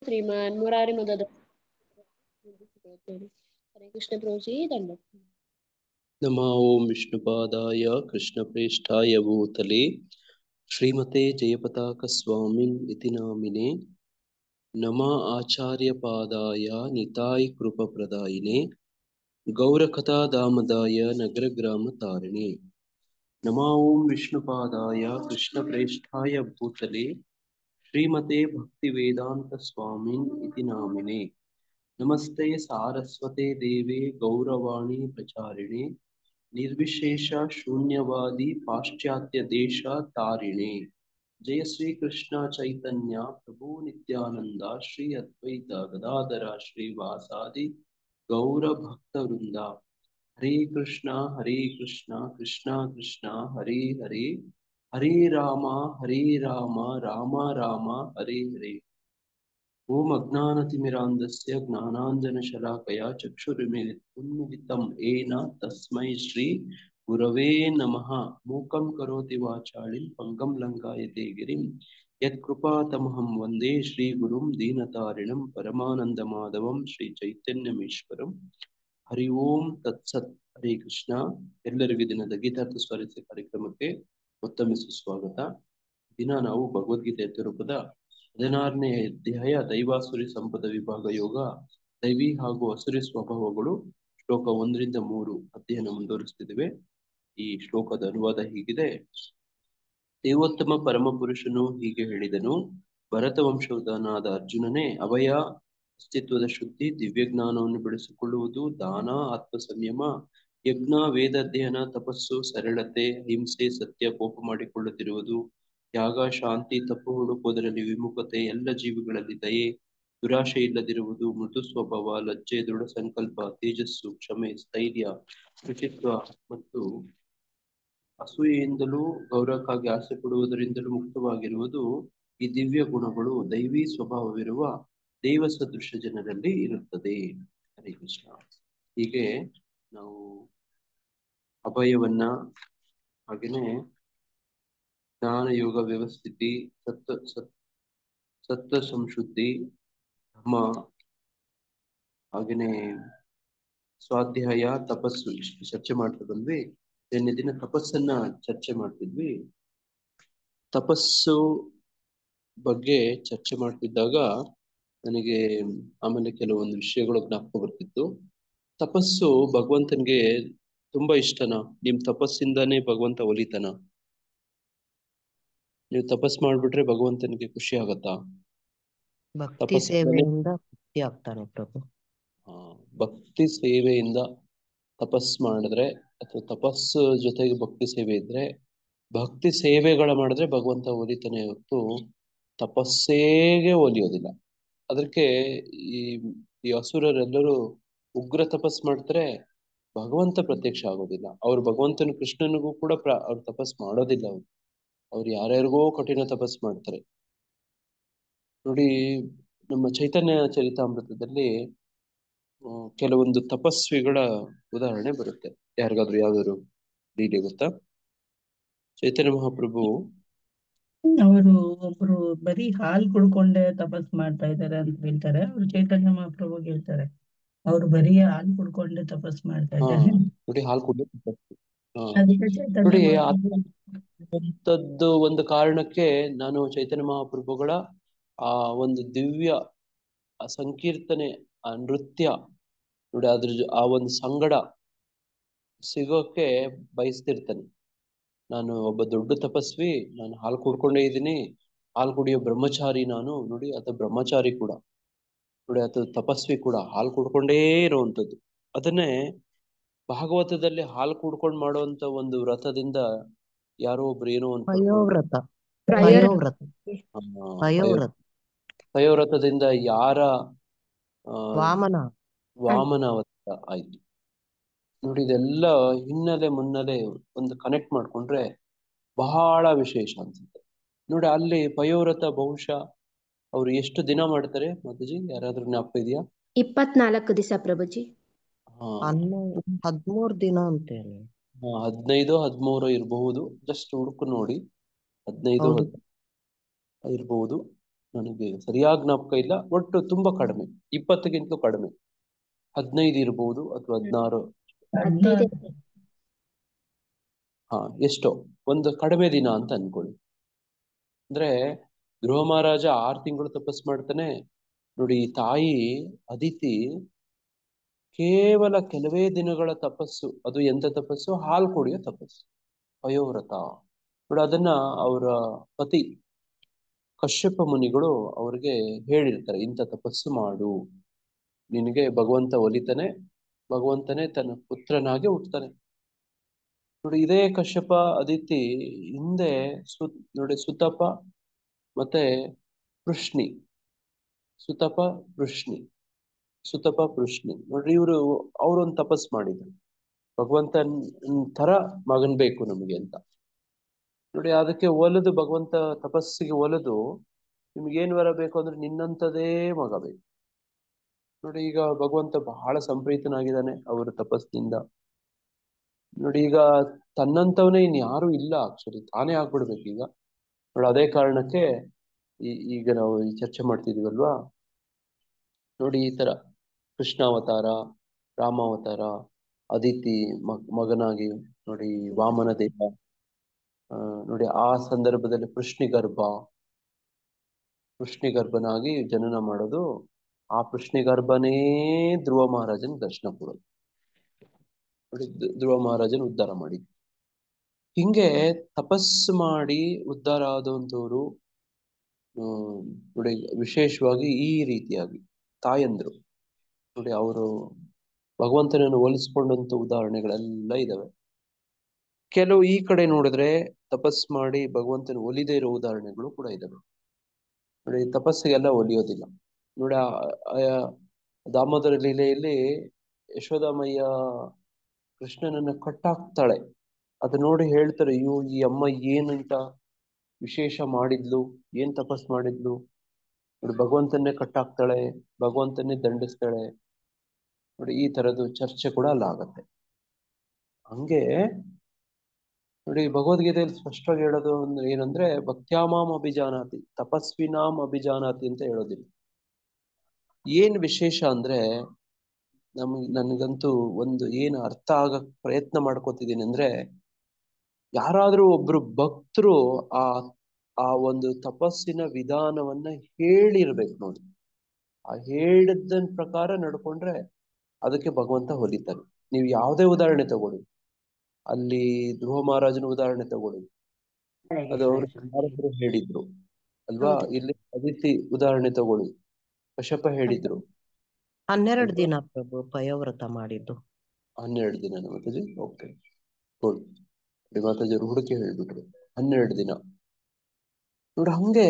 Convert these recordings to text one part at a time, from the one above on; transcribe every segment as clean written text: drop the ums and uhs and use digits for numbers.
श्रीमान मुरारी मदद हरे कृष्ण प्रभुजी दंड नमः ओम विष्णुपादाय कृष्णप्रेष्ठाय भूतले श्रीमते जयपताक स्वामिन् इति नामिने नमः आचार्यपादाय निताय कृपप्रदायिने गौरकथादामदाय नगरग्रामतारिणे नमः ओम विष्णुपादाय कृष्णप्रेष्ठाय भूतले श्रीमते भक्तिवेदांत स्वामिन् इति नामिने नमस्ते सारस्वते देवे गौरवाणी प्रचारिणे निर्विशेष शून्यवादी पाश्चात्य देश तारिणे जय श्री कृष्ण चैतन्य प्रभु नित्यानंद श्री अद्वैत गदाधर श्रीवासादि गौर भक्त वृंदा हरे कृष्णा कृष्णा कृष्णा हरे हरे हरे राम राम राम हरे हरे ओम अज्ञानतिमिरान्धस्य ज्ञानाञ्जनशलाकया चक्षुरुन्मिलितं येन तस्मै श्री गुरवे नमः मूकं करोति वाचालिं पङ्गं लङ्कायते गिरिं यत्कृपातमहं वन्दे श्रीगुरुं दीनतारिणं परमानन्दमाधवं श्रीचैतन्यमीश्वरं हरि ओಂ ತತ್ಸತ್ ಹರೇ ಕೃಷ್ಣ. ಎಲ್ಲರಿಗೂ ದಿನದ ಗೀತಾರ್ಥ ಸ್ವಾರಸ್ಯ ಕಾರ್ಯಕ್ರಮಕ್ಕೆ ಮತ್ತೊಮ್ಮೆ ಸುಸ್ವಾಗತ. ದಿನ ನಾವು ಭಗವದ್ಗೀತೆ ರೂಪದ 16ನೇ ಅಧ್ಯಾಯ ದೈವಾಸುರಿ ಸಂಪದ ವಿಭಾಗ ಯೋಗ, ದೈವಿ ಹಾಗೂ ಅಸುರಿ ಸ್ವಭಾವಗಳು, ಶ್ಲೋಕ 1ರಿಂದ 3 ಅಧ್ಯಯನ ಮುಂದುವರಿಸುತ್ತಿದ್ದೇವೆ. ಈ ಶ್ಲೋಕದ ಅನುವಾದ ಹೀಗಿದೆ: ದೇವೋತ್ತಮ ಪರಮ ಪುರುಷನು ಹೀಗೆ ಹೇಳಿದನು, ಭರತ ವಂಶೋದನಾದ ಅರ್ಜುನನೇ, ಅಭಯ, ಅಸ್ತಿತ್ವದ ಶುದ್ಧಿ, ದಿವ್ಯಜ್ಞಾನವನ್ನು ಬೆಳೆಸಿಕೊಳ್ಳುವುದು, ದಾನ, ಆತ್ಮ ಸಂಯಮ, ಯಜ್ಞ, ವೇದ ಅಧ್ಯಯನ, ತಪಸ್ಸು, ಸರಳತೆ, ಹಿಂಸೆ, ಸತ್ಯ, ಕೋಪ ಮಾಡಿಕೊಳ್ಳುತ್ತಿರುವುದು, ತ್ಯಾಗ, ಶಾಂತಿ, ತಪ್ಪು ಹುಡುಕುವುದರಲ್ಲಿ ವಿಮುಖತೆ, ಎಲ್ಲ ಜೀವಿಗಳಲ್ಲಿ ದಯೆ, ದುರಾಶೆ ಇಲ್ಲದಿರುವುದು, ಮೃದು ಸ್ವಭಾವ, ಲಜ್ಜೆ, ದೃಢ ಸಂಕಲ್ಪ, ತೇಜಸ್ಸು, ಕ್ಷಮೆ, ಸ್ಥೈರ್ಯ, ಶುಚಿತ್ವ ಮತ್ತು ಅಸೂಯೆಯಿಂದಲೂ ಗೌರವಕ್ಕಾಗಿ ಆಸೆ ಪಡುವುದರಿಂದಲೂ ಮುಕ್ತವಾಗಿರುವುದು ಈ ದಿವ್ಯ ಗುಣಗಳು ದೈವಿ ಸ್ವಭಾವವಿರುವ ದೈವ ಸದೃಶ ಜನರಲ್ಲಿ ಇರುತ್ತದೆ. ಹರೇ ಕೃಷ್ಣ. ಹೀಗೆ ನಾವು ಅಭಯವನ್ನ, ಹಾಗೇನೆ ಜ್ಞಾನ, ಯೋಗ, ವ್ಯವಸ್ಥಿತಿ, ಸತ್ವ ಸಂಶುದ್ಧಿ, ಧರ್ಮ, ಹಾಗೇನೆ ಸ್ವಾಧ್ಯಾಯ, ತಪಸ್ಸು ಇಷ್ಟು ಚರ್ಚೆ ಮಾಡ್ತಾ ಬಂದ್ವಿ. ನಿನ್ನೆ ದಿನ ತಪಸ್ಸನ್ನ ಚರ್ಚೆ ಮಾಡ್ತಿದ್ವಿ. ತಪಸ್ಸು ಬಗ್ಗೆ ಚರ್ಚೆ ಮಾಡ್ತಿದ್ದಾಗ ನನಗೆ ಆಮೇಲೆ ಕೆಲವೊಂದು ವಿಷಯಗಳು ಜ್ಞಾಪಕ ಬರ್ತಿತ್ತು. ತಪಸ್ಸು ಭಗವಂತನಿಗೆ ತುಂಬಾ ಇಷ್ಟನಾ? ನಿಮ್ ತಪಸ್ಸಿಂದಾನೇ ಭಗವಂತ ಒಲಿತಾನ? ನೀವು ತಪಸ್ ಮಾಡ್ಬಿಟ್ರೆ ಭಗವಂತನಿಗೆ ಖುಷಿ ಆಗತ್ತಾ? ಭಕ್ತಿ ಸೇವೆಯಿಂದ ಖುಷಿ ಆಗ್ತಾನೆ ಪ್ರಭು. ಭಕ್ತಿ ಸೇವೆಯಿಂದ ತಪಸ್ ಮಾಡಿದ್ರೆ, ಅಥವಾ ತಪಸ್ಸು ಜೊತೆಗೆ ಭಕ್ತಿ ಸೇವೆ ಇದ್ರೆ, ಭಕ್ತಿ ಸೇವೆಗಳ ಮಾಡಿದ್ರೆ ಭಗವಂತ ಒಲಿತಾನೆ ಹೊರತು ತಪಸ್ಸೇಗೆ ಒಲಿಯೋದಿಲ್ಲ. ಅದಕ್ಕೆ ಈ ಅಸುರರೆಲ್ಲರೂ ಉಗ್ರ ತಪಸ್ ಮಾಡ್ತಾರೆ, ಭಗವಂತ ಪ್ರತ್ಯಕ್ಷ ಆಗೋದಿಲ್ಲ. ಅವ್ರು ಭಗವಂತನ ಕೃಷ್ಣನಿಗೂ ಕೂಡ ಅವ್ರು ತಪಸ್ ಮಾಡೋದಿಲ್ಲ. ಅವ್ರು ಯಾರ್ಯಾರಿಗೋ ಕಠಿಣ ತಪಸ್ ಮಾಡ್ತಾರೆ. ನೋಡಿ, ನಮ್ಮ ಚೈತನ್ಯ ಚರಿತಾಮೃತದಲ್ಲಿ ಕೆಲವೊಂದು ತಪಸ್ವಿಗಳ ಉದಾಹರಣೆ ಬರುತ್ತೆ. ಯಾರಿಗಾದ್ರು ಯಾವ್ದಾದ್ರು ಲೀಲೆ ಗೊತ್ತಾ? ಚೈತನ್ಯ ಮಹಾಪ್ರಭು ಅವರು ಒಬ್ರು ಬರೀ ಹಾಲು ಕುಡ್ಕೊಂಡೆ ತಪಸ್ ಮಾಡ್ತಾ ಇದ್ದಾರೆ ಅಂತ ಹೇಳ್ತಾರೆ. ಅವ್ರು ಚೈತನ್ಯ ಮಹಾಪ್ರಭು ಹೇಳ್ತಾರೆ, ಅವ್ರು ಬರೀ ಹಾಲು ಕುಡ್ಕೊಂಡೆ ತಪಸ್ ಮಾಡ್ತಾ ಇದ್ದಾರೆ. ನೋಡಿ, ಹಾಲು ಕುಡ್ದು ಅದಕ್ಕೆ ಚೈತನ್ಯ ನೋಡಿ, ಮಹಾಪ್ರಭು ಒಂದು ಕಾರಣಕ್ಕೆ ನಾನು ಚೈತನ್ಯ ಮಹಾಪ್ರಭುಗಳ ಆ ಒಂದು ದಿವ್ಯ ಸಂಕೀರ್ತನೆ, ಆ ನೃತ್ಯ ನೋಡಿ, ಆ ಒಂದು ಸಂಗಡ ಸಿಗೋಕೆ ಬಯಸ್ತಿರ್ತಾನೆ. ನಾನು ಒಬ್ಬ ದೊಡ್ಡ ತಪಸ್ವಿ, ನಾನು ಹಾಲು ಕುಡ್ಕೊಂಡೇ ಇದ್ದೀನಿ, ಹಾಲು ಕುಡಿಯೋ ಬ್ರಹ್ಮಚಾರಿ ನಾನು. ನೋಡಿ, ಆತ ಬ್ರಹ್ಮಚಾರಿ ಕೂಡ, ನೋಡಿ ಆತ ತಪಸ್ವಿ ಕೂಡ, ಹಾಲು ಕುಡ್ಕೊಂಡೇ ಇರುವಂತದ್ದು. ಅದನ್ನೇ ಭಾಗವತದಲ್ಲಿ ಹಾಲು ಕುಡ್ಕೊಂಡು ಮಾಡುವಂತ ಒಂದು ವ್ರತದಿಂದ ಯಾರೋ ಒಬ್ರು ಏನೋ ಒಂದು ಪಯೋವ್ರತದಿಂದ ಯಾರ ವಾಮನ ಅವತಾರ ಆಯ್ತು. ನೋಡಿ, ಇದೆಲ್ಲ ಹಿನ್ನೆಲೆ ಮುನ್ನೆಲೆ ಒಂದು ಕನೆಕ್ಟ್ ಮಾಡ್ಕೊಂಡ್ರೆ ಬಹಳ ವಿಶೇಷ ಅನ್ಸುತ್ತೆ. ನೋಡಿ, ಅಲ್ಲಿ ಪಯೋವ್ರತ ಬಹುಶಃ ಅವ್ರು ಎಷ್ಟು ದಿನ ಮಾಡ್ತಾರೆ ಮಾತಾಜಿ? ಯಾರಾದ್ರೂ ಜ್ಞಾಪಕ ಇದೆಯಾ? 24 ದಿವಸ ಪ್ರಭುಜಿ. 13 ದಿನ ಅಂತೇಳಿ. 15-13 ಇರಬಹುದು. ಜಸ್ಟ್ ಹುಡುಕು ನೋಡಿ, 15 ಇರಬಹುದು. ನನಗೆ ಸರಿಯಾಗಿ ಜ್ಞಾಪಕ ಇಲ್ಲ, ಒಟ್ಟು ತುಂಬಾ ಕಡಿಮೆ, 20ಗಿಂತಲೂ ಕಡಿಮೆ, 15 ಇರ್ಬೋದು ಅಥವಾ 16. 15 ಹಾ, ಎಷ್ಟೋ ಒಂದು ಕಡಿಮೆ ದಿನ ಅಂತ ಅನ್ಕೊಳ್ಳಿ. ಅಂದ್ರೆ ಧ್ರುವ ಮಹಾರಾಜ 6 ತಿಂಗಳು ತಪಸ್ ಮಾಡ್ತಾನೆ ನೋಡಿ. ಈ ತಾಯಿ ಅದಿತಿ ಕೇವಲ ಕೆಲವೇ ದಿನಗಳ ತಪಸ್ಸು, ಅದು ಎಂತ ತಪಸ್ಸು? ಹಾಲು ಕುಡಿಯೋ ತಪಸ್ಸು, ಪಯೋವ್ರತ ನೋಡಿ. ಅದನ್ನ ಅವರ ಪತಿ ಕಶ್ಯಪ ಮುನಿಗಳು ಅವ್ರಿಗೆ ಹೇಳಿರ್ತಾರೆ, ಇಂಥ ತಪಸ್ಸು ಮಾಡು, ನಿನಗೆ ಭಗವಂತ ಒಲಿತಾನೆ, ಭಗವಂತನೇ ತನ್ನ ಪುತ್ರನಾಗಿ ಹುಟ್ಟುತ್ತಾನೆ. ನೋಡಿ, ಇದೇ ಕಶ್ಯಪ ಅದಿತಿ ಹಿಂದೆ ನೋಡಿ ಸುತಪ ಮತ್ತೆ ಪೃಷ್ಣಿ, ಸುತಪ ಪೃಷ್ಣಿ, ಸುತಪ ಪೃಷ್ಣಿ ನೋಡ್ರಿ, ಅವರೊಂದು ತಪಸ್ ಮಾಡಿದ್ರು, ಭಗವಂತನ್ ತರ ಮಗನ್ ಬೇಕು ನಮಗೆ ಅಂತ ನೋಡಿ. ಅದಕ್ಕೆ ಒಲಿದು ಭಗವಂತ ತಪಸ್ಸಿಗೆ ಒಲಿದು, ನಿಮ್ಗೇನ್ ವರ ಬೇಕು ಅಂದ್ರೆ ನಿನ್ನಂಥದೇ ಮಗ ಬೇಕು ನೋಡಿ. ಈಗ ಭಗವಂತ ಬಹಳ ಸಂಪ್ರೀತನಾಗಿದ್ದಾನೆ ಅವರ ತಪಸ್ಸಿನಿಂದ ನೋಡಿ. ಈಗ ತನ್ನಂತವನೇ ಇನ್ಯಾರೂ ಇಲ್ಲ, ಆಕ್ಚುಲಿ ತಾನೇ ಆಗ್ಬಿಡ್ಬೇಕು ಈಗ ನೋಡಿ. ಅದೇ ಕಾರಣಕ್ಕೆ ಈಗ ನಾವು ಈ ಚರ್ಚೆ ಮಾಡ್ತಿದೀವಲ್ವಾ ನೋಡಿ. ಈ ತರ ಕೃಷ್ಣಾವತಾರ, ರಾಮಾವತಾರ, ಅದಿತಿ ಮಗನಾಗಿ ನೋಡಿ, ವಾಮನ ದೇವ ನೋಡಿ, ಆ ಸಂದರ್ಭದಲ್ಲಿ ಕೃಷ್ಣಿಗರ್ಭನಾಗಿ ಜನನ ಮಾಡೋದು. ಆ ಕೃಷ್ಣಿಗರ್ಭನೇ ಧ್ರುವ ಮಹಾರಾಜನ ದರ್ಶನ ಕೊಡೋದು ನೋಡಿ. ಧ್ರುವ ಮಹಾರಾಜನ ಉದ್ಧಾರ ಮಾಡಿ, ಹಿಂಗೆ ತಪಸ್ಸು ಮಾಡಿ ಉದ್ಧಾರ ಆದಂಥವ್ರು ನೋಡಿ. ವಿಶೇಷವಾಗಿ ಈ ರೀತಿಯಾಗಿ ತಾಯಂದ್ರು ನೋಡಿ, ಅವರು ಭಗವಂತನನ್ನು ಹೋಲಿಸ್ಕೊಂಡಂತ ಉದಾಹರಣೆಗಳೆಲ್ಲ ಇದಾವೆ. ಕೆಲವು ಈ ಕಡೆ ನೋಡಿದ್ರೆ ತಪಸ್ ಮಾಡಿ ಭಗವಂತನ ಒಲಿದೇ ಇರೋ ಉದಾಹರಣೆಗಳು ಕೂಡ ಇದಾವೆ ನೋಡಿ. ತಪಸ್ಸಿಗೆಲ್ಲ ಒಲಿಯೋದಿಲ್ಲ ನೋಡಿ. ದಾಮೋದರ ಲೀಲೆಯಲ್ಲಿ ಯಶೋದಾಮಯ್ಯ ಕೃಷ್ಣನನ್ನ ಕಟ್ಟಾಕ್ತಾಳೆ, ಅದು ನೋಡಿ ಹೇಳ್ತಾರೆ, ಅಯ್ಯೋ ಈ ಅಮ್ಮ ಏನಂತ ವಿಶೇಷ ಮಾಡಿದ್ಲು, ಏನ್ ತಪಸ್ ಮಾಡಿದ್ಲು ನೋಡಿ. ಭಗವಂತನ್ನೇ ಕಟ್ಟಾಕ್ತಾಳೆ, ಭಗವಂತನ್ನೇ ದಂಡಿಸ್ತಾಳೆ ನೋಡಿ. ಈ ತರದ್ದು ಚರ್ಚೆ ಕೂಡ ಅಲ್ಲ ಆಗತ್ತೆ. ಹಂಗೆ ನೋಡಿ, ಭಗವದ್ಗೀತೆಯಲ್ಲಿ ಸ್ಪಷ್ಟವಾಗಿ ಹೇಳೋದು ಏನಂದ್ರೆ, ಭಕ್ತ್ಯಾಮಾಂ ಅಭಿಜಾನಾತಿ ತಪಸ್ವಿನಾಂ ಅಭಿಜಾನಾತಿ ಅಂತ ಹೇಳೋದಿಲ್ಲ. ಏನ್ ವಿಶೇಷ ಅಂದ್ರೆ, ನನಗಂತೂ ಒಂದು ಏನು ಅರ್ಥ ಆಗಕ್ ಪ್ರಯತ್ನ ಮಾಡ್ಕೋತಿದ್ದೀನಿ ಅಂದ್ರೆ, ಯಾರಾದ್ರೂ ಒಬ್ರು ಭಕ್ತರು ಆ ಒಂದು ತಪಸ್ಸಿನ ವಿಧಾನವನ್ನ ಹೇಳಿರ್ಬೇಕು ನೋಡಿ. ಆ ಹೇಳಿದ ಪ್ರಕಾರ ನಡ್ಕೊಂಡ್ರೆ ಅದಕ್ಕೆ ಭಗವಂತ ಹೊಲಿತಾನೆ. ನೀವು ಯಾವುದೇ ಉದಾಹರಣೆ ತಗೊಳ್ಳಿ, ಅಲ್ಲಿ ಧ್ರುವ ಮಹಾರಾಜನ ಉದಾಹರಣೆ ತಗೊಳ್ಳಿ, ಅದು ಅವರು ಯಾರಾದ್ರೂ ಹೇಳಿದ್ರು ಅಲ್ವಾ. ಇಲ್ಲಿ ಅದಿತಿ ಉದಾಹರಣೆ ತಗೊಳ್ಳಿ, ಕಶ್ಯಪ ಹೇಳಿದ್ರು. 12 ದಿನ ಪ್ರಭು ಪಯೋವ್ರತ ಮಾಡಿದ್ದು. 12 ದಿನ ಮಾತಾಜಿ. Okay, good. ಮಾತಾಜಿ ಅವರು ಹುಡುಕಿ ಹೇಳ್ಬಿಟ್ರು 12 ದಿನ ನೋಡಿ. ಹಂಗೆ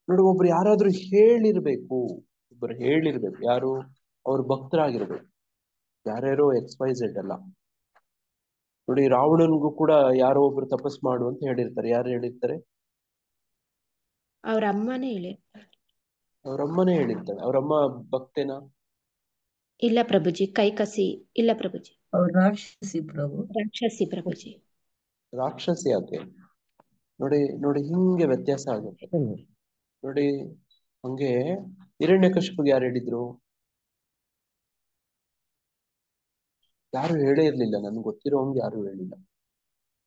ನೋಡಿ, ಒಬ್ರು ಯಾರಾದ್ರೂ ಹೇಳಿರ್ಬೇಕು, ಯಾರು? ಅವ್ರ ಭಕ್ತರಾಗಿರ್ಬೇಕು, ಯಾರ್ಯಾರೋ XYZ ಅಲ್ಲ ನೋಡಿ. ರಾವಣನ್ಗೂ ಕೂಡ ಯಾರೋ ಒಬ್ರು ತಪಸ್ ಮಾಡು ಅಂತ ಹೇಳಿರ್ತಾರೆ. ಯಾರು ಹೇಳಿರ್ತಾರೆ? ಅವ್ರ ಅಮ್ಮನೇ ಹೇಳಿರ್ತಾರೆ. ಅವ್ರಮ್ಮನೇ ಹೇಳಿರ್ತಾಳೆ. ಅವ್ರಮ್ಮ ಭಕ್ತೇನಾ? ಇಲ್ಲ ಪ್ರಭುಜಿ, ಕೈಕಸಿ ಇಲ್ಲ ಪ್ರಭುಜಿ, ಅವ್ರು ರಾಕ್ಷಸಿ ಪ್ರಭು. ರಾಕ್ಷಸಿ ಪ್ರಭುಜಿ. ರಾಕ್ಷಸಿ ಯಾಕೆ ನೋಡಿ. ನೋಡಿ, ಹಿಂಗೆ ವ್ಯತ್ಯಾಸ ಆಗುತ್ತೆ ನೋಡಿ. ಹಂಗೆ ಹಿರಣ್ಯಕಶಿಪಿಗೆ ಯಾರು ಹೇಳಿದ್ರು? ಯಾರು ಹೇಳೇ ಇರ್ಲಿಲ್ಲ, ನನ್ಗೆ ಗೊತ್ತಿರೋಂಗೆ ಯಾರು ಹೇಳಿಲ್ಲ.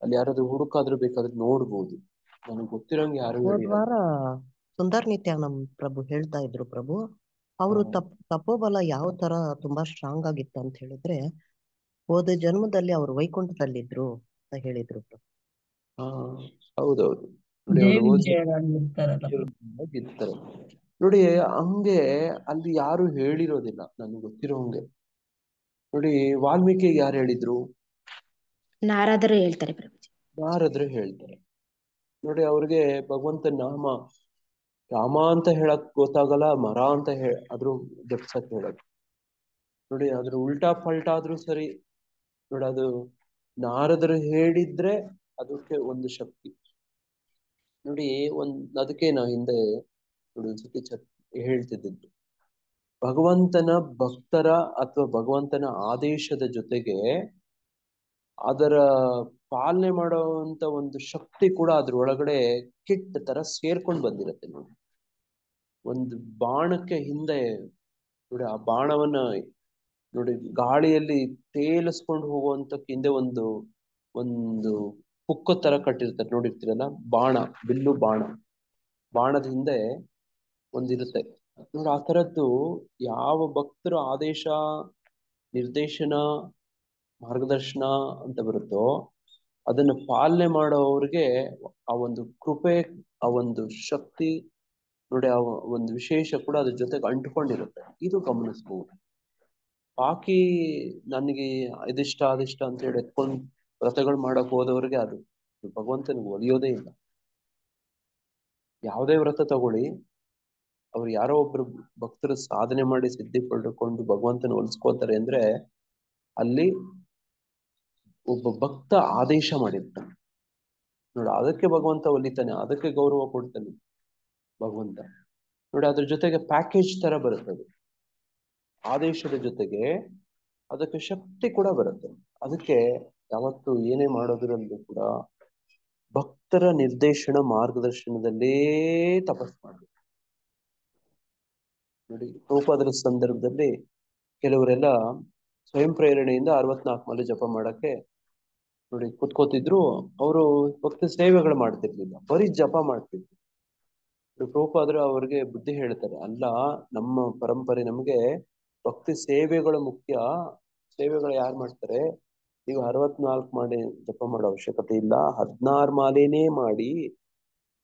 ಅಲ್ಲಿ ಯಾರಾದ್ರೂ ಹುಡುಕಾದ್ರೂ ಬೇಕಾದ್ರೆ ನೋಡ್ಬೋದು, ನನಗೆ ಗೊತ್ತಿರೋಂಗೆ ಯಾರು ಹೋದ ಹೇಳಿಲ್ಲ. ವಾರ ಸುಂದರ್ ನಿತ್ಯಾನಂದ ಪ್ರಭು ಹೇಳ್ತಾ ಇದ್ರು ಪ್ರಭು, ಅವರು ತಪೋಬಲ ಯಾವ ತರ ತುಂಬಾ ಸ್ಟ್ರಾಂಗ್ ಆಗಿತ್ತು ಅಂತ ಹೇಳಿದ್ರೆ, ಹೋದ ಜನ್ಮದಲ್ಲಿ ಅವರು ವೈಕುಂಠದಲ್ಲಿದ್ರು ಅಂತ ಹೇಳಿದ್ರು ಪ್ರಭು. ಹಾ, ಹೌದೌದು ನೋಡಿ. ಜಯ ಅವರು ವಿಜಯರಾಗಿರ್ತಾರಲ್ಲ ಪ್ರಭು. ಇರ್ತಾರೆ ನೋಡಿ. ಹಂಗೆ ಅಲ್ಲಿ ಯಾರು ಹೇಳಿರೋದಿಲ್ಲ ನನ್ಗೆ ಗೊತ್ತಿರೋಂಗೆ ನೋಡಿ. ವಾಲ್ಮೀಕಿಗೆ ಯಾರು ಹೇಳಿದ್ರು? ನಾರದರು ಹೇಳ್ತಾರೆ ಪ್ರಭುಜಿ. ನಾರದ್ರು ಹೇಳ್ತಾರೆ ನೋಡಿ. ಅವ್ರಿಗೆ ಭಗವಂತ ನಾಮ ರಾಮ ಅಂತ ಹೇಳಕ್ ಗೊತ್ತಾಗಲ್ಲ, ಮರ ಅಂತ ಅದ್ರ ಜಪ್ಸಕ್ ಹೇಳಕ್ ನೋಡಿ. ಅದ್ರ ಉಲ್ಟಾ ಪಲ್ಟಾ ಆದ್ರೂ ಸರಿ ನೋಡಿ. ಅದು ನಾರದರು ಹೇಳಿದ್ರೆ ಅದಕ್ಕೆ ಒಂದು ಶಕ್ತಿ ನೋಡಿ. ಅದಕ್ಕೆ ನಾವು ಹಿಂದೆ ನೋಡಿ ಒಂದ್ಸತಿ ಹೇಳ್ತಿದ್ದು, ಭಗವಂತನ ಭಕ್ತರ ಅಥವಾ ಭಗವಂತನ ಆದೇಶದ ಜೊತೆಗೆ ಅದರ ಪಾಲನೆ ಮಾಡುವಂತ ಒಂದು ಶಕ್ತಿ ಕೂಡ ಅದ್ರ ಒಳಗಡೆ ಕಿಟ್ ತರ ಸೇರ್ಕೊಂಡು ಬಂದಿರತ್ತೆ ನೋಡಿ. ಒಂದು ಬಾಣಕ್ಕೆ ಹಿಂದೆ ನೋಡಿ, ಆ ಬಾಣವನ್ನ ನೋಡಿ ಗಾಳಿಯಲ್ಲಿ ತೇಲಿಸ್ಕೊಂಡು ಹೋಗುವಂತ ಹಿಂದೆ ಒಂದು ಒಂದು ಪುಕ್ಕ ತರ ಕಟ್ಟಿರ್ತಾರೆ, ನೋಡಿರ್ತೀರಲ್ಲ, ಬಾಣ, ಬಿಲ್ಲು ಬಾಣ, ಬಾಣದ ಹಿಂದೆ ಒಂದಿರುತ್ತೆ ನೋಡಿ. ಆ ತರದ್ದು ಯಾವ ಭಕ್ತರ ಆದೇಶ, ನಿರ್ದೇಶನ, ಮಾರ್ಗದರ್ಶನ ಅಂತ ಬರುತ್ತೋ ಅದನ್ನ ಪಾಲನೆ ಮಾಡೋವ್ರಿಗೆ ಆ ಒಂದು ಕೃಪೆ, ಆ ಒಂದು ಶಕ್ತಿ ನೋಡಿ, ಆ ಒಂದು ವಿಶೇಷ ಕೂಡ ಅದ್ರ ಜೊತೆಗೆ ಅಂಟ್ಕೊಂಡಿರುತ್ತೆ. ಇದು ಗಮನಿಸ್ಬೋದು. ಬಾಕಿ ನನಗೆ ಇದಿಷ್ಟ ಅದಿಷ್ಟ ಅಂತ ಹೇಳಿ ಎತ್ಕೊಂಡು ವ್ರತಗಳು ಮಾಡಕ್ ಹೋದವ್ರಿಗೆ ಅದು ಭಗವಂತನಿಗೆ ಒಲಿಯೋದೇ ಇಲ್ಲ. ಯಾವುದೇ ವ್ರತ ತಗೊಳ್ಳಿ, ಅವ್ರು ಯಾರೋ ಒಬ್ರು ಭಕ್ತರು ಸಾಧನೆ ಮಾಡಿ ಸಿದ್ಧಿ ಪಡ್ಕೊಂಡು ಭಗವಂತನ ಒಲಿಸ್ಕೋತಾರೆ ಅಂದ್ರೆ ಅಲ್ಲಿ ಒಬ್ಬ ಭಕ್ತ ಆದೇಶ ಮಾಡಿರ್ತಾನೆ ನೋಡಿ, ಅದಕ್ಕೆ ಭಗವಂತ ಒಲಿತಾನೆ, ಅದಕ್ಕೆ ಗೌರವ ಕೊಡ್ತಾನೆ ಭಗವಂತ ನೋಡಿ. ಅದ್ರ ಜೊತೆಗೆ ಪ್ಯಾಕೇಜ್ ತರ ಬರುತ್ತದೆ, ಆದೇಶದ ಜೊತೆಗೆ ಅದಕ್ಕೆ ಶಕ್ತಿ ಕೂಡ ಬರುತ್ತೆ. ಅದಕ್ಕೆ ಯಾವತ್ತು ಏನೇ ಮಾಡೋದ್ರಲ್ಲೂ ಕೂಡ ಭಕ್ತರ ನಿರ್ದೇಶನ ಮಾರ್ಗದರ್ಶನದಲ್ಲೇ ತಪಸ್ ಮಾಡಬೇಕು ನೋಡಿ. ಪ್ರಭುಪಾದರ ಸಂದರ್ಭದಲ್ಲಿ ಕೆಲವರೆಲ್ಲ ಸ್ವಯಂ ಪ್ರೇರಣೆಯಿಂದ 64 ಮಾಲೆ ಜಪ ಮಾಡಕ್ಕೆ ನೋಡಿ ಕುತ್ಕೋತಿದ್ರು. ಅವರು ಭಕ್ತ ಸೇವೆಗಳು ಮಾಡ್ತಿರ್ಲಿಲ್ಲ, ಬರೀ ಜಪ ಮಾಡ್ತಿದ್ರು. ಪ್ರಭುಪಾದರು ಅವ್ರಿಗೆ ಬುದ್ಧಿ ಹೇಳ್ತಾರೆ, ಅಲ್ಲ, ನಮ್ಮ ಪರಂಪರೆ ನಮ್ಗೆ ಭಕ್ತಿ ಸೇವೆಗಳು ಮುಖ್ಯ. ಸೇವೆಗಳು ಯಾರು ಮಾಡ್ತಾರೆ? ನೀವು 64 ಮಾಲೆ ಜಪ ಮಾಡೋ ಅವಶ್ಯಕತೆ ಇಲ್ಲ, 16 ಮಾಲೆನೇ ಮಾಡಿ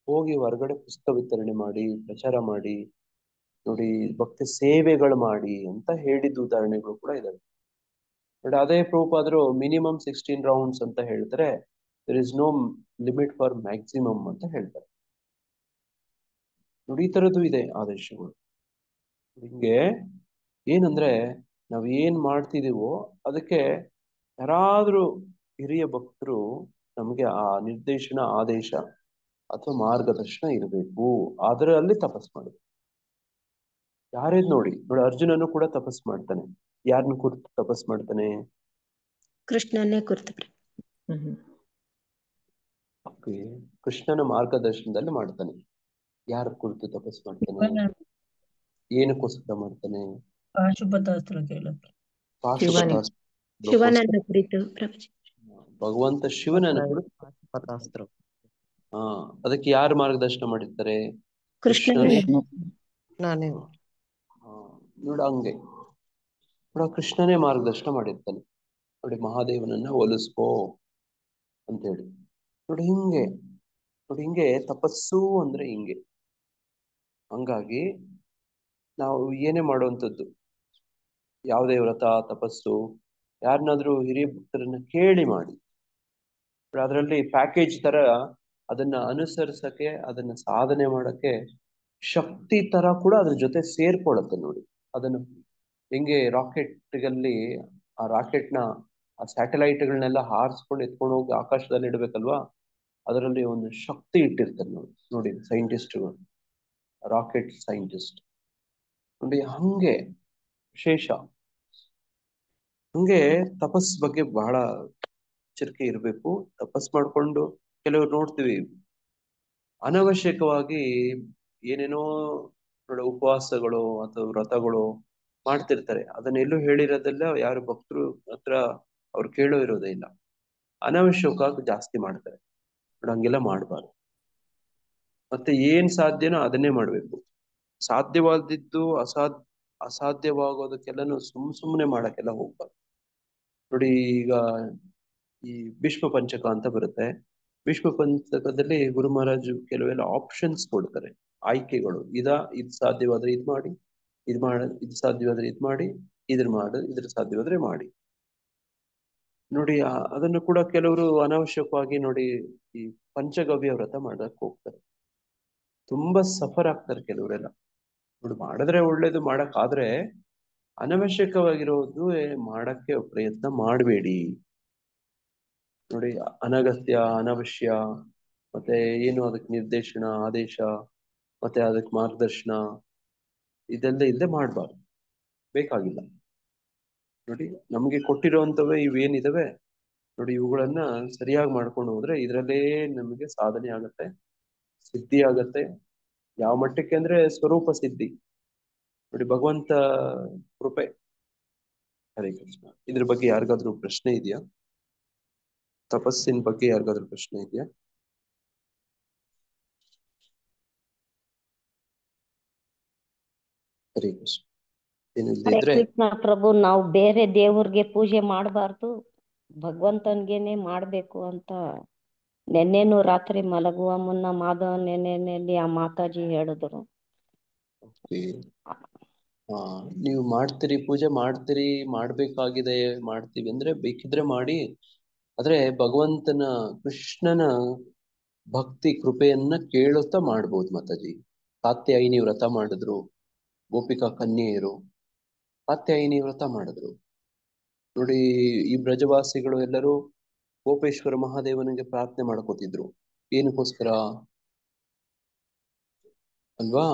ಹೋಗಿ ಹೊರಗಡೆ ಪುಸ್ತಕ ವಿತರಣೆ ಮಾಡಿ, ಪ್ರಚಾರ ಮಾಡಿ ನೋಡಿ, ಭಕ್ತಿ ಸೇವೆಗಳು ಮಾಡಿ ಅಂತ ಹೇಳಿದ ಉದಾಹರಣೆಗಳು ಕೂಡ ಇದಾವೆ ನೋಡಿ. ಅದೇ ಪ್ರಭುಪಾದರು ಮಿನಿಮಮ್ 16 ರೌಂಡ್ಸ್ ಅಂತ ಹೇಳ್ತಾರೆ, there is no limit for maximum ಅಂತ ಹೇಳ್ತಾರೆ ನೋಡಿ. ಈ ತರದ್ದು ಇದೆ ಆದೇಶಗಳು. ಹಿಂಗೆ ಏನಂದ್ರೆ ನಾವ್ ಏನ್ ಮಾಡ್ತಿದೀವೋ ಅದಕ್ಕೆ ಯಾರಾದ್ರೂ ಹಿರಿಯ ಭಕ್ತರು ನಮ್ಗೆ ಆ ನಿರ್ದೇಶನ, ಆದೇಶ ಅಥವಾ ಮಾರ್ಗದರ್ಶನ ಇರಬೇಕು. ಅದರಲ್ಲಿ ತಪಸ್ ಮಾಡಬೇಕು. ಯಾರೇದ್ ನೋಡಿ ಅರ್ಜುನನು ಕೂಡ ತಪಸ್ ಮಾಡ್ತಾನೆ. ಯಾರನ್ನ ಕುರಿತು ತಪಸ್ ಮಾಡ್ತಾನೆ? ಕೃಷ್ಣನ್ನೇ ಕುರಿತು. ಕೃಷ್ಣನ ಮಾರ್ಗದರ್ಶನದಲ್ಲಿ ಮಾಡ್ತಾನೆ. ಯಾರ ಕುರಿತು ತಪಸ್ ಮಾಡ್ತಾನೆ? ಏನಕ್ಕೋಸ್ಕರ ಮಾಡ್ತಾನೆ? ಪಾಶುಪತಾಸ್ತ್ರ ಕೇಳಕ್ಕೆ. ಶಿವನನ್ನ ಕುರಿತು ಪ್ರಭುಜಿ. ಭಗವಂತ ಶಿವನನ್ನ ಕುರಿತು. ಪಾಶುಪತಾಸ್ತ್ರ. ಅದಕ್ಕೆ ಯಾರು ಮಾರ್ಗದರ್ಶನ ಮಾಡಿರ್ತಾರೆ? ಕೃಷ್ಣನೇ. ನಾನೇ ನೋಡ, ಹಂಗೆ ನೋಡ, ಕೃಷ್ಣನೇ ಮಾರ್ಗದರ್ಶನ ಮಾಡಿರ್ತಾನೆ ನೋಡಿ. ಮಹಾದೇವನನ್ನ ಹೋಲಿಸ್ಕೋ ಅಂತ ಹೇಳಿ ನೋಡಿ. ಹಿಂಗೆ ತಪಸ್ಸು ಅಂದ್ರೆ ಹಿಂಗೆ. ಹಂಗಾಗಿ ನಾವು ಏನೇ ಮಾಡುವಂಥದ್ದು, ಯಾವುದೇ ವ್ರತ, ತಪಸ್ಸು, ಯಾರನ್ನಾದ್ರೂ ಹಿರಿಯ ಭಕ್ತರನ್ನ ಕೇಳಿ ಮಾಡಿ. ಅದರಲ್ಲಿ ಪ್ಯಾಕೇಜ್ ತರ ಅದನ್ನ ಅನುಸರಿಸಕ್ಕೆ, ಅದನ್ನ ಸಾಧನೆ ಮಾಡಕ್ಕೆ ಶಕ್ತಿ ತರ ಕೂಡ ಅದ್ರ ಜೊತೆ ಸೇರ್ಕೊಳ್ಳುತ್ತೆ ನೋಡಿ. ಅದನ್ನು ಹೆಂಗೆ ರಾಕೆಟ್ಗಲ್ಲಿ ಆ ರಾಕೆಟ್ನ, ಆ ಸ್ಯಾಟಲೈಟ್ಗಳನ್ನೆಲ್ಲ ಹಾರಿಸ್ಕೊಂಡು ಎತ್ಕೊಂಡು ಹೋಗಿ ಆಕಾಶದಲ್ಲಿ ಇಡ್ಬೇಕಲ್ವಾ, ಅದರಲ್ಲಿ ಒಂದು ಶಕ್ತಿ ಇಟ್ಟಿರ್ತಾರೆ ನೋಡಿ ಸೈಂಟಿಸ್ಟ್ಗಳು, ರಾಕೆಟ್ ಸೈಂಟಿಸ್ಟ್ ನೋಡಿ. ಹಂಗೆ ವಿಶೇಷ. ಹಂಗೆ ತಪಸ್ ಬಗ್ಗೆ ಬಹಳ ಎಚ್ಚರಿಕೆ ಇರಬೇಕು. ತಪಸ್ ಮಾಡ್ಕೊಂಡು ಕೆಲವರು ನೋಡ್ತೀವಿ ಅನವಶ್ಯಕವಾಗಿ ಏನೇನೋ ನೋಡಿ ಉಪವಾಸಗಳು ಅಥವಾ ವ್ರತಗಳು ಮಾಡ್ತಿರ್ತಾರೆ. ಅದನ್ನೆಲ್ಲೂ ಹೇಳಿರೋದೆಲ್ಲ ಯಾರು ಭಕ್ತರು ಹತ್ರ ಅವ್ರು ಕೇಳೋ ಇರೋದೇ ಇಲ್ಲ. ಅನವಶ್ಯಕವಾಗಿ ಜಾಸ್ತಿ ಮಾಡ್ತಾರೆ ನೋಡಿ. ಹಂಗೆಲ್ಲ ಮಾಡಬಾರ್ದು. ಮತ್ತೆ ಏನ್ ಸಾಧ್ಯನೋ ಅದನ್ನೇ ಮಾಡ್ಬೇಕು. ಸಾಧ್ಯವಾದಿದ್ದು ಅಸಾಧ್ಯವಾಗೋದಕ್ಕೆಲ್ಲನು ಸುಮ್ಮನೆ ಮಾಡಕ್ಕೆಲ್ಲ ಹೋಗ್ಬಾರ್ದು ನೋಡಿ. ಈಗ ಈ ಭೀಷ್ಮ ಪಂಚಕ ಅಂತ ಬರುತ್ತೆ. ಭೀಷ್ಮ ಪಂಚಕದಲ್ಲಿ ಗುರು ಮಹಾರಾಜು ಕೆಲವೆಲ್ಲ ಆಪ್ಷನ್ಸ್ ಕೊಡ್ತಾರೆ, ಆಯ್ಕೆಗಳು. ಇದು ಸಾಧ್ಯವಾದ್ರೆ ಇದ್ ಮಾಡಿ, ಇದು ಸಾಧ್ಯವಾದ್ರೆ ಇದ್ ಮಾಡಿ, ಇದ್ರ ಸಾಧ್ಯವಾದ್ರೆ ಮಾಡಿ ನೋಡಿ. ಅದನ್ನು ಕೂಡ ಕೆಲವರು ಅನಾವಶ್ಯಕವಾಗಿ ನೋಡಿ ಈ ಪಂಚಗವ್ಯ ವ್ರತ ಮಾಡಕ್ ಹೋಗ್ತಾರೆ. ತುಂಬಾ ಸಫರ್ ಆಗ್ತಾರೆ ಕೆಲವರೆಲ್ಲ ನೋಡಿ. ಮಾಡಿದ್ರೆ ಒಳ್ಳೇದು, ಮಾಡಕ್ಕಾದ್ರೆ ಅನವಶ್ಯಕವಾಗಿರೋದು ಮಾಡಕ್ಕೆ ಪ್ರಯತ್ನ ಮಾಡಬೇಡಿ ನೋಡಿ. ಅನಗತ್ಯ, ಅನವಶ್ಯ, ಮತ್ತೆ ಏನು ಅದಕ್ಕೆ ನಿರ್ದೇಶನ, ಆದೇಶ, ಮತ್ತೆ ಅದಕ್ಕೆ ಮಾರ್ಗದರ್ಶನ ಇದೆಲ್ಲ ಇಲ್ಲದೆ ಮಾಡಬಾರ್ದು, ಬೇಕಾಗಿಲ್ಲ ನೋಡಿ. ನಮ್ಗೆ ಕೊಟ್ಟಿರುವಂತವೇ ಇವೇನಿದಾವೆ ನೋಡಿ, ಇವುಗಳನ್ನ ಸರಿಯಾಗಿ ಮಾಡ್ಕೊಂಡು ಹೋದ್ರೆ ಇದರಲ್ಲೇ ನಮಗೆ ಸಾಧನೆ ಆಗತ್ತೆ, ಸಿದ್ಧಿ ಆಗತ್ತೆ ಯಾವ ಮಟ್ಟಕ್ಕೆ ಅಂದ್ರೆ ಸ್ವರೂಪ ಸಿದ್ಧಿ ನೋಡಿ, ಭಗವಂತ ಕೃಪೆ. ಹರೇ ಕೃಷ್ಣ. ಇದ್ರ ಬಗ್ಗೆ ಯಾರಿಗಾದ್ರೂ ಪ್ರಶ್ನೆ ಇದೆಯಾ? ತಪಸ್ಸಿನ ಬಗ್ಗೆ ಯಾರಿಗಾದ್ರೂ ಪ್ರಶ್ನೆ ಇದೆಯಾ? ಹರೇ ಕೃಷ್ಣ. ಹರೇ ಏನಿದ್ರೆ ಕೃಷ್ಣ ಪ್ರಭು, ನಾವು ಬೇರೆ ದೇವ್ರಿಗೆ ಪೂಜೆ ಮಾಡಬಾರ್ದು, ಭಗವಂತನ್ಗೇನೆ ಮಾಡ್ಬೇಕು ಅಂತ ನೆನ್ನೆನೂ ರಾತ್ರಿ ಮಲಗುವ ಮುನ್ನ ಮಾಧವ ನೆನ್ನೆಯಲ್ಲಿ ಆ ಮಾತಾಜಿ ಹೇಳಿದ್ರು. ಹಾ, ನೀವು ಮಾಡ್ತೀರಿ, ಪೂಜೆ ಮಾಡ್ತೀರಿ, ಮಾಡ್ಬೇಕಾಗಿದೆ, ಮಾಡ್ತೀವಿ ಅಂದ್ರೆ ಬೇಕಿದ್ರೆ ಮಾಡಿ. ಆದ್ರೆ ಭಗವಂತನ ಕೃಷ್ಣನ ಭಕ್ತಿ ಕೃಪೆಯನ್ನ ಕೇಳುತ್ತಾ ಮಾಡ್ಬೋದು ಮಾತಾಜಿ. ಕಾತ್ಯಾಯಿನಿ ವ್ರತ ಮಾಡಿದ್ರು, ಗೋಪಿಕಾ ಕನ್ಯೆಯರು ಕಾತ್ಯಾಯಿನಿ ವ್ರತ ಮಾಡಿದ್ರು ನೋಡಿ. ಈ ಬ್ರಜವಾಸಿಗಳು ಎಲ್ಲರೂ ಗೋಪೇಶ್ವರ ಮಹಾದೇವನಿಗೆ ಪ್ರಾರ್ಥನೆ ಮಾಡ್ಕೋತಿದ್ರು. ಏನಕ್ಕೋಸ್ಕರ ಅಲ್ವಾ?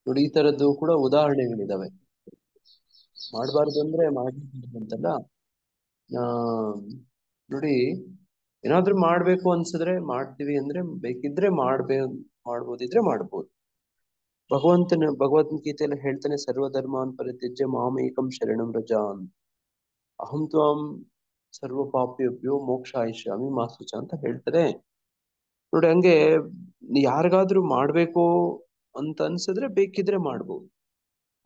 ನೋಡಿ, ಈ ತರದ್ದು ಕೂಡ ಉದಾಹರಣೆಗಳಿದಾವೆ. ಮಾಡಬಾರ್ದು ಅಂದ್ರೆ ಅಂತಲ್ಲ. ಆ ನೋಡಿ, ಏನಾದ್ರೂ ಮಾಡ್ಬೇಕು ಅನ್ಸಿದ್ರೆ ಮಾಡ್ತೀವಿ ಅಂದ್ರೆ ಬೇಕಿದ್ರೆ ಮಾಡ್ಬೋದಿದ್ರೆ ಮಾಡ್ಬೋದು. ಭಗವದ್ಗೀತೆಯಲ್ಲಿ ಹೇಳ್ತಾನೆ, ಸರ್ವಧರ್ಮಾನ್ ಪರಿತ್ಯಜ್ಯ ಮಾಮೇಕಂ ಶರಣಂ ವ್ರಜ. ಅಹಂ ತ್ವಾಂ ಸರ್ವ ಪಾಪೇಭ್ಯೋ ಮೋಕ್ಷಾಯಿಷ್ಯಾಮಿ ಮಾ ಶುಚ ಅಂತ ಹೇಳ್ತಾರೆ ನೋಡಿ. ಹಂಗೆ ಯಾರಿಗಾದ್ರೂ ಮಾಡ್ಬೇಕು ಅಂತ ಅನ್ಸಿದ್ರೆ ಬೇಕಿದ್ರೆ ಮಾಡ್ಬೋದು.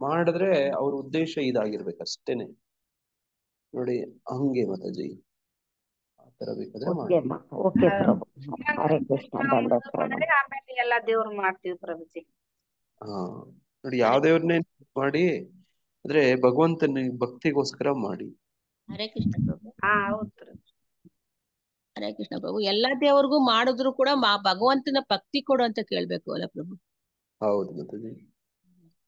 ಮಾಡಿದ್ರೆ ಅವ್ರ ಉದ್ದೇಶ ಇದಾಗಿರ್ಬೇಕಷ್ಟೇನೆ ನೋಡಿ. ಹಂಗೆ ಮಾತಾಜಿ ಆ ತರ ಬೇಕಾದ್ರೆ ಓಕೆ ಮಾಡಿ. ಓಕೆ ಪ್ರಭು. ಹರೇ ಕೃಷ್ಣ. ದಂಡ ಪ್ರಣಾಮ. ಆಮೇಲೆ ಎಲ್ಲಾ ದೇವ್ರು ಮಾಡ್ತೀವಿ ಪ್ರಭುಜಿ. ಹಾ ನೋಡಿ, ಯಾವ ದೇವ್ರನ್ನೇ ಮಾಡಿ ಆದ್ರೆ ಭಗವಂತನ ಭಕ್ತಿಗೋಸ್ಕರ ಮಾಡಿ. ಹರೇ ಕೃಷ್ಣ ಪ್ರಭು. ಹೌದು ಪ್ರಭು. ಹರೇ ಕೃಷ್ಣ ಪ್ರಭು. ಎಲ್ಲಾ ದೇವ್ರಿಗೂ ಮಾಡಿದ್ರು ಕೂಡ ಭಗವಂತನ ಭಕ್ತಿ ಕೊಡು ಅಂತ ಕೇಳ್ಬೇಕು ಅಲ್ಲ ಪ್ರಭು? ಹೌದು ಮಾತಾಜಿ,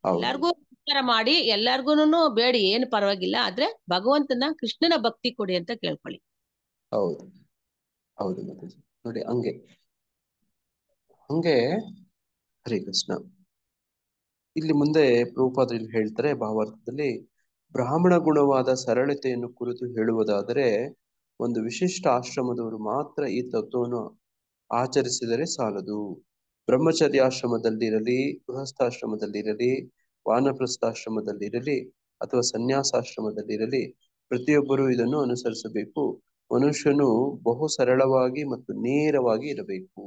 ಹೌದು. ಎಲ್ಲಾರ್ಗು ಉಪಕಾರ ಮಾಡಿ ಎಲ್ಲಾರ್ಗುನು ಬೇಡಿ, ಏನು ಪರವಾಗಿಲ್ಲ, ಆದ್ರೆ ಭಗವಂತನ ಕೃಷ್ಣನ ಭಕ್ತಿ ಕೊಡಿ ಅಂತ ಕೇಳ್ಕೊಳ್ಳಿ. ಹೌದು ಹೌದು ಮಾತಾಜಿ. ನೋಡಿ ಹಂಗೆ ಹರೇ ಕೃಷ್ಣ. ಇಲ್ಲಿ ಮುಂದೆ ಪ್ರಭುಪಾದರು ಇಲ್ಲಿ ಹೇಳ್ತಾರೆ ಭಾವಾರ್ಥದಲ್ಲಿ, ಬ್ರಾಹ್ಮಣ ಗುಣವಾದ ಸರಳತೆಯನ್ನು ಕುರಿತು ಹೇಳುವುದಾದರೆ ಒಂದು ವಿಶಿಷ್ಟ ಆಶ್ರಮದವರು ಮಾತ್ರ ಈ ತತ್ವವನ್ನು ಆಚರಿಸಿದರೆ ಸಾಲದು. ಬ್ರಹ್ಮಚರ್ಯಾಶ್ರಮದಲ್ಲಿರಲಿ, ಗೃಹಸ್ಥಾಶ್ರಮದಲ್ಲಿರಲಿ, ವಾನಪ್ರಸ್ಥಾಶ್ರಮದಲ್ಲಿರಲಿ ಅಥವಾ ಸನ್ಯಾಸಾಶ್ರಮದಲ್ಲಿರಲಿ ಪ್ರತಿಯೊಬ್ಬರೂ ಇದನ್ನು ಅನುಸರಿಸಬೇಕು. ಮನುಷ್ಯನು ಬಹು ಸರಳವಾಗಿ ಮತ್ತು ನೇರವಾಗಿ ಇರಬೇಕು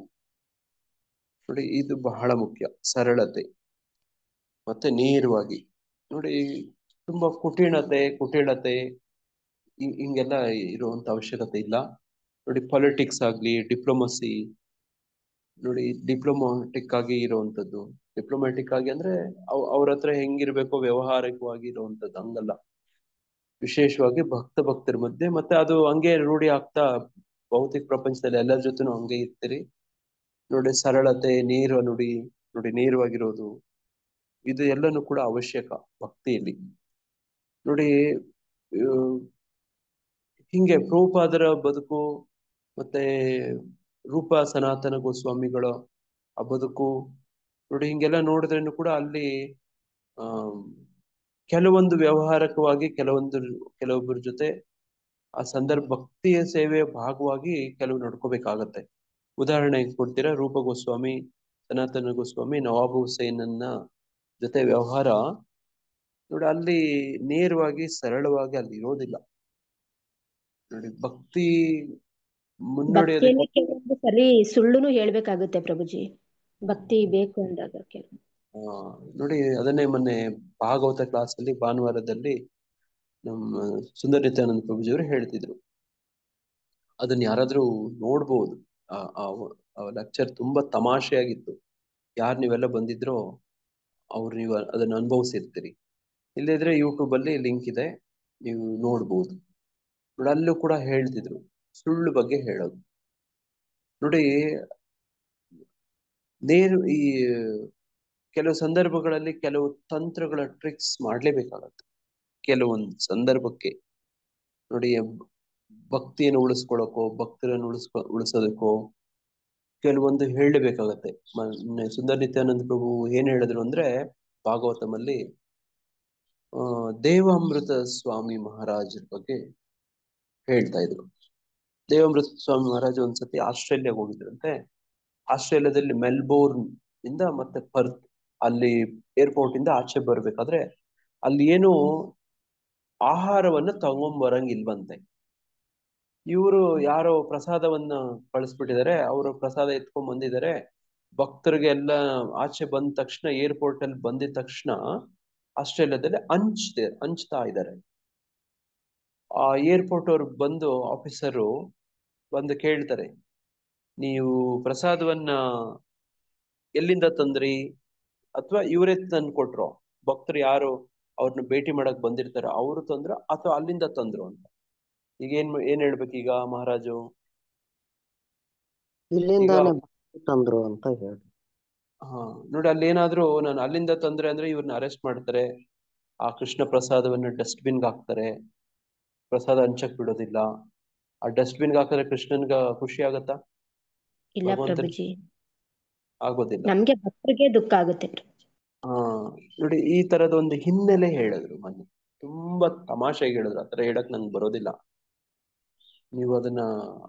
ನೋಡಿ. ಇದು ಬಹಳ ಮುಖ್ಯ, ಸರಳತೆ ಮತ್ತೆ ನೇರವಾಗಿ ನೋಡಿ. ತುಂಬಾ ಕುಟಿಳತೆ ಹಿಂಗೆಲ್ಲ ಇರುವಂತ ಅವಶ್ಯಕತೆ ಇಲ್ಲ ನೋಡಿ. ಪಾಲಿಟಿಕ್ಸ್ ಆಗ್ಲಿ, ಡಿಪ್ಲೊಮಸಿ ನೋಡಿ, ಡಿಪ್ಲೊಮ್ಯಾಟಿಕ್ ಆಗಿ ಇರುವಂತದ್ದು. ಡಿಪ್ಲೊಮ್ಯಾಟಿಕ್ ಆಗಿ ಅಂದ್ರೆ ಅವ್ರ ಹತ್ರ ಹೆಂಗಿರ್ಬೇಕೋ ವ್ಯವಹಾರಿಕವಾಗಿ ಇರುವಂತದ್ದು, ಹಂಗಲ್ಲ. ವಿಶೇಷವಾಗಿ ಭಕ್ತರ ಮಧ್ಯೆ ಮತ್ತೆ ಅದು ಹಂಗೆ ರೂಢಿ ಆಗ್ತಾ ಭೌತಿಕ ಪ್ರಪಂಚದಲ್ಲಿ ಎಲ್ಲರ ಜೊತೆನೂ ಹಂಗೆ ಇರ್ತೀರಿ ನೋಡಿ. ಸರಳತೆ, ನೇರ ನುಡಿ ನೋಡಿ, ನೇರವಾಗಿರೋದು, ಇದು ಎಲ್ಲನೂ ಕೂಡ ಅವಶ್ಯಕ ಭಕ್ತಿಯಲ್ಲಿ ನೋಡಿ. ಹಿಂಗೆ ಪ್ರಭುಪಾದರ ಬದುಕು ಮತ್ತೆ ರೂಪ ಸನಾತನ ಗೋಸ್ವಾಮಿಗಳ ಆ ಬದುಕು ನೋಡಿ, ಹಿಂಗೆಲ್ಲ ನೋಡಿದ್ರೇನು ಕೂಡ ಅಲ್ಲಿ ಕೆಲವೊಂದು ವ್ಯವಹಾರಕವಾಗಿ ಕೆಲವೊಬ್ಬರ ಜೊತೆ ಆ ಸಂದರ್ಭ ಭಕ್ತಿಯ ಸೇವೆಯ ಭಾಗವಾಗಿ ಕೆಲವು ನಡ್ಕೋಬೇಕಾಗತ್ತೆ. ಉದಾಹರಣೆ ಕೊಡ್ತೀರಾ? ರೂಪ ಗೋಸ್ವಾಮಿ, ಸನಾತನ ಗೋಸ್ವಾಮಿ, ನವಾಬ್ ಹುಸೇನನ್ನ ಜೊತೆ ವ್ಯವಹಾರ ನೋಡಿ, ಅಲ್ಲಿ ನೇರವಾಗಿ ಸರಳವಾಗಿ ಅಲ್ಲಿ ಇರೋದಿಲ್ಲ ನೋಡಿ. ಭಕ್ತಿ ಭಕ್ತಿಯಲ್ಲಿ ಮುನ್ನಡೆಯೋದಕ್ಕೆ ಕೆಲವೊಂದು ಸರಿ ಸುಳ್ಳುನು ಹೇಳ್ಬೇಕಾಗುತ್ತೆ ಪ್ರಭುಜಿ, ಭಕ್ತಿ ಬೇಕು ಅಂದಾಗ ಕೆಲವು. ನೋಡಿ, ಅದನ್ನೇ ಮೊನ್ನೆ ಭಾಗವತ ಕ್ಲಾಸ್ ಅಲ್ಲಿ ಭಾನುವಾರದಲ್ಲಿ ನಮ್ಮ ಸುಂದರ ನಿತ್ಯಾನಂದ ಪ್ರಭುಜಿಯವರು ಹೇಳ್ತಿದ್ರು. ಅದನ್ನ ಯಾರಾದ್ರೂ ನೋಡ್ಬೋದು. ಆ ಲೆಕ್ಚರ್ ತುಂಬಾ ತಮಾಷೆಯಾಗಿತ್ತು. ಯಾರು ನೀವೆಲ್ಲ ಬಂದಿದ್ರೋ ನೀವು ಅದನ್ನ ಅನುಭವಿಸಿರ್ತೀರಿ. ಇಲ್ಲದಿದ್ರೆ ಯೂಟ್ಯೂಬ್ ಅಲ್ಲಿ ಲಿಂಕ್ ಇದೆ, ನೀವು ನೋಡ್ಬೋದು ನೋಡಿ. ಅಲ್ಲೂ ಕೂಡ ಹೇಳ್ತಿದ್ರು ಸುಳ್ಳು ಬಗ್ಗೆ ಹೇಳೋದು ನೋಡಿ. ಈ ಕೆಲವು ಸಂದರ್ಭಗಳಲ್ಲಿ ಕೆಲವು ತಂತ್ರಗಳ ಟ್ರಿಕ್ಸ್ ಮಾಡ್ಲೇಬೇಕಾಗತ್ತೆ. ಕೆಲವೊಂದು ಸಂದರ್ಭಕ್ಕೆ ನೋಡಿ, ಭಕ್ತಿಯನ್ನು ಉಳಿಸ್ಕೊಳಕೋ, ಭಕ್ತರನ್ನು ಉಳಿಸೋದಕ್ಕೋ ಕೆಲವೊಂದು ಹೇಳಬೇಕಾಗತ್ತೆ. ಸುಂದರ ನಿತ್ಯಾನಂದ ಪ್ರಭು ಏನ್ ಹೇಳಿದ್ರು ಅಂದ್ರೆ, ಭಾಗವತಮಲ್ಲಿ ದೇವಾಮೃತ ಸ್ವಾಮಿ ಮಹಾರಾಜರ ಬಗ್ಗೆ ಹೇಳ್ತಾ ಇದ್ರು. ದೇವಾಮೃತ ಸ್ವಾಮಿ ಮಹಾರಾಜ್ ಒಂದ್ಸತಿ ಆಸ್ಟ್ರೇಲಿಯಾಗ ಹೋಗಿದ್ರಂತೆ. ಆಸ್ಟ್ರೇಲಿಯಾದಲ್ಲಿ ಮೆಲ್ಬೋರ್ನ್ ಇಂದ ಮತ್ತೆ ಪರ್ತ್ ಅಲ್ಲಿ ಏರ್ಪೋರ್ಟ್ ಇಂದ ಆಚೆ ಬರ್ಬೇಕಾದ್ರೆ ಅಲ್ಲಿ ಏನು ಆಹಾರವನ್ನ ತಗೊಂಬರಂಗಿಲ್ವಂತೆ. ಇವರು ಯಾರೋ ಪ್ರಸಾದವನ್ನ ಕಳಿಸ್ಬಿಟ್ಟಿದ್ದಾರೆ, ಅವರು ಪ್ರಸಾದ ಎತ್ಕೊಂಡ್ ಬಂದಿದ್ದಾರೆ. ಭಕ್ತರಿಗೆ ಎಲ್ಲ ಆಚೆ ಬಂದ ತಕ್ಷಣ, ಏರ್ಪೋರ್ಟ್ ಅಲ್ಲಿ ಬಂದಿದ ತಕ್ಷಣ ಆಸ್ಟ್ರೇಲಿಯಾದಲ್ಲಿ ಹಂಚ್ತಾ ಇದ್ದಾರೆ. ಆ ಏರ್ಪೋರ್ಟ್ ಅವ್ರು ಬಂದು, ಆಫೀಸರು ಬಂದು ಕೇಳ್ತಾರೆ, ನೀವು ಪ್ರಸಾದವನ್ನ ಎಲ್ಲಿಂದ ತಂದ್ರಿ, ಅಥವಾ ಇವರೇ ತಂದು ಕೊಟ್ರು, ಭಕ್ತರು ಯಾರು ಅವ್ರನ್ನ ಭೇಟಿ ಮಾಡಕ್ ಬಂದಿರ್ತಾರ ಅವರು ತಂದ್ರ ಅಥವಾ ಅಲ್ಲಿಂದ ತಂದ್ರು ಅಂತ. ಈಗ ಏನ್ ಹೇಳ್ಬೇಕು ಈಗ ಮಹಾರಾಜು? ಈಗ ಇಲ್ಲಿಂದಾನೆ ತಂದ್ರು ಅಂತ ಹೇಳಿ. ಹಾ ನೋಡಿ, ಅಲ್ಲಿ ಏನಾದ್ರು ನಾನು ಅಲ್ಲಿಂದ ತಂದ್ರೆ ಅಂದ್ರೆ ಇವ್ರನ್ನ ಅರೆಸ್ಟ್ ಮಾಡ್ತಾರೆ, ಆ ಕೃಷ್ಣ ಪ್ರಸಾದವನ್ನ ಡಸ್ಟ್ಬಿನ್ಗೆ ಹಾಕ್ತಾರೆ, ಪ್ರಸಾದ ಹಂಚಕ್ ಬಿಡೋದಿಲ್ಲ. ಆ ಡಸ್ಟ್ಬಿನ್ಗೆ ಹಾಕಿದ್ರೆ ಕೃಷ್ಣನ್ಗ ಖುಷಿ ಆಗತ್ತಾ? ಇಲ್ಲ ಭಗವಂತನ್ ಪ್ರಭುಜಿ, ಆಗೋದಿಲ್ಲ. ನಮ್ಗೆ ಭಕ್ತರಿಗೆ ದುಃಖ ಆಗುತ್ತೆ ಪ್ರಭು. ಹಾ ನೋಡಿ, ಈ ತರದ ಒಂದು ಹಿನ್ನೆಲೆ ಹೇಳಿದ್ರು ಮೊನ್ನೆ, ತುಂಬಾ ತಮಾಷೆಗೆ ಹೇಳಿದ್ರು. ಆತರ ಹೇಳಕ್ ನಂಗೆ ಬರೋದಿಲ್ಲ. ನೀವು ಅದನ್ನ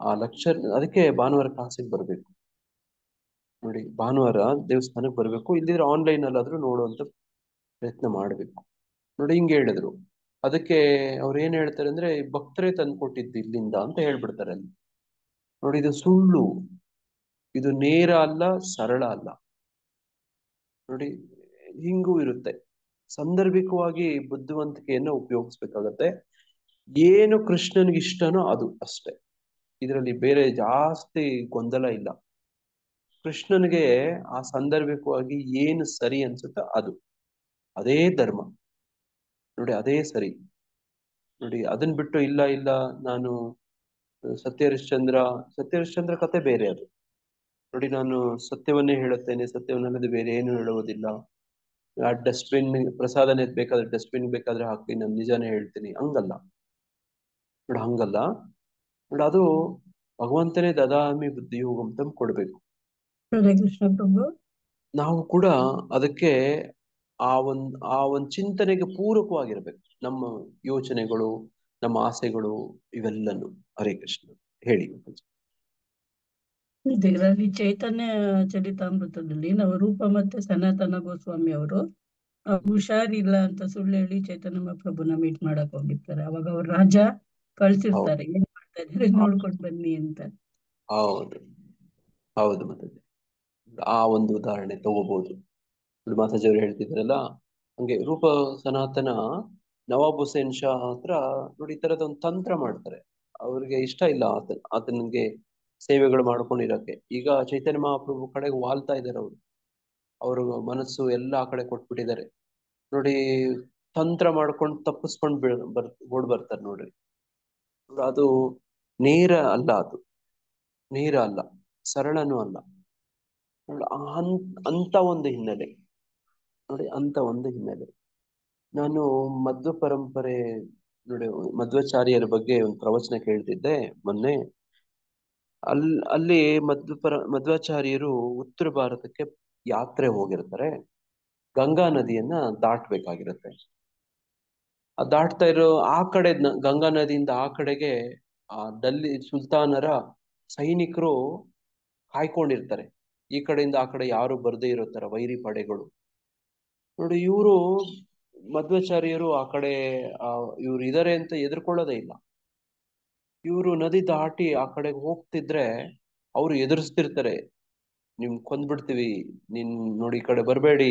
ಆ ಲೆಕ್ಚರ್, ಅದಕ್ಕೆ ಭಾನುವಾರ ಕ್ಲಾಸಿಗೆ ಬರ್ಬೇಕು ನೋಡಿ. ಭಾನುವಾರ ದೇವಸ್ಥಾನಕ್ಕೆ ಬರ್ಬೇಕು, ಇಲ್ಲಿದ್ರೆ ಆನ್ಲೈನ್ ಅಲ್ಲಾದ್ರೂ ನೋಡುವಂತ ಪ್ರಯತ್ನ ಮಾಡ್ಬೇಕು ನೋಡಿ. ಹಿಂಗೆ ಹೇಳಿದ್ರು. ಅದಕ್ಕೆ ಅವ್ರು ಏನ್ ಹೇಳ್ತಾರೆ ಅಂದ್ರೆ, ಭಕ್ತರೇ ತಂದ್ಕೊಟ್ಟಿದ್ದು ಇಲ್ಲಿಂದ ಅಂತ ಹೇಳ್ಬಿಡ್ತಾರೆ ಅಲ್ಲಿ. ನೋಡಿ, ಇದು ಸುಳ್ಳು, ಇದು ನೇರ ಅಲ್ಲ, ಸರಳ ಅಲ್ಲ ನೋಡಿ. ಹಿಂಗೂ ಇರುತ್ತೆ. ಸಾಂದರ್ಭಿಕವಾಗಿ ಬುದ್ಧಿವಂತಿಕೆಯನ್ನ ಉಪಯೋಗಿಸ್ಬೇಕಾಗತ್ತೆ. ಏನು ಕೃಷ್ಣನ್ಗೆ ಇಷ್ಟನೋ ಅದು ಅಷ್ಟೇ, ಇದರಲ್ಲಿ ಬೇರೆ ಜಾಸ್ತಿ ಗೊಂದಲ ಇಲ್ಲ. ಕೃಷ್ಣನಿಗೆ ಆ ಸಾಂದರ್ಭಿಕವಾಗಿ ಏನು ಸರಿ ಅನ್ಸುತ್ತೋ ಅದೇ ಧರ್ಮ ನೋಡಿ, ಅದೇ ಸರಿ ನೋಡಿ. ಅದನ್ ಬಿಟ್ಟು ಇಲ್ಲ ಇಲ್ಲ ನಾನು ಸತ್ಯಹರಿಶ್ಚಂದ್ರ ಕತೆ ಬೇರೆ ಅದು ನೋಡಿ. ನಾನು ಸತ್ಯವನ್ನೇ ಹೇಳುತ್ತೇನೆ, ಸತ್ಯವನ್ನಲ್ಲದೆ ಬೇರೆ ಏನು ಹೇಳುವುದಿಲ್ಲ. ಆ ಡಸ್ಟ್ಬಿನ್ ಪ್ರಸಾದನೆ ಬೇಕಾದ್ರೆ ಡಸ್ಟ್ಬಿನ್ ಬೇಕಾದ್ರೆ ಹಾಕಿ, ನಾನು ನಿಜಾನೇ ಹೇಳ್ತೀನಿ, ಹಂಗಲ್ಲ ನೋಡಿ, ಹಂಗಲ್ಲ ನೋಡಿ. ಅದು ಭಗವಂತನೇ ದದಾಮಿ ಬುದ್ಧಿಯೋಗಂ ಅಂತ ಕೊಡ್ಬೇಕು. ಹರೇ ಕೃಷ್ಣ ಪ್ರಭು. ನಾವು ಕೂಡ ಅದಕ್ಕೆ ಆ ಒಂದ್ ಚಿಂತನೆಗೆ ಪೂರಕವಾಗಿರ್ಬೇಕು ನಮ್ಮ ಯೋಚನೆಗಳು, ನಮ್ಮ ಆಸೆಗಳು, ಇವೆಲ್ಲನು. ಹರೇ ಕೃಷ್ಣ. ಹೇಳಿ. ಇದರಲ್ಲಿ ಚೈತನ್ಯ ಚರಿತಾಮೃತದಲ್ಲಿ ನವರೂಪ ಮತ್ತೆ ಸನಾತನ ಗೋಸ್ವಾಮಿ ಅವರು ಹುಷಾರಿಲ್ಲ ಅಂತ ಸುಳ್ಳು ಹೇಳಿ ಚೈತನ್ಯ ಮಹಾಪ್ರಭುನ ಮೀಟ್ ಮಾಡಕ್ ಹೋಗಿರ್ತಾರೆ. ಅವಾಗ ಅವ್ರ ರಾಜ ಕಳ್ಸಿರ್ತಾರೆ, ಏನ್ ಮಾಡ್ತಾ ಇದಾರೆ ನೋಡ್ಕೊಂಡ್ ಬನ್ನಿ ಅಂತ. ಹೌದು ಹೌದು. ಮತ್ತೆ ಆ ಒಂದು ಉದಾಹರಣೆ ತಗೋಬಹುದು. ಮಾತಾಜಿ ಅವ್ರು ಹೇಳ್ತಿದ್ರಲ್ಲ, ಹಂಗೆ ರೂಪ ಸನಾತನ ನವಾಬ್ ಹುಸೇನ್ ಶಾ ಹತ್ರ ನೋಡಿ ಈ ತರದ ಒಂದು ತಂತ್ರ ಮಾಡ್ತಾರೆ. ಅವ್ರಿಗೆ ಇಷ್ಟ ಇಲ್ಲ ಆತನಿಗೆ ಸೇವೆಗಳು ಮಾಡ್ಕೊಂಡಿರಕ್ಕೆ. ಈಗ ಚೈತನ್ಯ ಮಹಾಪ್ರಭು ಕಡೆಗೆ ವಾಲ್ತಾ ಇದ್ದಾರೆ ಅವ್ರ ಮನಸ್ಸು ಎಲ್ಲ ಆ ಕಡೆ ಕೊಟ್ಬಿಟ್ಟಿದ್ದಾರೆ ನೋಡಿ. ತಂತ್ರ ಮಾಡ್ಕೊಂಡು ತಪ್ಪಿಸ್ಕೊಂಡ್ ಓಡ್ ಬರ್ತಾರೆ ನೋಡ್ರಿ. ಅದು ನೇರ ಅಲ್ಲ, ಅದು ನೇರ ಅಲ್ಲ, ಸರಳನೂ ಅಲ್ಲ ನೋಡಿ. ಅಂತ ಒಂದು ಹಿನ್ನೆಲೆ ನೋಡಿ, ಅಂತ ಒಂದು ಹಿನ್ನೆಲೆ. ನಾನು ಮಧ್ವ ಪರಂಪರೆ ನೋಡಿ, ಮಧ್ವಾಚಾರ್ಯರ ಬಗ್ಗೆ ಒಂದು ಪ್ರವಚನ ಕೇಳ್ತಿದ್ದೆ ಮೊನ್ನೆ. ಅಲ್ಲಿ ಮಧ್ವಾಚಾರ್ಯರು ಉತ್ತರ ಭಾರತಕ್ಕೆ ಯಾತ್ರೆ ಹೋಗಿರ್ತಾರೆ. ಗಂಗಾ ನದಿಯನ್ನ ದಾಟ್ಬೇಕಾಗಿರುತ್ತೆ. ಆ ದಾಟ್ತಾ ಇರೋ ಆ ಕಡೆ ಗಂಗಾ ನದಿಯಿಂದ ಆ ಕಡೆಗೆ ಆ ಡೆಲ್ಲಿ ಸುಲ್ತಾನರ ಸೈನಿಕರು ಕಾಯ್ಕೊಂಡಿರ್ತಾರೆ. ಈ ಕಡೆಯಿಂದ ಆ ಕಡೆ ಯಾರು ಬರ್ದೇ ಇರೋ ತರ ವೈರಿ ಪಡೆಗಳು ನೋಡಿ. ಇವರು ಮಧ್ವಾಚಾರ್ಯರು ಆ ಕಡೆ ಇವ್ರು ಇದಾರೆ ಅಂತ ಎದುರ್ಕೊಳ್ಳೋದೇ ಇಲ್ಲ. ಇವರು ನದಿ ದಾಟಿ ಆ ಕಡೆಗೆ ಹೋಗ್ತಿದ್ರೆ ಅವ್ರು ಎದುರಿಸ್ತಿರ್ತಾರೆ, ನಿಮ್ ಕೊಂದ್ಬಿಡ್ತೀವಿ, ನೀನ್ ನೋಡಿ ಈ ಕಡೆ ಬರ್ಬೇಡಿ,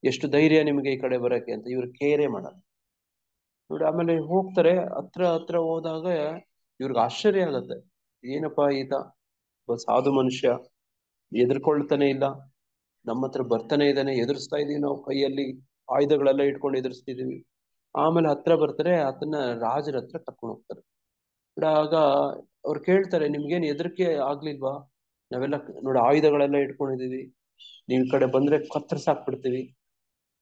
ಎಷ್ಟು ಧೈರ್ಯ ನಿಮ್ಗೆ ಈ ಕಡೆ ಬರಕ್ಕೆ ಅಂತ ಇವ್ರು ಕೇರೆ ಮಾಡಲ್ಲ ನೋಡಿ. ಆಮೇಲೆ ಹೋಗ್ತಾರೆ, ಹತ್ರ ಹೋದಾಗ ಇವ್ರಿಗೆ ಆಶ್ಚರ್ಯ ಆಗತ್ತೆ, ಏನಪ್ಪಾ ಈತ ಸಾಧು ಮನುಷ್ಯ ಎದುರ್ಕೊಳ್ತಾನೆ ಇಲ್ಲ, ನಮ್ಮ ಹತ್ರ ಬರ್ತಾನೆ ಇದ್ದಾನೆ, ಎದುರಿಸ್ತಾ ಇದೀವಿ ನಾವು, ಕೈಯಲ್ಲಿ ಆಯುಧಗಳೆಲ್ಲ ಇಟ್ಕೊಂಡು ಎದುರಿಸ್ತಿದೀವಿ. ಆಮೇಲೆ ಹತ್ರ ಬರ್ತಾರೆ, ಆತನ ರಾಜರ ಹತ್ರ ಕರ್ಕೊಂಡು ಹೋಗ್ತಾರೆ. ಆಗ ಅವ್ರು ಕೇಳ್ತಾರೆ, ನಿಮ್ಗೇನ್ ಹೆದರಿಕೆ ಆಗ್ಲಿಲ್ವಾ? ನಾವೆಲ್ಲ ನೋಡಿ ಆಯುಧಗಳೆಲ್ಲ ಇಟ್ಕೊಂಡಿದೀವಿ, ನೀವ್ ಈ ಕಡೆ ಬಂದ್ರೆ ಕತ್ತರಿಸಾಕ್ಬಿಡ್ತೀವಿ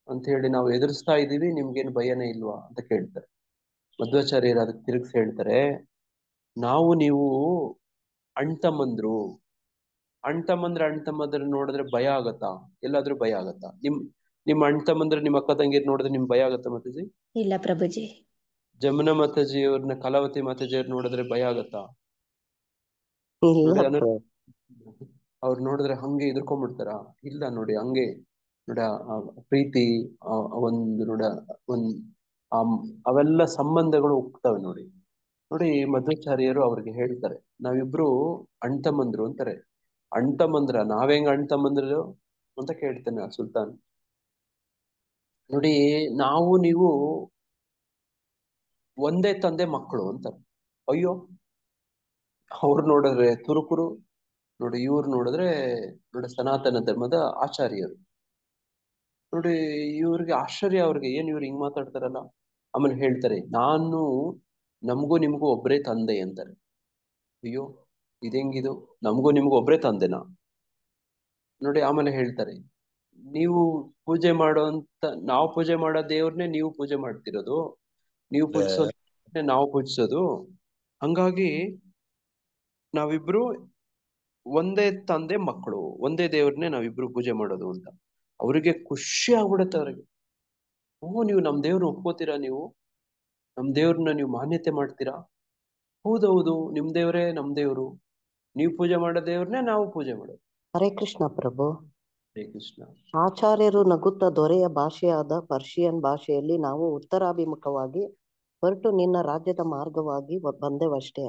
ಅಂತ ಹೇಳಿ ನಾವು ಎದುರಿಸ್ತಾ ಇದೀವಿ, ನಿಮ್ಗೇನ್ ಭಯನೇ ಇಲ್ವಾ ಅಂತ ಕೇಳ್ತಾರೆ. ಮಧ್ವಾಚಾರ್ಯರು ಅದಕ್ಕೆ ತಿರುಗಿಸಿ ಹೇಳ್ತಾರೆ, ನೀವು ಅಣ್ತಮ್ಮಂದ್ರು ಅಣ್ತಮ್ಮಂದ್ರ ನೋಡಿದ್ರೆ ಭಯ ಆಗತ್ತಾ? ಎಲ್ಲಾದ್ರೂ ಭಯ ಆಗತ್ತಾ? ನಿಮ್ ಅಣ್ತಮ್ಮಂದ್ರ ನಿಮ್ ಅಕ್ಕ ತಂಗಿರ್ ನೋಡಿದ್ರೆ ನಿಮ್ ಭಯ ಆಗತ್ತಾ ಮಾತಾಜಿ? ಇಲ್ಲ ಪ್ರಭುಜಿ. ಜಮುನಾ ಮಾತಾಜಿ ಅವ್ರನ್ನ, ಕಲಾವತಿ ಮಾತಾಜಿ ಅವ್ರ ನೋಡಿದ್ರೆ ಭಯ ಆಗತ್ತಾ? ಇಲ್ಲ ನೋಡಿ, ಅವ್ರು ನೋಡಿದ್ರೆ ಹಂಗೆ ಎದುರ್ಕೊಂಡ್ಬಿಡ್ತಾರ? ಇಲ್ಲ ನೋಡಿ, ಹಂಗೆ ನೋಡ ಪ್ರೀತಿ ಒಂದು ನೋಡ ಒಂದ್ ಅವೆಲ್ಲ ಸಂಬಂಧಗಳು ಹೋಗ್ತವೆ ನೋಡಿ. ನೋಡಿ ಮಧ್ವಾಚಾರ್ಯರು ಅವ್ರಿಗೆ ಹೇಳ್ತಾರೆ, ನಾವಿಬ್ರು ಅಣ್ತಮ್ಮಂದ್ರು ಅಂತಾರೆ. ಅಣ್ತಮ್ಮಂದ್ರ ನಾವೆಂಗ್ ಅಣ್ತಮ್ಮಂದ್ರು ಅಂತ ಕೇಳ್ತೇನೆ ಸುಲ್ತಾನ್. ನೋಡಿ ನಾವು ನೀವು ಒಂದೇ ತಂದೆ ಮಕ್ಕಳು ಅಂತಾರೆ. ಅಯ್ಯೋ, ಅವ್ರು ನೋಡಿದ್ರೆ ತುರುಕರು, ನೋಡಿ ಇವ್ರು ನೋಡಿದ್ರೆ ನೋಡಿ ಸನಾತನ ಧರ್ಮದ ಆಚಾರ್ಯರು. ನೋಡಿ ಇವ್ರಿಗೆ ಆಶ್ಚರ್ಯ, ಅವ್ರಿಗೆ ಏನ್ ಇವ್ರು ಹಿಂಗ್ ಮಾತಾಡ್ತಾರಲ್ಲ. ಆಮೇಲೆ ಹೇಳ್ತಾರೆ, ನಮಗೂ ನಿಮ್ಗೂ ಒಬ್ರೇ ತಂದೆ ಅಂತಾರೆ. ಅಯ್ಯೋ, ಇದೆಂಗಿದು, ನಮಗೂ ನಿಮ್ಗೂ ಒಬ್ರೇ ತಂದೆನಾ? ನೋಡಿ ಆಮೇಲೆ ಹೇಳ್ತಾರೆ, ನೀವು ಪೂಜೆ ಮಾಡೋಂತ, ನಾವು ಪೂಜೆ ಮಾಡೋ ದೇವ್ರನ್ನೇ ನೀವು ಪೂಜೆ ಮಾಡ್ತಿರೋದು, ನೀವು ಪೂಜಿಸೋದನ್ನೇ ನಾವು ಪೂಜಿಸೋದು, ಹಂಗಾಗಿ ನಾವಿಬ್ರು ಒಂದೇ ತಂದೆ ಮಕ್ಕಳು, ಒಂದೇ ದೇವ್ರನ್ನೇ ನಾವಿಬ್ರು ಪೂಜೆ ಮಾಡೋದು ಅಂತ. ಅವ್ರಿಗೆ ಖುಷಿ ಆಗ್ಬಿಡುತ್ತೆ ಅವ್ರಿಗೆ. ನೀವು ನಮ್ ದೇವ್ರನ್ನ ಒಪ್ಕೋತೀರಾ, ನೀವು ನಮ್ ದೇವ್ರನ್ನ ನೀವು ಮಾನ್ಯತೆ ಮಾಡ್ತೀರಾ? ಹೌದೌದು, ನಿಮ್ ದೇವ್ರೇ ನಮ್ ದೇವ್ರು, ನೀವು ಪೂಜೆ ಮಾಡೋ ದೇವ್ರನ್ನೇ ನಾವು ಪೂಜೆ ಮಾಡೋದು. ಹರೇ ಕೃಷ್ಣ ಪ್ರಭು. ಹರೇ ಕೃಷ್ಣ. ಆಚಾರ್ಯರು ನಗುತ್ತಾ ದೊರೆಯ ಭಾಷೆಯಾದ ಪರ್ಷಿಯನ್ ಭಾಷೆಯಲ್ಲಿ ನಾವು ಉತ್ತರಾಭಿಮುಖವಾಗಿ ಹೊರಟು ನಿನ್ನ ರಾಜ್ಯದ ಮಾರ್ಗವಾಗಿ ಬಂದೆವಷ್ಟೇ.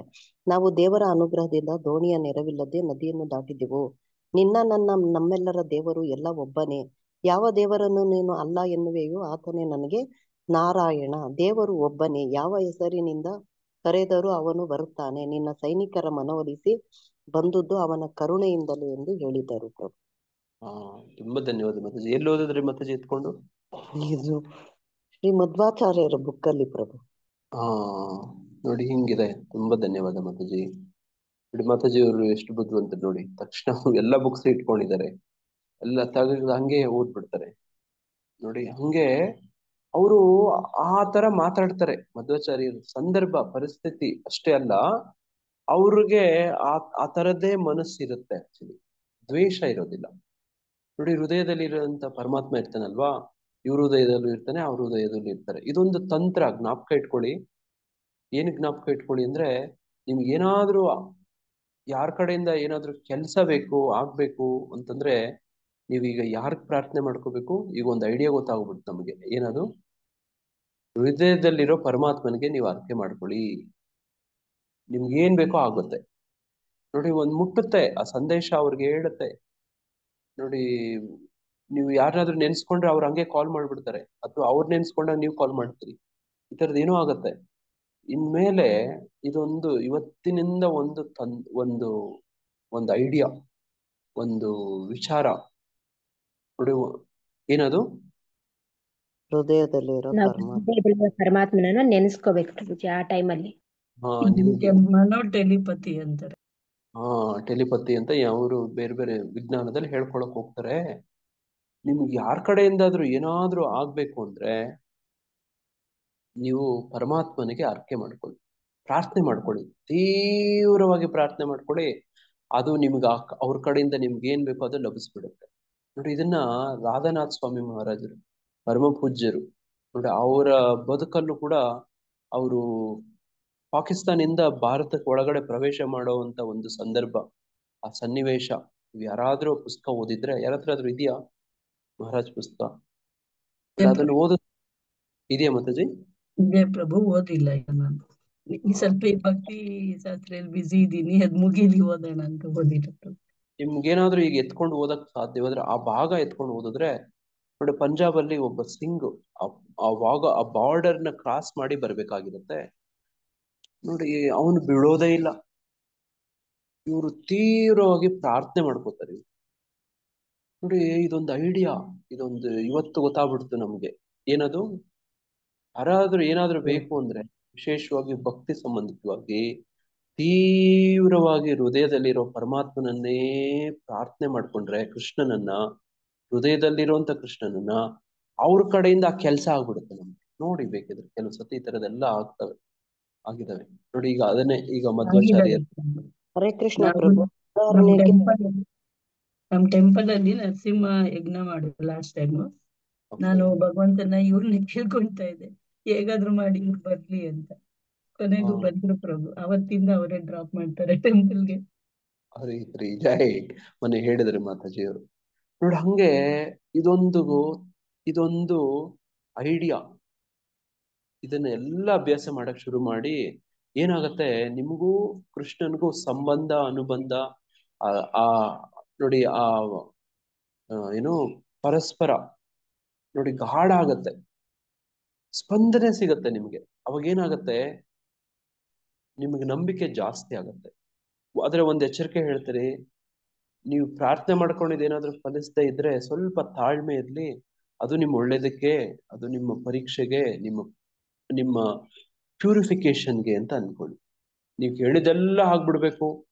ನಾವು ದೇವರ ಅನುಗ್ರಹದಿಂದ ದೋಣಿಯ ನೆರವಿಲ್ಲದೆ ನದಿಯನ್ನು ದಾಟಿದೆವು. ನಮ್ಮೆಲ್ಲರ ದೇವರು ಎಲ್ಲ ಒಬ್ಬನೇ. ಯಾವ ದೇವರನ್ನು ನೀನು ಅಲ್ಲ ಎನ್ನುವೆಯೋ ಆತನೇ ನನಗೆ ನಾರಾಯಣ. ದೇವರು ಒಬ್ಬನೇ, ಯಾವ ಹೆಸರಿನಿಂದ ಕರೆದರೂ ಅವನು ಬರುತ್ತಾನೆ. ನಿನ್ನ ಸೈನಿಕರ ಮನವೊಲಿಸಿ ಬಂದುದು ಅವನ ಕರುಣೆಯಿಂದಲೇ ಎಂದು ಹೇಳಿದರು ಪ್ರಭು. ತುಂಬಾ ಧನ್ಯವಾದ ಮಾತಾಜಿ. ಎಲ್ಲಿ ಓದಿದ್ರಿ ಮಾತಾಜಿ ಎತ್ಕೊಂಡು? ಇದು ಶ್ರೀ ಮಧ್ವಾಚಾರ್ಯರ ಬುಕ್ಕಲ್ಲಿ ಪ್ರಭು. ನೋಡಿ ಹಿಂಗಿದೆ. ತುಂಬಾ ಧನ್ಯವಾದ ಮಾತಾಜಿ. ನೋಡಿ ಮಾತಾಜಿ ಅವರು ಎಷ್ಟು ಬುದ್ಧಿವಂತರು ನೋಡಿ. ತಕ್ಷಣ ಎಲ್ಲ ಬುಕ್ಸ್ ಇಟ್ಕೊಂಡಿದ್ದಾರೆ, ಎಲ್ಲ ತೆಗೆದು ಹಂಗೆ ಓದ್ಬಿಡ್ತಾರೆ ನೋಡಿ. ಹಂಗೆ ಅವರು ಆ ತರ ಮಾತಾಡ್ತಾರೆ ಮಧ್ವಾಚಾರ್ಯರು. ಸಂದರ್ಭ ಪರಿಸ್ಥಿತಿ ಅಷ್ಟೇ ಅಲ್ಲ, ಅವ್ರಿಗೆ ಆ ತರದ್ದೇ ಮನಸ್ಸಿರುತ್ತೆ. ಆಕ್ಚುಲಿ ದ್ವೇಷ ಇರೋದಿಲ್ಲ ನೋಡಿ. ಹೃದಯದಲ್ಲಿ ಇರುವಂತ ಪರಮಾತ್ಮ ಇರ್ತಾನಲ್ವಾ, ಇವ್ರ ಹೃದಯದಲ್ಲೂ ಇರ್ತಾನೆ, ಅವ್ರ ಹೃದಯದಲ್ಲೂ ಇರ್ತಾರೆ. ಇದೊಂದು ತಂತ್ರ, ಜ್ಞಾಪಕ ಇಟ್ಕೊಳ್ಳಿ. ಏನು ಜ್ಞಾಪಕ ಇಟ್ಕೊಳ್ಳಿ ಅಂದ್ರೆ, ನಿಮ್ಗೆ ಏನಾದ್ರೂ ಯಾರ ಕಡೆಯಿಂದ ಏನಾದ್ರೂ ಕೆಲಸ ಬೇಕು ಆಗ್ಬೇಕು ಅಂತಂದ್ರೆ, ನೀವೀಗ ಯಾರಿಗೆ ಪ್ರಾರ್ಥನೆ ಮಾಡ್ಕೋಬೇಕು? ಈಗ ಒಂದು ಐಡಿಯಾ ಗೊತ್ತಾಗ್ಬಿಡುತ್ತೆ ನಮಗೆ. ಏನದು? ಹೃದಯದಲ್ಲಿರೋ ಪರಮಾತ್ಮನಿಗೆ ನೀವು ಅರ್ಕೆ ಮಾಡ್ಕೊಳ್ಳಿ, ನಿಮ್ಗೆ ಏನ್ ಬೇಕೋ ಆಗುತ್ತೆ ನೋಡಿ. ಒಂದ್ ಮುಟ್ಟುತ್ತೆ ಆ ಸಂದೇಶ, ಅವ್ರಿಗೆ ಹೇಳುತ್ತೆ ನೋಡಿ. ನೀವು ಯಾರನ್ನಾದ್ರೂ ನೆನ್ಸ್ಕೊಂಡ್ರೆ ಅವ್ರು ಹಂಗೆ ಕಾಲ್ ಮಾಡ್ಬಿಡ್ತಾರೆ, ಅಥವಾ ಅವ್ರು ನೆನ್ಸ್ಕೊಂಡಾಗ ನೀವು ಕಾಲ್ ಮಾಡ್ತೀರಿ. ಈ ತರದ್ ಏನೋ ಆಗತ್ತೆ. ಇನ್ಮೇಲೆ ಇದೊಂದು ಇವತ್ತಿನಿಂದ ಒಂದು ಒಂದು ಐಡಿಯಾ, ಒಂದು ವಿಚಾರ ನೋಡಿ. ಏನದು? ಹೃದಯದಲ್ಲಿರೋ ಪರಮಾತ್ಮನನ್ನ ನೆನೆಸ್ಕೋಬೇಕು ಪ್ರಭುಜಿ ಆ ಟೈಮಲ್ಲಿ. ನಿಮ್ಗೆ ಮನೋ ಟೆಲಿಪತಿ ಅಂತಾರೆ. ಟೆಲಿಪತಿ ಅಂತ ಅವರು ಬೇರೆ ಬೇರೆ ವಿಜ್ಞಾನದಲ್ಲಿ ಹೇಳ್ಕೊಳಕ್ ಹೋಗ್ತಾರೆ. ನಿಮ್ಗೆ ಯಾರ ಕಡೆಯಿಂದಾದ್ರೂ ಏನಾದ್ರೂ ಆಗ್ಬೇಕು ಅಂದ್ರೆ, ನೀವು ಪರಮಾತ್ಮನಿಗೆ ಅರ್ಕೆ ಮಾಡ್ಕೊಳ್ಳಿ, ಪ್ರಾರ್ಥನೆ ಮಾಡ್ಕೊಳ್ಳಿ, ತೀವ್ರವಾಗಿ ಪ್ರಾರ್ಥನೆ ಮಾಡ್ಕೊಳ್ಳಿ. ಅದು ನಿಮ್ಗೆ ಅವ್ರ ಕಡೆಯಿಂದ ನಿಮ್ಗೆ ಏನ್ ಬೇಕೋ ಅದು ಲಭಿಸ್ಬಿಡುತ್ತೆ ನೋಡಿ. ಇದನ್ನ ರಾಧಾನಾಥ್ ಸ್ವಾಮಿ ಮಹಾರಾಜರು, ಪರಮ ಪೂಜ್ಯರು ನೋಡಿ, ಅವರ ಬದುಕಲ್ಲೂ ಕೂಡ ಅವರು ಪಾಕಿಸ್ತಾನಿಂದ ಭಾರತಕ್ಕೆ ಒಳಗಡೆ ಪ್ರವೇಶ ಮಾಡುವಂತ ಒಂದು ಸಂದರ್ಭ, ಆ ಸನ್ನಿವೇಶ. ಯಾರಾದ್ರೂ ಪುಸ್ತಕ ಓದಿದ್ರೆ, ಯಾರತ್ರಾದ್ರೂ ಇದೆಯಾ ಮಹಾರಾಜ್ ಪುಸ್ತಕ? ಅದನ್ನು ಓದ ಇದೆಯಾ ಮಾತಾಜಿ? ಇದೇ ಪ್ರಭು, ಓದಿಲ್ಲ ಈಗ ನಾನು. ಈ ಸ್ವಲ್ಪ ಈ ಭಕ್ತಿ ಶಾಸ್ತ್ರದಲ್ಲಿ ಬಿಸಿ ಇದ್ದೀನಿ, ಅದ್ ಮುಗಿಲಿ ಓದೋಣ ಅಂತ ಓದಿಲ್ಲ. ನಿಮ್ಗೇನಾದ್ರೂ ಈಗ ಎತ್ಕೊಂಡು ಓದಕ್ ಸಾಧ್ಯವಾದ್ರೆ ಆ ಭಾಗ ಎತ್ಕೊಂಡು ಓದಿದ್ರೆ ನೋಡಿ. ಪಂಜಾಬ್ ಅಲ್ಲಿ ಒಬ್ಬ ಸಿಂಗ್ ಆ ಬಾರ್ಡರ್ನ ಕ್ರಾಸ್ ಮಾಡಿ ಬರ್ಬೇಕಾಗಿರುತ್ತೆ ನೋಡಿ. ಅವನು ಬಿಡೋದೇ ಇಲ್ಲ. ಇವರು ತೀವ್ರವಾಗಿ ಪ್ರಾರ್ಥನೆ ಮಾಡ್ಕೋತಾರೆ ನೋಡಿ. ಇದೊಂದು ಐಡಿಯಾ, ಇದೊಂದು ಇವತ್ತು ಗೊತ್ತಾಗ್ಬಿಡ್ತು ನಮ್ಗೆ. ಏನದು? ಯಾರಾದ್ರೂ ಏನಾದ್ರೂ ಬೇಕು ಅಂದ್ರೆ, ವಿಶೇಷವಾಗಿ ಭಕ್ತಿ ಸಂಬಂಧಿತವಾಗಿ ತೀವ್ರವಾಗಿ ಹೃದಯದಲ್ಲಿರೋ ಪರಮಾತ್ಮನನ್ನೇ ಪ್ರಾರ್ಥನೆ ಮಾಡ್ಕೊಂಡ್ರೆ, ಕೃಷ್ಣನನ್ನ, ಹೃದಯದಲ್ಲಿರುವಂತ ಕೃಷ್ಣನನ್ನ, ಅವ್ರ ಕಡೆಯಿಂದ ಆ ಕೆಲಸ ಆಗ್ಬಿಡುತ್ತೆ ನಮ್ಗೆ ನೋಡಿ. ಬೇಕಿದ್ರೆ ಕೆಲವು ಸತಿ ಈ ತರದೆಲ್ಲ ಆಗಿದಾವೆ ನೋಡಿ. ಈಗ ಅದನ್ನೇ ಈಗ ಮಧ್ವಾಚಾರ್ಯ. ಹರೇ ಕೃಷ್ಣ ಪ್ರಭು. ನಮ್ ಟೆಂಪಲ್ ಅಲ್ಲಿ ನರಸಿಂಹ ಯಜ್ಞ ಮಾಡಿದ್ರು ಲಾಸ್ಟ್ ಟೈಮ್. ನಾನು ಭಗವಂತನ ಇವ್ರನ್ನ ಕೇಳ್ಕೊಂತಾ ಇದ್ದೆ, ಹೇಗಾದ್ರೂ ಮಾಡಿ ಇವ್ರು ಬರ್ಲಿ ಅಂತ. ಕೊನೆಗೂ ಬಂದ್ರು ಪ್ರಭು. ಅವತ್ತಿಂದ ಅವರೇ ಡ್ರಾಪ್ ಮಾಡ್ತಾರೆ ಟೆಂಪಲ್ಗೆ. ಹರಿ ಹರಿ ಜೈ. ಮೊನ್ನೆ ಹೇಳಿದ್ರೆ ಮಾತಾಜಿ ಅವರು ನೋಡಿ ಹಂಗೆ ಇದೊಂದು ಇದೊಂದು ಐಡಿಯಾ, ಇದನ್ನೆಲ್ಲ ಅಭ್ಯಾಸ ಮಾಡಕ್ ಶುರು ಮಾಡಿ ಏನಾಗತ್ತೆ, ನಿಮಗೂ ಕೃಷ್ಣನಿಗೂ ಸಂಬಂಧ ಅನುಬಂಧ ಆ ಆ ನೋಡಿ ಏನು ಪರಸ್ಪರ ನೋಡಿ ಗಾಢ ಆಗತ್ತೆ, ಸ್ಪಂದನೆ ಸಿಗತ್ತೆ ನಿಮ್ಗೆ. ಅವಾಗ ಏನಾಗತ್ತೆ, ನಿಮ್ಗೆ ನಂಬಿಕೆ ಜಾಸ್ತಿ ಆಗತ್ತೆ. ಆದ್ರೆ ಒಂದ್ ಎಚ್ಚರಿಕೆ ಹೇಳ್ತೀರಿ, ನೀವು ಪ್ರಾರ್ಥನೆ ಮಾಡ್ಕೊಂಡಿದ್ದು ಏನಾದ್ರೂ ಫಲಿಸದೇ ಇದ್ರೆ ಸ್ವಲ್ಪ ತಾಳ್ಮೆ ಇರ್ಲಿ, ಅದು ನಿಮ್ಮ ಒಳ್ಳೇದಕ್ಕೆ, ಅದು ನಿಮ್ಮ ಪರೀಕ್ಷೆಗೆ, ನಿಮ್ಮ ಪ್ಯೂರಿಫಿಕೇಶನ್ಗೆ ಅಂತ ಅನ್ಕೊಳ್ಳಿ. ನೀವು ಕೇಳಿದೆಲ್ಲ ಆಗ್ಬಿಡ್ಬೇಕು,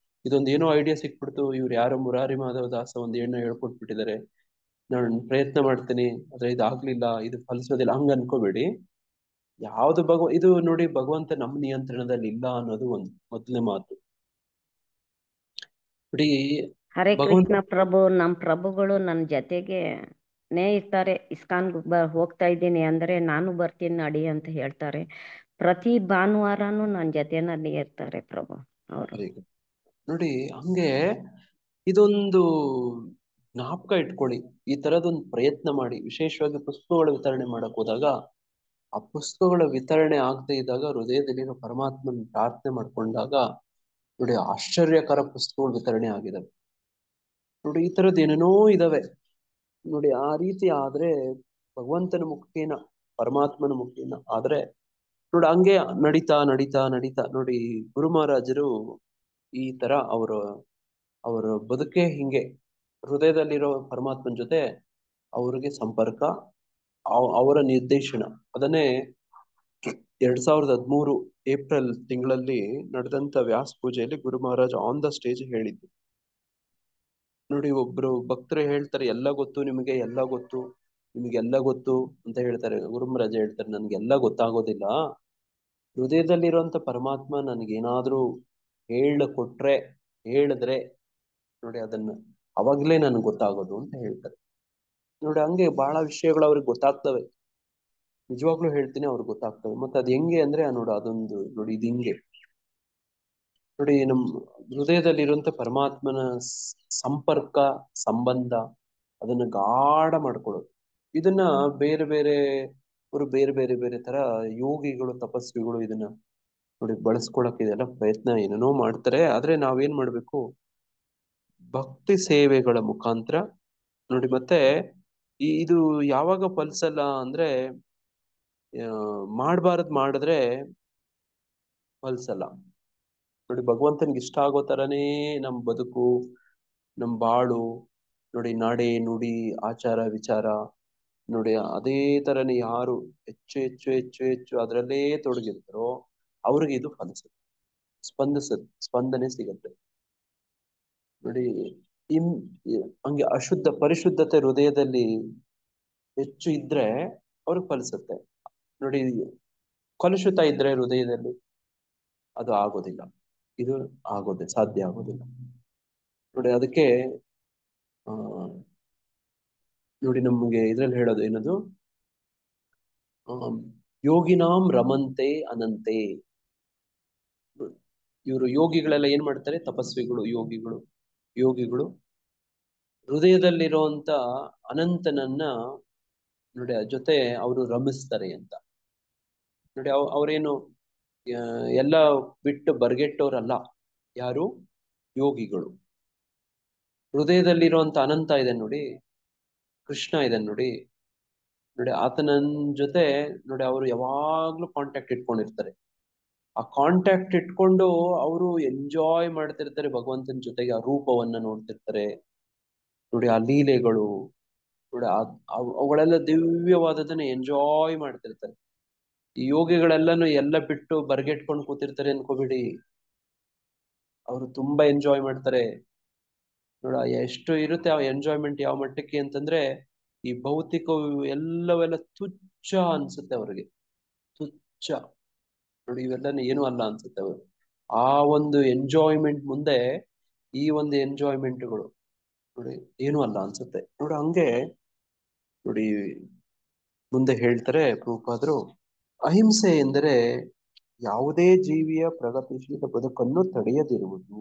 ಇದೊಂದು ಏನೋ ಐಡಿಯಾ ಸಿಕ್ಬಿಡ್ತು, ಇವ್ರು ಯಾರೋ ಮುರಾರಿ ಮಾಧವ ದಾಸ ಒಂದ್ ಏನೋ ಹೇಳ್ಕೊಟ್ಬಿಟ್ಟಿದ್ದಾರೆ, ನಾನು ಪ್ರಯತ್ನ ಮಾಡ್ತೀನಿ ಆದ್ರೆ ಇದಾಗ್ಲಿಲ್ಲ, ಇದು ಫಲಿಸೋದಿಲ್ಲ, ಹಂಗ ಅನ್ಕೋಬೇಡಿ. ಯಾವ್ದು ಇದು ನೋಡಿ, ಭಗವಂತ ನಮ್ಮ ನಿಯಂತ್ರಣದಲ್ಲಿ ಇಲ್ಲ ಅನ್ನೋದು ಒಂದು ಮೊದಲನೇ ಮಾತು. ನೋಡಿ ಹರೇ ಭಗವಂತ ಕೃಷ್ಣ ಪ್ರಭು, ನಮ್ಮ ಪ್ರಭುಗಳು ನನ್ನ ಜೊತೆಗೆ ಇರ್ತಾರೆ. ಇಸ್ಕಾನ್ಗೆ ಹೋಗ್ತಾ ಇದ್ದೀನಿ ಅಂದ್ರೆ ನಾನು ಬರ್ತೀನಿ ನಡಿ ಅಂತ ಹೇಳ್ತಾರೆ. ಪ್ರತಿ ಭಾನುವಾರನೂ ನನ್ನ ಜೊತೆನಲ್ಲಿ ಇರ್ತಾರೆ ಪ್ರಭು ಅವರು. ನೋಡಿ ಹಂಗೆ ಇದೊಂದು ಜ್ಞಾಪಕ ಇಟ್ಕೊಳ್ಳಿ, ಈ ತರದೊಂದು ಪ್ರಯತ್ನ ಮಾಡಿ. ವಿಶೇಷವಾಗಿ ಪುಸ್ತಕಗಳ ವಿತರಣೆ ಮಾಡಕ್ ಹೋದಾಗ, ಆ ಪುಸ್ತಕಗಳ ವಿತರಣೆ ಆಗದೆ ಇದ್ದಾಗ ಹೃದಯದಲ್ಲಿರೋ ಪರಮಾತ್ಮನ ಪ್ರಾರ್ಥನೆ ಮಾಡ್ಕೊಂಡಾಗ ನೋಡಿ ಆಶ್ಚರ್ಯಕರ ಪುಸ್ತಕಗಳು ವಿತರಣೆ ಆಗಿದಾವೆ. ನೋಡಿ ಈ ತರದ್ ಏನೇನೋ ಇದಾವೆ ನೋಡಿ. ಆ ರೀತಿ ಆದ್ರೆ ಭಗವಂತನ ಮುಖೇನ, ಪರಮಾತ್ಮನ ಮುಖೇನ ಆದ್ರೆ ನೋಡಿ ಹಂಗೆ ನಡೀತಾ ನಡೀತಾ ನಡೀತಾ ನೋಡಿ ಗುರು ಮಹಾರಾಜರು ಈ ತರ ಅವರ ಬದುಕೆ ಹಿಂಗೆ, ಹೃದಯದಲ್ಲಿರೋ ಪರಮಾತ್ಮನ ಜೊತೆ ಅವ್ರಿಗೆ ಸಂಪರ್ಕ, ಅವರ ನಿರ್ದೇಶನ. ಅದನ್ನೇ 2013 ಏಪ್ರಿಲ್ ತಿಂಗಳಲ್ಲಿ ನಡೆದಂತ ವ್ಯಾಸ ಪೂಜೆಯಲ್ಲಿ ಗುರು ಮಹಾರಾಜ್ ಆನ್ ದ ಸ್ಟೇಜ್ ಹೇಳಿದ್ದು. ನೋಡಿ ಒಬ್ರು ಭಕ್ತರು ಹೇಳ್ತಾರೆ, ಎಲ್ಲ ಗೊತ್ತು ನಿಮಗೆ, ಎಲ್ಲ ಗೊತ್ತು ನಿಮಗೆಲ್ಲ ಗೊತ್ತು ಅಂತ ಹೇಳ್ತಾರೆ. ಗುರು ಮಹಾರಾಜ್ ಹೇಳ್ತಾರೆ, ನನ್ಗೆಲ್ಲ ಗೊತ್ತಾಗೋದಿಲ್ಲ, ಹೃದಯದಲ್ಲಿರುವಂತ ಪರಮಾತ್ಮ ನನ್ಗೇನಾದ್ರೂ ಹೇಳಿದ್ರೆ ನೋಡಿ ಅದನ್ನ ಅವಾಗ್ಲೇ ನನ್ಗೆ ಗೊತ್ತಾಗೋದು ಅಂತ ಹೇಳ್ತಾರೆ. ನೋಡಿ ಹಂಗೆ ಬಹಳ ವಿಷಯಗಳು ಅವ್ರಿಗೆ ಗೊತ್ತಾಗ್ತವೆ, ನಿಜವಾಗ್ಲೂ ಹೇಳ್ತೀನಿ, ಅವ್ರಿಗೆ ಗೊತ್ತಾಗ್ತವೆ. ಮತ್ತೆ ಅದ್ ಹೆಂಗೆ ಅಂದ್ರೆ ನೋಡಿ ಅದೊಂದು ನೋಡಿ ಇದು ಹಿಂಗೆ ನೋಡಿ, ನಮ್ ಹೃದಯದಲ್ಲಿರುವಂತ ಪರಮಾತ್ಮನ ಸಂಪರ್ಕ, ಸಂಬಂಧ, ಅದನ್ನ ಗಾಢ ಮಾಡ್ಕೊಳ್ಳೋದು. ಇದನ್ನ ಬೇರೆ ಬೇರೆ ಬೇರೆ ಬೇರೆ ಬೇರೆ ತರ ಯೋಗಿಗಳು, ತಪಸ್ವಿಗಳು ಇದನ್ನ ನೋಡಿ ಬಳಸ್ಕೊಳಕ್ ಇದೆಲ್ಲ ಪ್ರಯತ್ನ ಏನೇನೋ ಮಾಡ್ತಾರೆ. ಆದ್ರೆ ನಾವೇನ್ ಮಾಡ್ಬೇಕು, ಭಕ್ತಿ ಸೇವೆಗಳ ಮುಖಾಂತರ ನೋಡಿ. ಮತ್ತೆ ಇದು ಯಾವಾಗ ಫಲಿಸಲ್ಲ ಅಂದ್ರೆ, ಮಾಡಿದ್ರೆ ಫಲಿಸಲ್ಲ. ನೋಡಿ ಭಗವಂತನಿಗೆ ಇಷ್ಟ ಆಗೋ ತರನೇ ನಮ್ ಬದುಕು, ನಮ್ ಬಾಳು ನೋಡಿ, ನಾಡೆ ನುಡಿ ಆಚಾರ ವಿಚಾರ ನೋಡಿ ಅದೇ ತರನೇ ಯಾರು ಹೆಚ್ಚು ಹೆಚ್ಚು ಹೆಚ್ಚು ಹೆಚ್ಚು ಅದರಲ್ಲೇ ತೊಡಗಿರ್ತಾರೋ ಅವ್ರಿಗೆ ಇದು ಫಲಿಸುತ್ತೆ, ಸ್ಪಂದನೆ ಸಿಗತ್ತೆ ನೋಡಿ. ಹಂಗೆ ಪರಿಶುದ್ಧತೆ ಹೃದಯದಲ್ಲಿ ಹೆಚ್ಚು ಇದ್ರೆ ಅವ್ರಿಗೆ ಫಲಿಸುತ್ತೆ ನೋಡಿ. ಕಲುಷಿತ ಇದ್ರೆ ಹೃದಯದಲ್ಲಿ ಅದು ಆಗೋದಿಲ್ಲ, ಇದು ಸಾಧ್ಯ ಆಗೋದಿಲ್ಲ ನೋಡಿ. ಅದಕ್ಕೆ ನೋಡಿ ನಮ್ಗೆ ಇದ್ರಲ್ಲಿ ಹೇಳೋದು ಏನದು, ಯೋಗಿನಾಂ ರಮಂತೆ ಅನಂತೆ. ಇವರು ಯೋಗಿಗಳೆಲ್ಲ ಏನ್ ಮಾಡ್ತಾರೆ, ತಪಸ್ವಿಗಳು, ಯೋಗಿಗಳು ಹೃದಯದಲ್ಲಿರುವಂತ ಅನಂತನನ್ನ ನೋಡಿ ಜೊತೆ ಅವರು ರಮಿಸ್ತಾರೆ ಅಂತ ನೋಡಿ. ಅವ್ರೇನು ಎಲ್ಲ ಬಿಟ್ಟು ಬರ್ಗೆಟ್ಟವ್ರಲ್ಲ, ಯಾರು ಯೋಗಿಗಳು. ಹೃದಯದಲ್ಲಿರುವಂತ ಅನಂತ ಇದೆ ನೋಡಿ, ಕೃಷ್ಣ ಇದೆ ನೋಡಿ, ಆತನ ಜೊತೆ ನೋಡಿ ಅವರು ಯಾವಾಗ್ಲೂ ಕಾಂಟ್ಯಾಕ್ಟ್ ಇಟ್ಕೊಂಡಿರ್ತಾರೆ. ಆ ಕಾಂಟ್ಯಾಕ್ಟ್ ಇಟ್ಕೊಂಡು ಅವರು ಎಂಜಾಯ್ ಮಾಡ್ತಿರ್ತಾರೆ ಭಗವಂತನ ಜೊತೆಗೆ, ಆ ರೂಪವನ್ನ ನೋಡ್ತಿರ್ತಾರೆ ನೋಡಿ, ಆ ಲೀಲೆಗಳು ನೋಡಿ, ಅವುಗಳೆಲ್ಲ ದಿವ್ಯವಾದದನ್ನ ಎಂಜಾಯ್ ಮಾಡ್ತಿರ್ತಾರೆ. ಈ ಯೋಗಿಗಳೆಲ್ಲನು ಎಲ್ಲ ಬಿಟ್ಟು ಬರ್ಗೆಟ್ಕೊಂಡು ಕೂತಿರ್ತಾರೆ ಅನ್ಕೋಬೇಡಿ, ಅವರು ತುಂಬಾ ಎಂಜಾಯ್ ಮಾಡ್ತಾರೆ ನೋಡ. ಎಷ್ಟು ಇರುತ್ತೆ ಆ ಎಂಜಾಯ್ಮೆಂಟ್, ಯಾವ ಮಟ್ಟಕ್ಕೆ ಅಂತಂದ್ರೆ, ಈ ಭೌತಿಕ ಎಲ್ಲವೆಲ್ಲ ತುಚ್ಛ ಅನ್ಸುತ್ತೆ ಅವ್ರಿಗೆ, ತುಚ್ಛ ನೋಡಿ, ಇವೆಲ್ಲನೂ ಏನು ಅಲ್ಲ ಅನ್ಸುತ್ತೆ ಅವರು. ಆ ಒಂದು ಎಂಜಾಯ್ಮೆಂಟ್ ಮುಂದೆ ಈ ಒಂದು ಎಂಜಾಯ್ಮೆಂಟ್ಗಳು ನೋಡಿ ಏನು ಅಲ್ಲ ಅನ್ಸುತ್ತೆ ನೋಡಿ. ಹಂಗೆ ನೋಡಿ ಮುಂದೆ ಹೇಳ್ತಾರೆ ಪ್ರಭುಪಾದರು, ಅಹಿಂಸೆ ಎಂದರೆ ಯಾವುದೇ ಜೀವಿಯ ಪ್ರಗತಿಶೀಲ ಬದುಕನ್ನು ತಡೆಯದಿರುವುದು.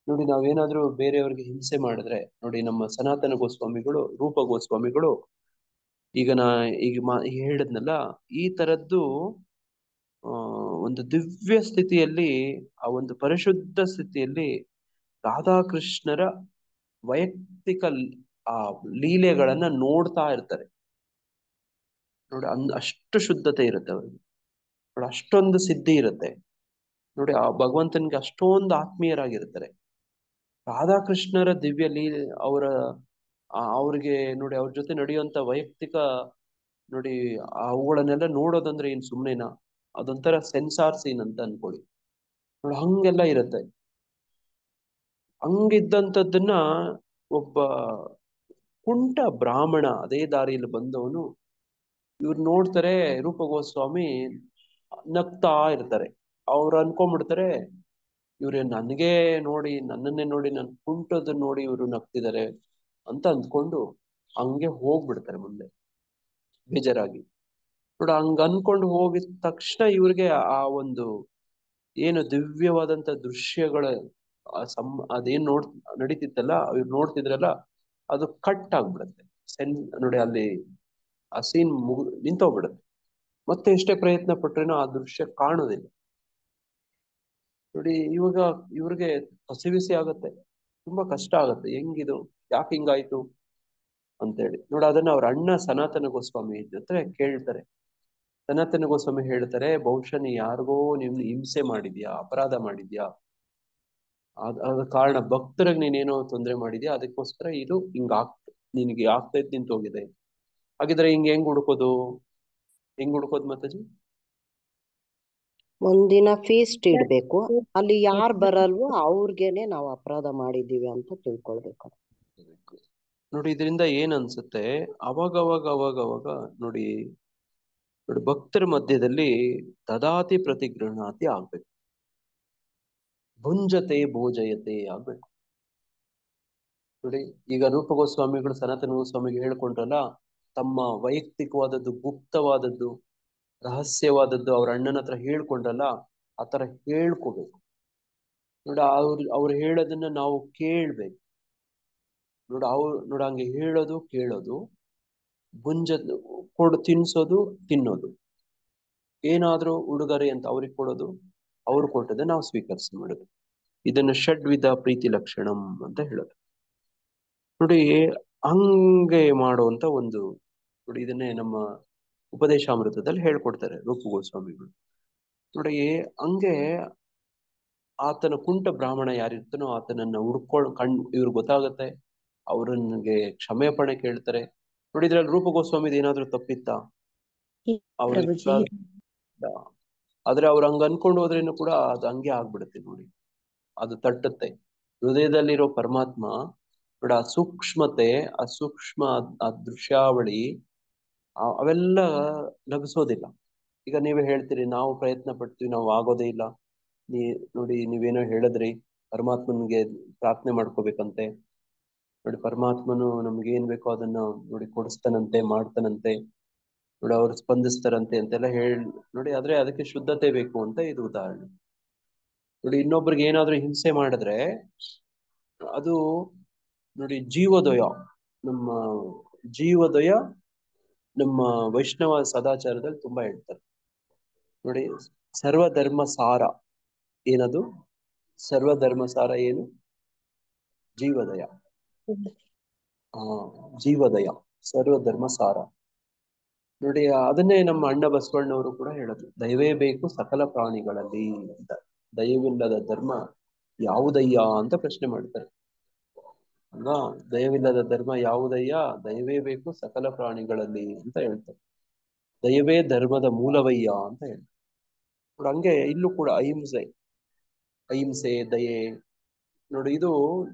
ನೋಡಿ, ನಾವೇನಾದ್ರೂ ಬೇರೆಯವ್ರಿಗೆ ಹಿಂಸೆ ಮಾಡಿದ್ರೆ, ನೋಡಿ ನಮ್ಮ ಸನಾತನ ಗೋಸ್ವಾಮಿಗಳು, ರೂಪ ಗೋಸ್ವಾಮಿಗಳು, ಈಗ ಹೇಳಿದ್ನಲ್ಲ, ಈ ತರದ್ದು ಒಂದು ದಿವ್ಯ ಸ್ಥಿತಿಯಲ್ಲಿ, ಆ ಒಂದು ಪರಿಶುದ್ಧ ಸ್ಥಿತಿಯಲ್ಲಿ ರಾಧಾಕೃಷ್ಣರ ವೈಯಕ್ತಿಕ ಆ ಲೀಲೆಗಳನ್ನ ನೋಡ್ತಾ ಇರ್ತಾರೆ. ನೋಡಿ, ಅಷ್ಟು ಶುದ್ಧತೆ ಇರುತ್ತೆ ಅವ್ರಿಗೆ. ನೋಡಿ, ಅಷ್ಟೊಂದು ಸಿದ್ಧಿ ಇರುತ್ತೆ. ನೋಡಿ, ಆ ಭಗವಂತನಿಗೆ ಅಷ್ಟೊಂದು ಆತ್ಮೀಯರಾಗಿರ್ತಾರೆ. ರಾಧಾಕೃಷ್ಣರ ದಿವ್ಯ ಲೀಲೆ, ಅವ್ರಿಗೆ ನೋಡಿ, ಅವ್ರ ಜೊತೆ ನಡೆಯುವಂತ ವೈಯಕ್ತಿಕ ನೋಡಿ, ಅವುಗಳನ್ನೆಲ್ಲ ನೋಡೋದಂದ್ರೆ ಏನ್ ಸುಮ್ನೆನಾ? ಅದೊಂಥರ ಸೆನ್ಸಾರ್ ಸೀನ್ ಅಂತ ಅನ್ಕೊಳ್ಳಿ. ನೋಡಿ, ಹಂಗೆಲ್ಲ ಇರುತ್ತೆ. ಹಂಗಿದ್ದಂಥದ್ದನ್ನ ಒಬ್ಬ ಕುಂಟ ಬ್ರಾಹ್ಮಣ ಅದೇ ದಾರಿಯಲ್ಲಿ ಬಂದವನು ಇವ್ರು ನೋಡ್ತಾರೆ. ರೂಪ ಗೋಸ್ವಾಮಿ ನಗ್ತಾ ಇರ್ತಾರೆ. ಅವ್ರು ಅನ್ಕೊಂಡ್ಬಿಡ್ತಾರೆ, ಇವ್ರೆ ನನ್ನನ್ನೇ ನೋಡಿ ನನ್ ಕುಂಟದನ್ನ ನೋಡಿ ಇವ್ರು ನಗ್ತಿದ್ದಾರೆ ಅಂತ ಅಂದ್ಕೊಂಡು ಹಂಗೆ ಹೋಗ್ಬಿಡ್ತಾರೆ ಮುಂದೆ ಬೇಜಾರಾಗಿ. ನೋಡಿ, ಹಂಗ ಅನ್ಕೊಂಡು ಹೋಗಿದ ತಕ್ಷಣ ಇವ್ರಿಗೆ ಆ ಒಂದು ಏನು ದಿವ್ಯವಾದಂತ ದೃಶ್ಯಗಳ ಅದೇನ್ ನಡೀತಿತ್ತಲ್ಲ, ಇವ್ರು ನೋಡ್ತಿದ್ರಲ್ಲ, ಅದು ಕಟ್ ಆಗ್ಬಿಡುತ್ತೆ. ನೋಡಿ, ಅಲ್ಲಿ ಆ ಸೀನ್ ನಿಂತೋಗ್ಬಿಡುತ್ತೆ. ಮತ್ತೆ ಎಷ್ಟೇ ಪ್ರಯತ್ನ ಪಟ್ರೇನೋ ಆ ದೃಶ್ಯ ಕಾಣೋದಿಲ್ಲ. ನೋಡಿ, ಇವ್ರಿಗೆ ಕಸಿವಿಸಿ ಆಗತ್ತೆ, ತುಂಬಾ ಕಷ್ಟ ಆಗತ್ತೆ. ಹೆಂಗಿದು, ಯಾಕೆ ಹಿಂಗಾಯ್ತು ಅಂತೇಳಿ. ನೋಡಿ, ಅದನ್ನ ಅವ್ರ ಅಣ್ಣ ಸನಾತನ ಗೋಸ್ವಾಮಿ ಜೊತೆ ಕೇಳ್ತಾರೆ. ಸನಾತನ ಗೋಸ್ವಾಮಿ ಹೇಳ್ತಾರೆ, ಬಹುಶಃ ನೀ ಯಾರಿಗೋ ಹಿಂಸೆ ಮಾಡಿದ್ಯಾ, ಅಪರಾಧ ಮಾಡಿದ್ಯಾ, ಅದ ಕಾರಣ ಭಕ್ತರಿಗೆ ನೀನೇನೋ ತೊಂದರೆ ಮಾಡಿದ್ಯಾ, ಅದಕ್ಕೋಸ್ಕರ ಇದು ನಿನಗೆ ಆಗ್ತಾ ಇದ್ದು ನಿಂತೋಗಿದೆ. ಹಾಗಿದ್ರೆ ಹೆಂಗ್ ಹುಡ್ಕೋದು ಮಾತಾಜಿ? ಒಂದಿನ ಫೀಸ್ಟ್ ಇಡ್ಬೇಕು. ಅಲ್ಲಿ ಯಾರು ಬರಲ್ವೋ ಅವ್ರಿಗೇನೆ ನಾವು ಅಪರಾಧ ಮಾಡಿದೀವಿ ಅಂತ ತಿಳ್ಕೊಳ್ಬೇಕು. ನೋಡಿ, ಇದರಿಂದ ಏನ್ ಅನ್ಸುತ್ತೆ, ಅವಾಗ ನೋಡಿ ಭಕ್ತರ ಮಧ್ಯದಲ್ಲಿ ತದಾತಿ ಪ್ರತಿಗೃಹಣಾತಿ ಆಗ್ಬೇಕು. ಭುಂಜತೆ ಭೋಜಯತೆ ಆಗ್ಬೇಕು. ನೋಡಿ, ಈಗ ರೂಪ ಗೋಸ್ವಾಮಿಗಳು ಸನಾತನ ಗೋಸ್ವಾಮಿಗೆ ಹೇಳ್ಕೊಂಡ್ರಲ್ಲ, ತಮ್ಮ ವೈಯಕ್ತಿಕವಾದದ್ದು, ಗುಪ್ತವಾದದ್ದು, ರಹಸ್ಯವಾದದ್ದು ಅವ್ರ ಅಣ್ಣನ ಹತ್ರ ಹೇಳ್ಕೊಂಡ್ರಲ್ಲ, ಆ ತರ ಹೇಳ್ಕೋಬೇಕು. ನೋಡಿ, ಅವ್ರು ಹೇಳೋದನ್ನ ನಾವು ಕೇಳ್ಬೇಕು. ನೋಡಿ, ಹಂಗೆ ಹೇಳೋದು, ಕೇಳೋದು, ತಿನ್ಸೋದು, ತಿನ್ನೋದು, ಏನಾದ್ರೂ ಉಡುಗೊರೆ ಅಂತ ಅವ್ರಿಗೆ ಕೊಡೋದು, ಅವ್ರು ಕೊಟ್ಟದೆ ನಾವು ಸ್ವೀಕರಿಸಿ ಮಾಡೋದು. ಇದನ್ನ ಷಡ್ವಿಧ ಪ್ರೀತಿ ಲಕ್ಷಣಂ ಅಂತ ಹೇಳೋದು. ನೋಡಿ, ಹಂಗೆ ಮಾಡುವಂತ ಒಂದು ನೋಡಿ, ಇದನ್ನೇ ನಮ್ಮ ಉಪದೇಶಾಮೃತದಲ್ಲಿ ಹೇಳ್ಕೊಡ್ತಾರೆ ರೂಪ ಗೋಸ್ವಾಮಿಗಳು. ನೋಡಿ, ಹಂಗೆ ಆತನ ಕುಂಟ ಬ್ರಾಹ್ಮಣ ಯಾರಿರ್ತಾನೋ ಆತನನ್ನ ಇವ್ರು ಗೊತ್ತಾಗತ್ತೆ, ಅವ್ರನ್ಗೆ ಕ್ಷಮೆಪಣೆ ಕೇಳ್ತಾರೆ. ನೋಡಿ, ಇದ್ರಲ್ಲಿ ರೂಪ ಗೋಸ್ವಾಮಿದು ಏನಾದ್ರೂ ತಪ್ಪಿತ್ತಾ? ಆದ್ರೆ ಅವ್ರು ಹಂಗ ಅನ್ಕೊಂಡು ಹೋದ್ರೇನು ಕೂಡ ಅದು ಹಂಗೆ ಆಗ್ಬಿಡುತ್ತೆ. ನೋಡಿ, ಅದು ತಟ್ಟುತ್ತೆ ಹೃದಯದಲ್ಲಿರೋ ಪರಮಾತ್ಮ. ನೋಡಿ, ಆ ಸೂಕ್ಷ್ಮತೆ, ಆ ಸೂಕ್ಷ್ಮ ಆ ದೃಶ್ಯಾವಳಿ ಅವೆಲ್ಲ ಲಭಿಸೋದಿಲ್ಲ. ಈಗ ನೀವೇ ಹೇಳ್ತೀರಿ, ನಾವು ಪ್ರಯತ್ನ ಪಡ್ತೀವಿ, ನಾವು ಆಗೋದೇ ಇಲ್ಲ. ನೋಡಿ, ನೀವೇನೋ ಹೇಳಿದ್ರಿ, ಪರಮಾತ್ಮನ್ಗೆ ಪ್ರಾರ್ಥನೆ ಮಾಡ್ಕೋಬೇಕಂತೆ. ನೋಡಿ, ಪರಮಾತ್ಮನು ನಮ್ಗೆ ಏನ್ ಬೇಕೋ ಅದನ್ನ ನೋಡಿ ಕೊಡಿಸ್ತಾನಂತೆ, ಮಾಡ್ತಾನಂತೆ. ನೋಡಿ, ಅವ್ರು ಸ್ಪಂದಿಸ್ತಾರಂತೆ ಅಂತೆಲ್ಲ ನೋಡಿ, ಆದ್ರೆ ಅದಕ್ಕೆ ಶುದ್ಧತೆ ಬೇಕು ಅಂತ ಇದು ಉದಾಹರಣೆ. ನೋಡಿ, ಇನ್ನೊಬ್ರಿಗೆ ಏನಾದ್ರೂ ಹಿಂಸೆ ಮಾಡಿದ್ರೆ ಅದು ನೋಡಿ ಜೀವೋದಯ, ನಮ್ಮ ವೈಷ್ಣವ ಸದಾಚಾರದಲ್ಲಿ ತುಂಬಾ ಹೇಳ್ತಾರೆ. ನೋಡಿ, ಸರ್ವಧರ್ಮ ಸಾರ ಏನದು? ಸರ್ವಧರ್ಮ ಸಾರ ಏನು? ಜೀವೋದಯ. ಜೀವೋದಯ, ಸರ್ವಧರ್ಮ ಸಾರ. ನೋಡಿ, ಅದನ್ನೇ ನಮ್ಮ ಅಣ್ಣ ಬಸವಣ್ಣವರು ಕೂಡ ಹೇಳೋದು, ದಯವೇ ಬೇಕು ಸಕಲ ಪ್ರಾಣಿಗಳಲ್ಲಿ ಅಂತ. ದಯವಿಲ್ಲದ ಧರ್ಮ ಯಾವುದಯ್ಯ ಅಂತ ಪ್ರಶ್ನೆ ಮಾಡ್ತಾರೆ ಅಲ್ವಾ? ದಯವಿಲ್ಲದ ಧರ್ಮ ಯಾವುದಯ್ಯ? ದಯವೇ ಬೇಕು ಸಕಲ ಪ್ರಾಣಿಗಳಲ್ಲಿ ಅಂತ ಹೇಳ್ತಾರೆ. ದಯವೇ ಧರ್ಮದ ಮೂಲವಯ್ಯ ಅಂತ ಹೇಳ್ತಾರೆ. ನೋಡಿ, ಹಂಗೆ ಇಲ್ಲೂ ಕೂಡ ಅಹಿಂಸೆ, ದಯೆ. ನೋಡಿ, ಇದು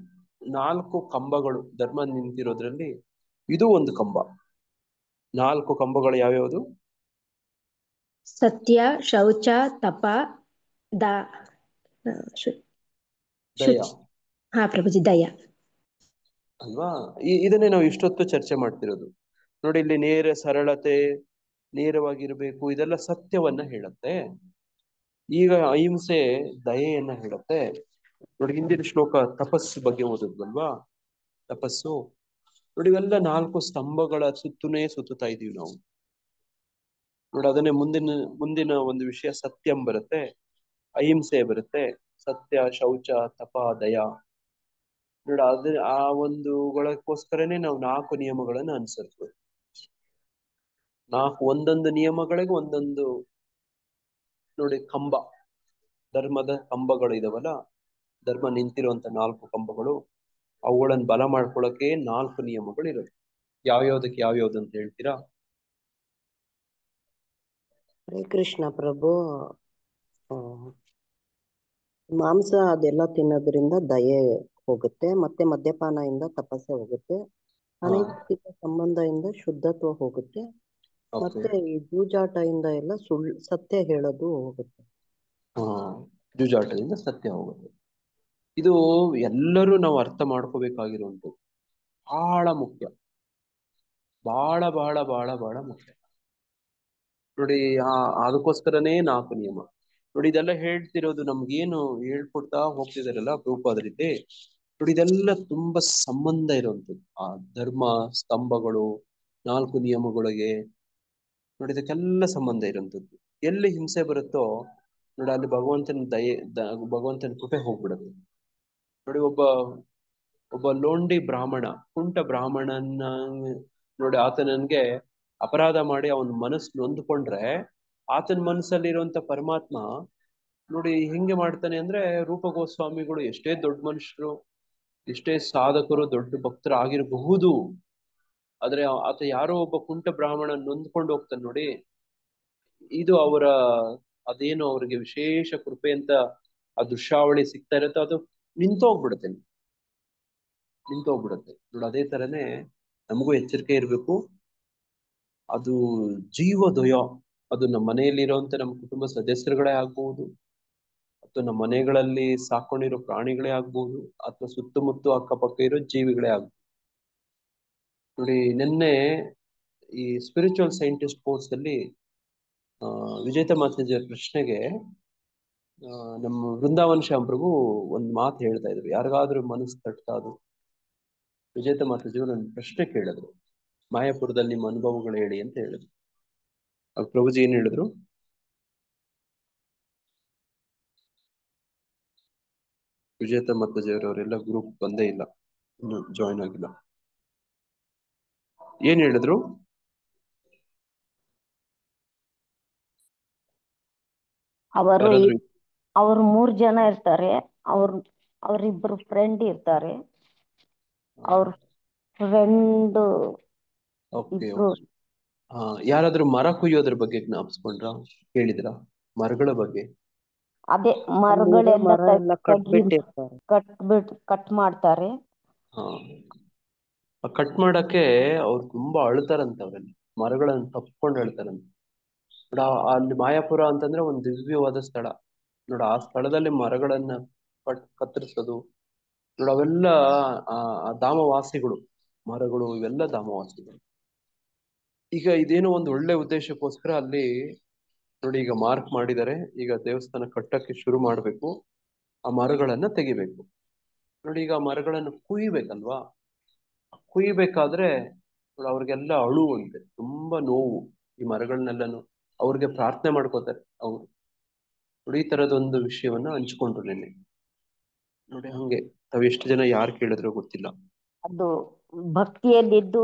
4 ಕಂಬಗಳು ಧರ್ಮ ನಿಂತಿರೋದ್ರಲ್ಲಿ ಇದು ಒಂದು ಕಂಬ. 4 ಕಂಬಗಳು ಯಾವ್ಯಾವುದು? ಸತ್ಯ, ಶೌಚ, ತಪ, ದಯ. ಹಾ ಪ್ರಭುಜಿ, ದಯ ಅಲ್ವಾ? ಇದನ್ನೇ ನಾವು ಇಷ್ಟೊತ್ತು ಚರ್ಚೆ ಮಾಡ್ತಿರೋದು. ನೋಡಿ, ಇಲ್ಲಿ ಸರಳತೆ, ನೇರವಾಗಿರ್ಬೇಕು, ಇದೆಲ್ಲ ಸತ್ಯವನ್ನ ಹೇಳುತ್ತೆ. ಈಗ ಅಹಿಂಸೆ ದಯೆಯನ್ನ ಹೇಳುತ್ತೆ. ನೋಡಿ ಹಿಂದಿನ ಶ್ಲೋಕ ತಪಸ್ಸು ಬಗ್ಗೆ ಓದಿದ್ವಲ್ವಾ? ತಪಸ್ಸು ನೋಡಿ, ಇವೆಲ್ಲ 4 ಸ್ತಂಭಗಳ ಸುತ್ತನೇ ಸುತ್ತುತ್ತಾ ಇದೀವಿ ನಾವು. ನೋಡಿ ಅದನ್ನೇ ಮುಂದಿನ ಒಂದು ವಿಷಯ ಸತ್ಯಂ ಬರುತ್ತೆ, ಅಹಿಂಸೆ ಬರುತ್ತೆ, ಸತ್ಯ, ಶೌಚ, ತಪ, ದಯ. ನೋಡಿ ಆ ಒಂದುಗಳಕ್ಕೋಸ್ಕರನೇ ನಾವು 4 ನಿಯಮಗಳನ್ನು ಅನುಸರಿಸ್ಬೇಕು. ಒಂದೊಂದು ನಿಯಮಗಳಿಗೆ ಒಂದೊಂದು ನೋಡಿ ಕಂಬ, ಧರ್ಮದ ಕಂಬಗಳು ಇದಾವಲ್ಲ, ಧರ್ಮ ನಿಂತಿರುವಂತ 4 ಕಂಬಗಳು, ಅವುಗಳನ್ನು ಬಲ ಮಾಡ್ಕೊಳಕ್ಕೆ 4 ನಿಯಮಗಳು ಇರುತ್ತೆ. ಯಾವ್ಯಾವ್ದಕ್ಕೆ ಯಾವ್ಯಾವ್ದು ಅಂತ ಹೇಳ್ತೀರಾ? ಹರೇ ಕೃಷ್ಣ ಪ್ರಭು. ಆ, ಮಾಂಸ ಅದೆಲ್ಲ ತಿನ್ನೋದ್ರಿಂದ ದಯೆ ಹೋಗುತ್ತೆ, ಮತ್ತೆ ಮದ್ಯಪಾನದಿಂದ ತಪಸ್ಸೆ ಹೋಗುತ್ತೆ, ಅನೈತಿಕ ಸಂಬಂಧದಿಂದ ಶುದ್ಧತ್ವ ಹೋಗುತ್ತೆ, ಮತ್ತೆ ಈ ಜೂಜಾಟದಿಂದ ಎಲ್ಲ ಸತ್ಯ ಹೇಳೋದು ಹೋಗುತ್ತೆ. ಜೂಜಾಟದಿಂದ ಸತ್ಯ ಹೋಗುತ್ತೆ. ಇದು ಎಲ್ಲರೂ ನಾವು ಅರ್ಥ ಮಾಡ್ಕೋಬೇಕಾಗಿರುವಂಥದ್ದು, ಬಹಳ ಮುಖ್ಯ, ಬಹಳ ಬಹಳ ಬಹಳ ಬಹಳ ಮುಖ್ಯ. ನೋಡಿ ಅದಕ್ಕೋಸ್ಕರನೇ 4 ನಿಯಮ. ನೋಡಿ ಇದೆಲ್ಲ ಹೇಳ್ತಿರೋದು ನಮ್ಗೇನು ಹೇಳ್ಕೊಡ್ತಾ ಹೋಗ್ತಿದಾರಲ್ಲ ಪ್ರಭುಪಾದರಿದೆ. ನೋಡಿ ಇದೆಲ್ಲ ತುಂಬಾ ಸಂಬಂಧ ಇರುವಂಥದ್ದು. ಆ ಧರ್ಮ ಸ್ತಂಭಗಳು, 4 ನಿಯಮಗಳಿಗೆ ನೋಡಿ ಇದಕ್ಕೆಲ್ಲ ಸಂಬಂಧ ಇರುವಂಥದ್ದು. ಎಲ್ಲಿ ಹಿಂಸೆ ಬರುತ್ತೋ ನೋಡಿ ಅಲ್ಲಿ ಭಗವಂತನ ಭಗವಂತನ ಕೃಪೆ ಹೋಗ್ಬಿಡುತ್ತೆ. ನೋಡಿ ಒಬ್ಬ ಲೋಂಡಿ ಬ್ರಾಹ್ಮಣ, ಕುಂಟ ಬ್ರಾಹ್ಮಣನ ನೋಡಿ ಆತನನ್ಗೆ ಅಪರಾಧ ಮಾಡಿ ಅವನ ಮನಸ್ಸು ನೊಂದ್ಕೊಂಡ್ರೆ ಆತನ ಮನಸ್ಸಲ್ಲಿರುವಂತ ಪರಮಾತ್ಮ ನೋಡಿ ಹೆಂಗೆ ಮಾಡ್ತಾನೆ ಅಂದ್ರೆ, ರೂಪ ಗೋಸ್ವಾಮಿಗಳು ಎಷ್ಟೇ ದೊಡ್ಡ ಮನುಷ್ಯರು, ಎಷ್ಟೇ ಸಾಧಕರು, ದೊಡ್ಡ ಭಕ್ತರು ಆಗಿರಬಹುದು, ಆದ್ರೆ ಆತ ಯಾರೋ ಒಬ್ಬ ಕುಂಟ ಬ್ರಾಹ್ಮಣ ನೊಂದ್ಕೊಂಡು ಹೋಗ್ತಾನೆ ನೋಡಿ, ಇದು ಅದೇನು ಅವ್ರಿಗೆ ವಿಶೇಷ ಕೃಪೆ ಅಂತ ಆ ದೃಶ್ಯಾವಳಿ ಸಿಗ್ತಾ ಇರುತ್ತೆ, ಅದು ನಿಂತೋಗ್ಬಿಡುತ್ತೆ ನೋಡಿ. ಅದೇ ತರನೇ ನಮಗೂ ಎಚ್ಚರಿಕೆ ಇರ್ಬೇಕು. ಅದು ಜೀವದಯ, ಅದು ನಮ್ಮ ಮನೆಯಲ್ಲಿರುವಂತ ನಮ್ಮ ಕುಟುಂಬ ಸದಸ್ಯರುಗಳೇ ಆಗ್ಬಹುದು, ಅಥವಾ ನಮ್ಮ ಮನೆಗಳಲ್ಲಿ ಸಾಕೊಂಡಿರೋ ಪ್ರಾಣಿಗಳೇ ಆಗ್ಬಹುದು, ಅಥವಾ ಸುತ್ತಮುತ್ತ ಅಕ್ಕಪಕ್ಕ ಇರೋ ಜೀವಿಗಳೇ ಆಗ್ಬಹುದು. ನೋಡಿ ನಿನ್ನೆ ಈ ಸ್ಪಿರಿಚುವಲ್ ಸೈಂಟಿಸ್ಟ್ ಕೋರ್ಸ್ ಅಲ್ಲಿ ವಿಜೇತ ಮಾತಾಜಿಯವರ ಪ್ರಶ್ನೆಗೆ ನಮ್ಮ ವೃಂದಾವನ್ ಶ್ಯಾಮ್ ಪ್ರಭು ಒಂದು ಮಾತು ಹೇಳ್ತಾ ಇದ್ರು. ಯಾರಿಗಾದ್ರೂ ಮನಸ್ಸು ತಟ್ತಾ ಅದು ವಿಜೇತ ಮಾತಾಜಿಯವರು ಒಂದು ಪ್ರಶ್ನೆ ಕೇಳಿದ್ರು, ಮಾಯಾಪುರದಲ್ಲಿ ನಿಮ್ಮ ಅನುಭವಗಳು ಹೇಳಿ ಅಂತ ಹೇಳಿದ್ರು. ಪ್ರಭುಜಿ ಏನ್ ಹೇಳಿದ್ರು? ವಿಜೇತ ಮಾತಾಜಿಯವರೆಲ್ಲ ಗ್ರೂಪ್ ಬಂದೇ ಇಲ್ಲ, ಇನ್ನು ಜಾಯಿನ್ ಆಗಿಲ್ಲ. ಏನ್ ಹೇಳಿದ್ರು? ಅವರು 3 ಜನ ಇರ್ತಾರೆ, ಅವ್ರಿಬ್ರು ಫ್ರೆಂಡ್ ಇರ್ತಾರೆ. ಅವ್ರ ಫ್ರೆಂಡ್ ಯಾರಾದ್ರೂ ಮರ ಕುಯ್ಯೋದ್ರ ಬಗ್ಗೆ ಜ್ಞಾಪಿಸ್ಕೊಂಡ್ರ, ಹೇಳಿದ್ರ? ಮರಗಳ ಬಗ್ಗೆ ಅದೇ ಮರಗಳೆಲ್ಲ ಕಟ್ ಮಾಡ್ತಾರೆ. ಕಟ್ ಮಾಡಕ್ಕೆ ಅವ್ರು ತುಂಬಾ ಅಳ್ತಾರಂತ, ಅವರಲ್ಲಿ ಮರಗಳನ್ನ ತಪ್ಕೊಂಡು ಅಳ್ತಾರಂತ. ಅಲ್ಲಿ ಮಾಯಾಪುರ ಅಂತಂದ್ರೆ ಒಂದು ದಿವ್ಯವಾದ ಸ್ಥಳ ನೋಡ. ಆ ಸ್ಥಳದಲ್ಲಿ ಮರಗಳನ್ನ ಕತ್ತರಿಸೋದು ನೋಡ, ಅವೆಲ್ಲ ಧಾಮವಾಸಿಗಳು, ಮರಗಳು ಇವೆಲ್ಲ ಧಾಮವಾಸಿಗಳು. ಈಗ ಇದೇನೋ ಒಂದು ಒಳ್ಳೆ ಉದ್ದೇಶಕ್ಕೋಸ್ಕರ ಅಲ್ಲಿ ನೋಡಿ ಈಗ ಮಾರ್ಕ್ ಮಾಡಿದ್ದಾರೆ. ಈಗ ದೇವಸ್ಥಾನ ಕಟ್ಟಕ್ಕೆ ಶುರು ಮಾಡ್ಬೇಕು, ಆ ಮರಗಳನ್ನ ತೆಗಿಬೇಕು. ನೋಡಿ ಈಗ ಮರಗಳನ್ನು ಕುಯ್ಬೇಕಲ್ವಾ, ಕುಯ್ಬೇಕಾದ್ರೆ ಅವ್ರಿಗೆಲ್ಲ ಅಳುವಂತೆ, ತುಂಬಾ ನೋವು. ಈ ಮರಗಳನ್ನೆಲ್ಲನು ಅವ್ರಿಗೆ ಪ್ರಾರ್ಥನೆ ಮಾಡ್ಕೋತಾರೆ ಅವ್ರು. ನೋಡಿ ಈ ತರದೊಂದು ವಿಷಯವನ್ನ ಹಂಚ್ಕೊಂಡ್ರು ನಿನ್ನೆ. ನೋಡಿ ಹಂಗೆ ತಾವೆಷ್ಟು ಜನ ಯಾರು ಕೇಳಿದ್ರು ಗೊತ್ತಿಲ್ಲ. ಅದು ಭಕ್ತಿಯಲ್ಲಿದ್ದು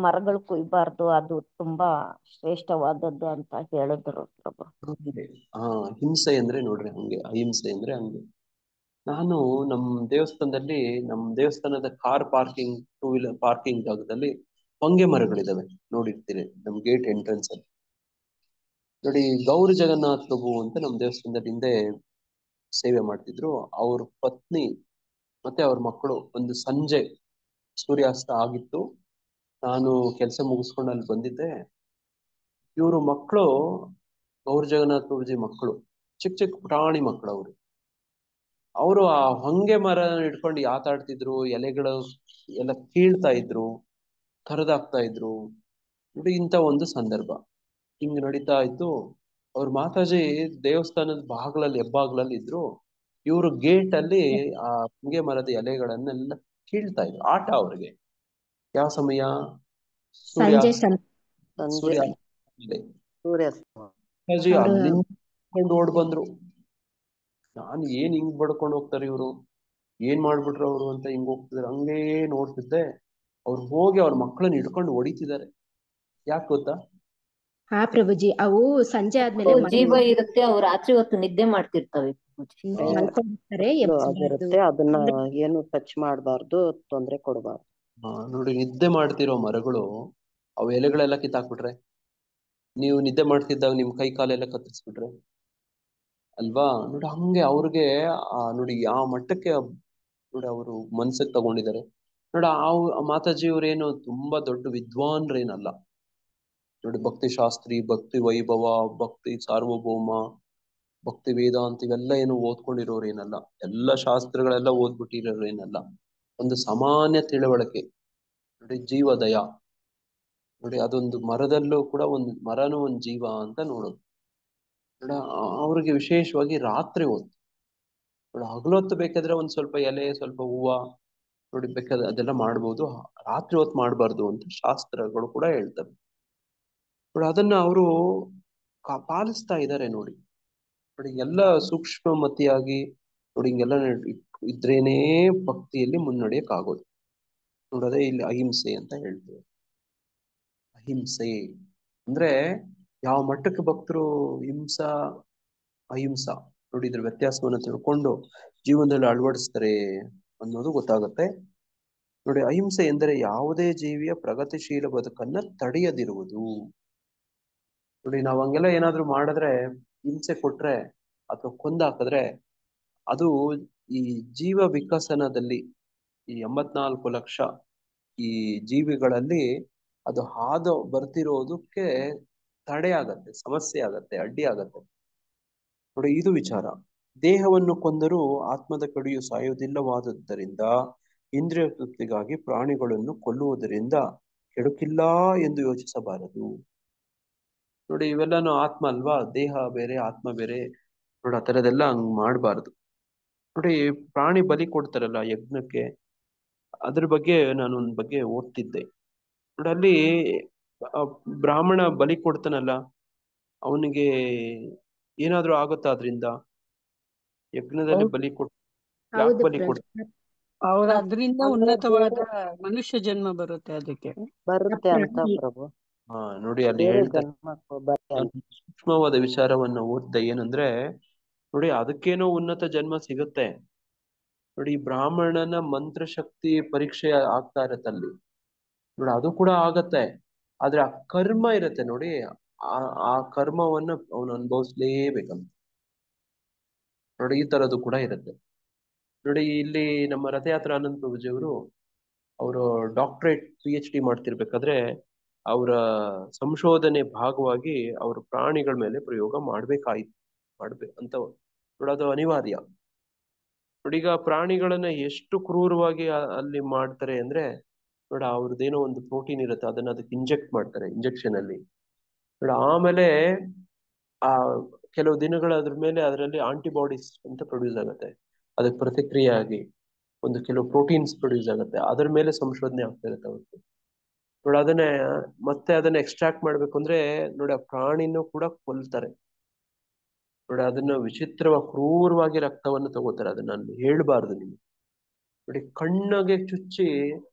ಮರಗಳು ಕುಯ್ಬಾರ್ದು, ಅದು ತುಂಬಾ ಶ್ರೇಷ್ಠವಾದದ್ದು ಅಂತ ಹೇಳಿದ್ರು ಪ್ರಭು. ಹಿಂಸೆ ಅಂದ್ರೆ ನೋಡ್ರಿ ಹಂಗೆ, ಅಹಿಂಸೆ ಅಂದ್ರೆ ಹಂಗೆ. ನಾನು ನಮ್ಮ ದೇವಸ್ಥಾನದ ಕಾರ್ ಪಾರ್ಕಿಂಗ್, 2 ವೀಲರ್ ಪಾರ್ಕಿಂಗ್ ಜಾಗದಲ್ಲಿ ಹೊಂಗೆ ಮರಗಳಿದಾವೆ, ನೋಡಿರ್ತೀರಿ ನಮ್ ಗೇಟ್ ಎಂಟ್ರೆನ್ಸ್ ಅಲ್ಲಿ. ನೋಡಿ ಗೌರಿ ಜಗನ್ನಾಥ್ ಪ್ರಭು ಅಂತ ನಮ್ಮ ದೇವಸ್ಥಾನದಲ್ಲಿ ಹಿಂದೆ ಸೇವೆ ಮಾಡ್ತಿದ್ರು. ಅವ್ರ ಪತ್ನಿ ಮತ್ತೆ ಅವ್ರ ಮಕ್ಕಳು ಒಂದು ಸಂಜೆ ಸೂರ್ಯಾಸ್ತ ಆಗಿತ್ತು, ನಾನು ಕೆಲಸ ಮುಗಿಸ್ಕೊಂಡು ಅಲ್ಲಿ ಬಂದಿದ್ದೆ. ಇವರು ಮಕ್ಕಳು ಗೌರಿ ಜಗನ್ನಾಥ್ ಪ್ರಭುಜಿ ಮಕ್ಕಳು, ಚಿಕ್ಕ ಚಿಕ್ಕ ಪುಟಾಣಿ ಮಕ್ಕಳು. ಅವರು ಆ ಹೊಂಗೆ ಮರ ಇಟ್ಕೊಂಡು ಯಾತಾಡ್ತಿದ್ರು, ಎಲೆಗಳು ಎಲ್ಲ ಕೀಳ್ತಾ ಇದ್ರು, ಕರೆದಾಕ್ತಾ ಇದ್ರು. ನೋಡಿ ಇಂಥ ಒಂದು ಸಂದರ್ಭ ಹಿಂಗ್ ನಡೀತಾ ಇತ್ತು. ಅವ್ರ ಮಾತಾಜಿ ದೇವಸ್ಥಾನದ ಹೆಬ್ಬಾಗ್ಲಲ್ಲಿ ಇದ್ರು. ಇವರು ಗೇಟ್ ಅಲ್ಲಿ ಆ ಹೊಂಗೆ ಮರದ ಎಲೆಗಳನ್ನೆಲ್ಲ ಕೀಳ್ತಾ ಇದ್ರು. ಆಟ ಅವ್ರಿಗೆ. ಯಾವ ಸಮಯ? ಸಂಜೆ ಸೂರ್ಯಾಸ್ತ. ಸಂಜೆ ಸೂರ್ಯ ಇದೆ. ಸೂರ್ಯಾಸ್ತ. ಅಪ್ಪಾಜಿ ಅವರು ಅಲ್ಲಿಂದ ಓಡ್ ಬಂದ್ರು. ನಾನು ಏನ್ ಹಿಂಗ್ ಬಡ್ಕೊಂಡು ಹೋಗ್ತಾರೆ ಇವ್ರು, ಏನ್ ಮಾಡ್ಬಿಟ್ರು ಅವ್ರು ಅಂತ ಹಿಂಗ್ ಹೋಗ್ತಿದಾರೆ. ಹಂಗೇ ನೋಡ್ತಿದ್ದೆ, ಅವ್ರು ಹೋಗಿ ಅವ್ರ ಮಕ್ಕಳನ್ನ ಹಿಡ್ಕೊಂಡು ಹೊಡಿತಿದ್ದಾರೆ. ಯಾಕೆ ಗೊತ್ತಾ? ಹಾ ಪ್ರಭುಜಿ, ಅವು ಸಂಜೆ ಆದ್ಮೇಲೆ ಜೀವ ಇರುತ್ತೆ, ಅವು ರಾತ್ರಿ ಹೊತ್ತು ನಿದ್ದೆ ಮಾಡ್ತಿರ್ತವೆ. ಮಲ್ಕೊಂಡಿರ್ತಾರೆ, ಅದಿರುತ್ತೆ, ಅದನ್ನ ಏನು ಟಚ್ ಮಾಡಬಾರ್ದು, ತೊಂದ್ರೆ ಕೊಡಬಾರ್ದು. ನೋಡಿ, ನಿದ್ದೆ ಮಾಡ್ತಿರೋ ಮರಗಳು ಅವು ಎಲೆಗಳೆಲ್ಲ ಕಿತ್ತಾಕ್ಬಿಟ್ರೆ, ನೀವು ನಿದ್ದೆ ಮಾಡ್ತಿದ್ದಾಗ ನಿಮ್ ಕೈ ಕಾಲೆಲ್ಲ ಕತ್ತರಿಸ್ಬಿಟ್ರೆ ಅಲ್ವಾ? ನೋಡಿ, ಹಂಗೆ ಅವ್ರಿಗೆ ನೋಡಿ ಯಾವ ಮಟ್ಟಕ್ಕೆ ನೋಡಿ ಅವರು ಮನ್ಸಿಗೆ ತಗೊಂಡಿದ್ದಾರೆ. ನೋಡಿ, ಆ ಮಾತಾಜಿಯವ್ರೇನು ತುಂಬಾ ದೊಡ್ಡ ವಿದ್ವಾನ್ರೇನಲ್ಲ. ನೋಡಿ, ಭಕ್ತಿ ಶಾಸ್ತ್ರಿ, ಭಕ್ತಿ ವೈಭವ, ಭಕ್ತಿ ಸಾರ್ವಭೌಮ, ಭಕ್ತಿ ವೇದಾಂತ ಇವೆಲ್ಲ ಏನು ಓದ್ಕೊಂಡಿರೋರು ಏನಲ್ಲ. ಎಲ್ಲ ಶಾಸ್ತ್ರಗಳೆಲ್ಲ ಓದ್ಬಿಟ್ಟಿರೋರು ಏನಲ್ಲ. ಒಂದು ಸಾಮಾನ್ಯ ತಿಳುವಳಿಕೆ. ನೋಡಿ, ಜೀವದಯ. ನೋಡಿ, ಅದೊಂದು ಮರದಲ್ಲೂ ಕೂಡ ಒಂದು ಮರನೂ ಒಂದು ಜೀವ ಅಂತ ನೋಡೋದು. ನೋಡಿ, ಅವ್ರಿಗೆ ವಿಶೇಷವಾಗಿ ರಾತ್ರಿ ಹೊತ್ತು. ನೋಡಿ, ಹಗಲೊತ್ತು ಬೇಕಾದ್ರೆ ಒಂದ್ ಸ್ವಲ್ಪ ಎಲೆ, ಸ್ವಲ್ಪ ಹೂವ ನೋಡಿ ಬೇಕಾದ್ರೆ ಅದೆಲ್ಲ ಮಾಡ್ಬೋದು. ರಾತ್ರಿ ಹೊತ್ತು ಮಾಡಬಾರ್ದು ಅಂತ ಶಾಸ್ತ್ರಗಳು ಕೂಡ ಹೇಳ್ತವೆ. ನೋಡಿ, ಅದನ್ನ ಅವರು ಪಾಲಿಸ್ತಾ ಇದ್ದಾರೆ. ನೋಡಿ ನೋಡಿ, ಎಲ್ಲ ಸೂಕ್ಷ್ಮಮತಿಯಾಗಿ ನೋಡಿ ಹಿಂಗೆಲ್ಲ ಇದ್ರೇನೇ ಭಕ್ತಿಯಲ್ಲಿ ಮುನ್ನಡೆಯಕ್ ಆಗೋದು. ನೋಡೋದೇ ಇಲ್ಲಿ ಅಹಿಂಸೆ ಅಂತ ಹೇಳ್ತೇವೆ. ಅಹಿಂಸೆ ಅಂದ್ರೆ ಯಾವ ಮಟ್ಟಕ್ಕೆ ಭಕ್ತರು ಹಿಂಸಾ ಅಹಿಂಸಾ ನೋಡಿ ಇದ್ರ ವ್ಯತ್ಯಾಸವನ್ನು ತಿಳ್ಕೊಂಡು ಜೀವನದಲ್ಲಿ ಅಳವಡಿಸ್ತಾರೆ ಅನ್ನೋದು ಗೊತ್ತಾಗುತ್ತೆ. ನೋಡಿ, ಅಹಿಂಸೆ ಎಂದರೆ ಯಾವುದೇ ಜೀವಿಯ ಪ್ರಗತಿಶೀಲ ಬದುಕನ್ನ ತಡೆಯದಿರುವುದು. ನೋಡಿ, ನಾವ್ ಹಂಗೆಲ್ಲ ಏನಾದ್ರು ಮಾಡಿದ್ರೆ, ಹಿಂಸೆ ಕೊಟ್ರೆ ಅಥವಾ ಕೊಂದಾಕಿದ್ರೆ, ಅದು ಈ ಜೀವ ವಿಕಸನದಲ್ಲಿ ಈ 84 ಲಕ್ಷ ಈ ಜೀವಿಗಳಲ್ಲಿ ಅದು ಹಾದು ಬರ್ತಿರೋದಕ್ಕೆ ತಡೆ ಆಗತ್ತೆ, ಸಮಸ್ಯೆ ಆಗತ್ತೆ, ಅಡ್ಡಿ ಆಗತ್ತೆ. ನೋಡಿ, ಇದು ವಿಚಾರ. ದೇಹವನ್ನು ಕೊಂದರೂ ಆತ್ಮದ ಕಡೆಯು ಸಾಯುವುದಿಲ್ಲವಾದುದರಿಂದ ಇಂದ್ರಿಯ ತೃಪ್ತಿಗಾಗಿ ಪ್ರಾಣಿಗಳನ್ನು ಕೊಲ್ಲುವುದರಿಂದ ಕೆಡುಕಿಲ್ಲ ಎಂದು ಯೋಚಿಸಬಾರದು. ನೋಡಿ, ಇವೆಲ್ಲಾನು ಆತ್ಮ ಅಲ್ವಾ, ದೇಹ ಬೇರೆ ಆತ್ಮ ಬೇರೆ. ನೋಡಿ, ಆ ಥರದೆಲ್ಲ ಹಂಗ್ ಮಾಡಬಾರ್ದು. ನೋಡಿ, ಪ್ರಾಣಿ ಬಲಿ ಕೊಡ್ತಾರಲ್ಲ ಯಜ್ಞಕ್ಕೆ, ಅದ್ರ ಬಗ್ಗೆ ನಾನು ಒಂದ್ ಬಗ್ಗೆ ಓದ್ತಿದ್ದೆ. ನೋಡಿ, ಅಲ್ಲಿ ಬ್ರಾಹ್ಮಣ ಬಲಿ ಕೊಡ್ತಾನಲ್ಲ, ಅವನಿಗೆ ಏನಾದ್ರೂ ಆಗುತ್ತಾ ಅದ್ರಿಂದ? ಯಜ್ಞದಲ್ಲಿ ಬಲಿ ಕೊಟ್ಟು ಯಾಕೆ ಹೌದು ಬಲಿ ಕೊಡ್ತ? ಅವ್ರ ಅದರಿಂದ ಅಂದ್ರೆ ಉನ್ನತವಾದ ಬೇರೆ ಮನುಷ್ಯ ಜನ್ಮ ಬರುತ್ತೆ ಅದಕ್ಕೆ. ಬರುತ್ತೆ ಅಂತ ಪ್ರಭು, ನೋಡಿ, ಅಲ್ಲಿ ಬೇರೆ ಹೇಳ್ತಾರೆ. ಜನ್ಮ ಬರುತ್ತೆ ಅಂತ. ಸೂಕ್ಷ್ಮವಾದ ವಿಚಾರವನ್ನ ಓದ್ದೆ. ಏನಂದ್ರೆ ನೋಡಿ, ಅದಕ್ಕೇನೋ ಉನ್ನತ ಜನ್ಮ ಸಿಗುತ್ತೆ. ನೋಡಿ, ಬ್ರಾಹ್ಮಣನ ಮಂತ್ರಶಕ್ತಿ ಪರೀಕ್ಷೆ ಆಗ್ತಾ ಇರತ್ತಲ್ಲಿ. ನೋಡಿ, ಅದು ಕೂಡ ಆಗತ್ತೆ. ಆದ್ರೆ ಆ ಕರ್ಮ ಇರತ್ತೆ ನೋಡಿ, ಆ ಕರ್ಮವನ್ನ ಅವನು ಅನುಭವಿಸ್ಲೇಬೇಕಂತ. ನೋಡಿ, ಈ ತರದ್ದು ಕೂಡ ಇರುತ್ತೆ. ನೋಡಿ, ಇಲ್ಲಿ ನಮ್ಮ ರಥಯಾತ್ರಾ ಆನಂದ್ ಪ್ರಭುಜಿಯವರು ಅವರು ಡಾಕ್ಟರೇಟ್ PhD ಮಾಡ್ತಿರ್ಬೇಕಾದ್ರೆ ಅವರ ಸಂಶೋಧನೆ ಭಾಗವಾಗಿ ಅವರು ಪ್ರಾಣಿಗಳ ಮೇಲೆ ಪ್ರಯೋಗ ಮಾಡ್ಬೇಕಾಯ್ತು. ಅಂತ ನೋಡಿ, ಅದು ಅನಿವಾರ್ಯ. ನೋಡಿ, ಈಗ ಪ್ರಾಣಿಗಳನ್ನ ಎಷ್ಟು ಕ್ರೂರವಾಗಿ ಅಲ್ಲಿ ಮಾಡ್ತಾರೆ ಅಂದ್ರೆ ನೋಡಿ, ಅವ್ರದ್ದೇನೋ ಒಂದು ಪ್ರೋಟೀನ್ ಇರುತ್ತೆ, ಅದನ್ನ ಅದಕ್ಕೆ ಇಂಜೆಕ್ಟ್ ಮಾಡ್ತಾರೆ ಇಂಜೆಕ್ಷನ್ ಅಲ್ಲಿ. ನೋಡಿ, ಆಮೇಲೆ ಆ ಕೆಲವು ದಿನಗಳ ಅದ್ರ ಮೇಲೆ ಅದರಲ್ಲಿ ಆಂಟಿಬಾಡೀಸ್ ಅಂತ ಪ್ರೊಡ್ಯೂಸ್ ಆಗುತ್ತೆ. ಅದಕ್ಕೆ ಪ್ರತಿಕ್ರಿಯೆ ಆಗಿ ಒಂದು ಕೆಲವು ಪ್ರೋಟೀನ್ಸ್ ಪ್ರೊಡ್ಯೂಸ್ ಆಗುತ್ತೆ. ಅದ್ರ ಮೇಲೆ ಸಂಶೋಧನೆ ಆಗ್ತಾ ಇರುತ್ತೆ ಅವತ್ತು. ನೋಡಿ, ಅದನ್ನ ಎಕ್ಸ್ಟ್ರಾಕ್ಟ್ ಮಾಡ್ಬೇಕು ಅಂದ್ರೆ ನೋಡಿ, ಆ ಪ್ರಾಣಿನೂ ಕೂಡ ಕೊಲ್ತಾರೆ. ನೋಡಿ, ಅದನ್ನ ವಿಚಿತ್ರವಾಗಿ ಕ್ರೂರವಾಗಿ ರಕ್ತವನ್ನು ತಗೋತಾರೆ. ಅದನ್ನ ನಾನು ಹೇಳ್ಬಾರ್ದು ನಿಮ್ಗೆ. ನೋಡಿ, ಕಣ್ಣಗೆ ಚುಚ್ಚಿ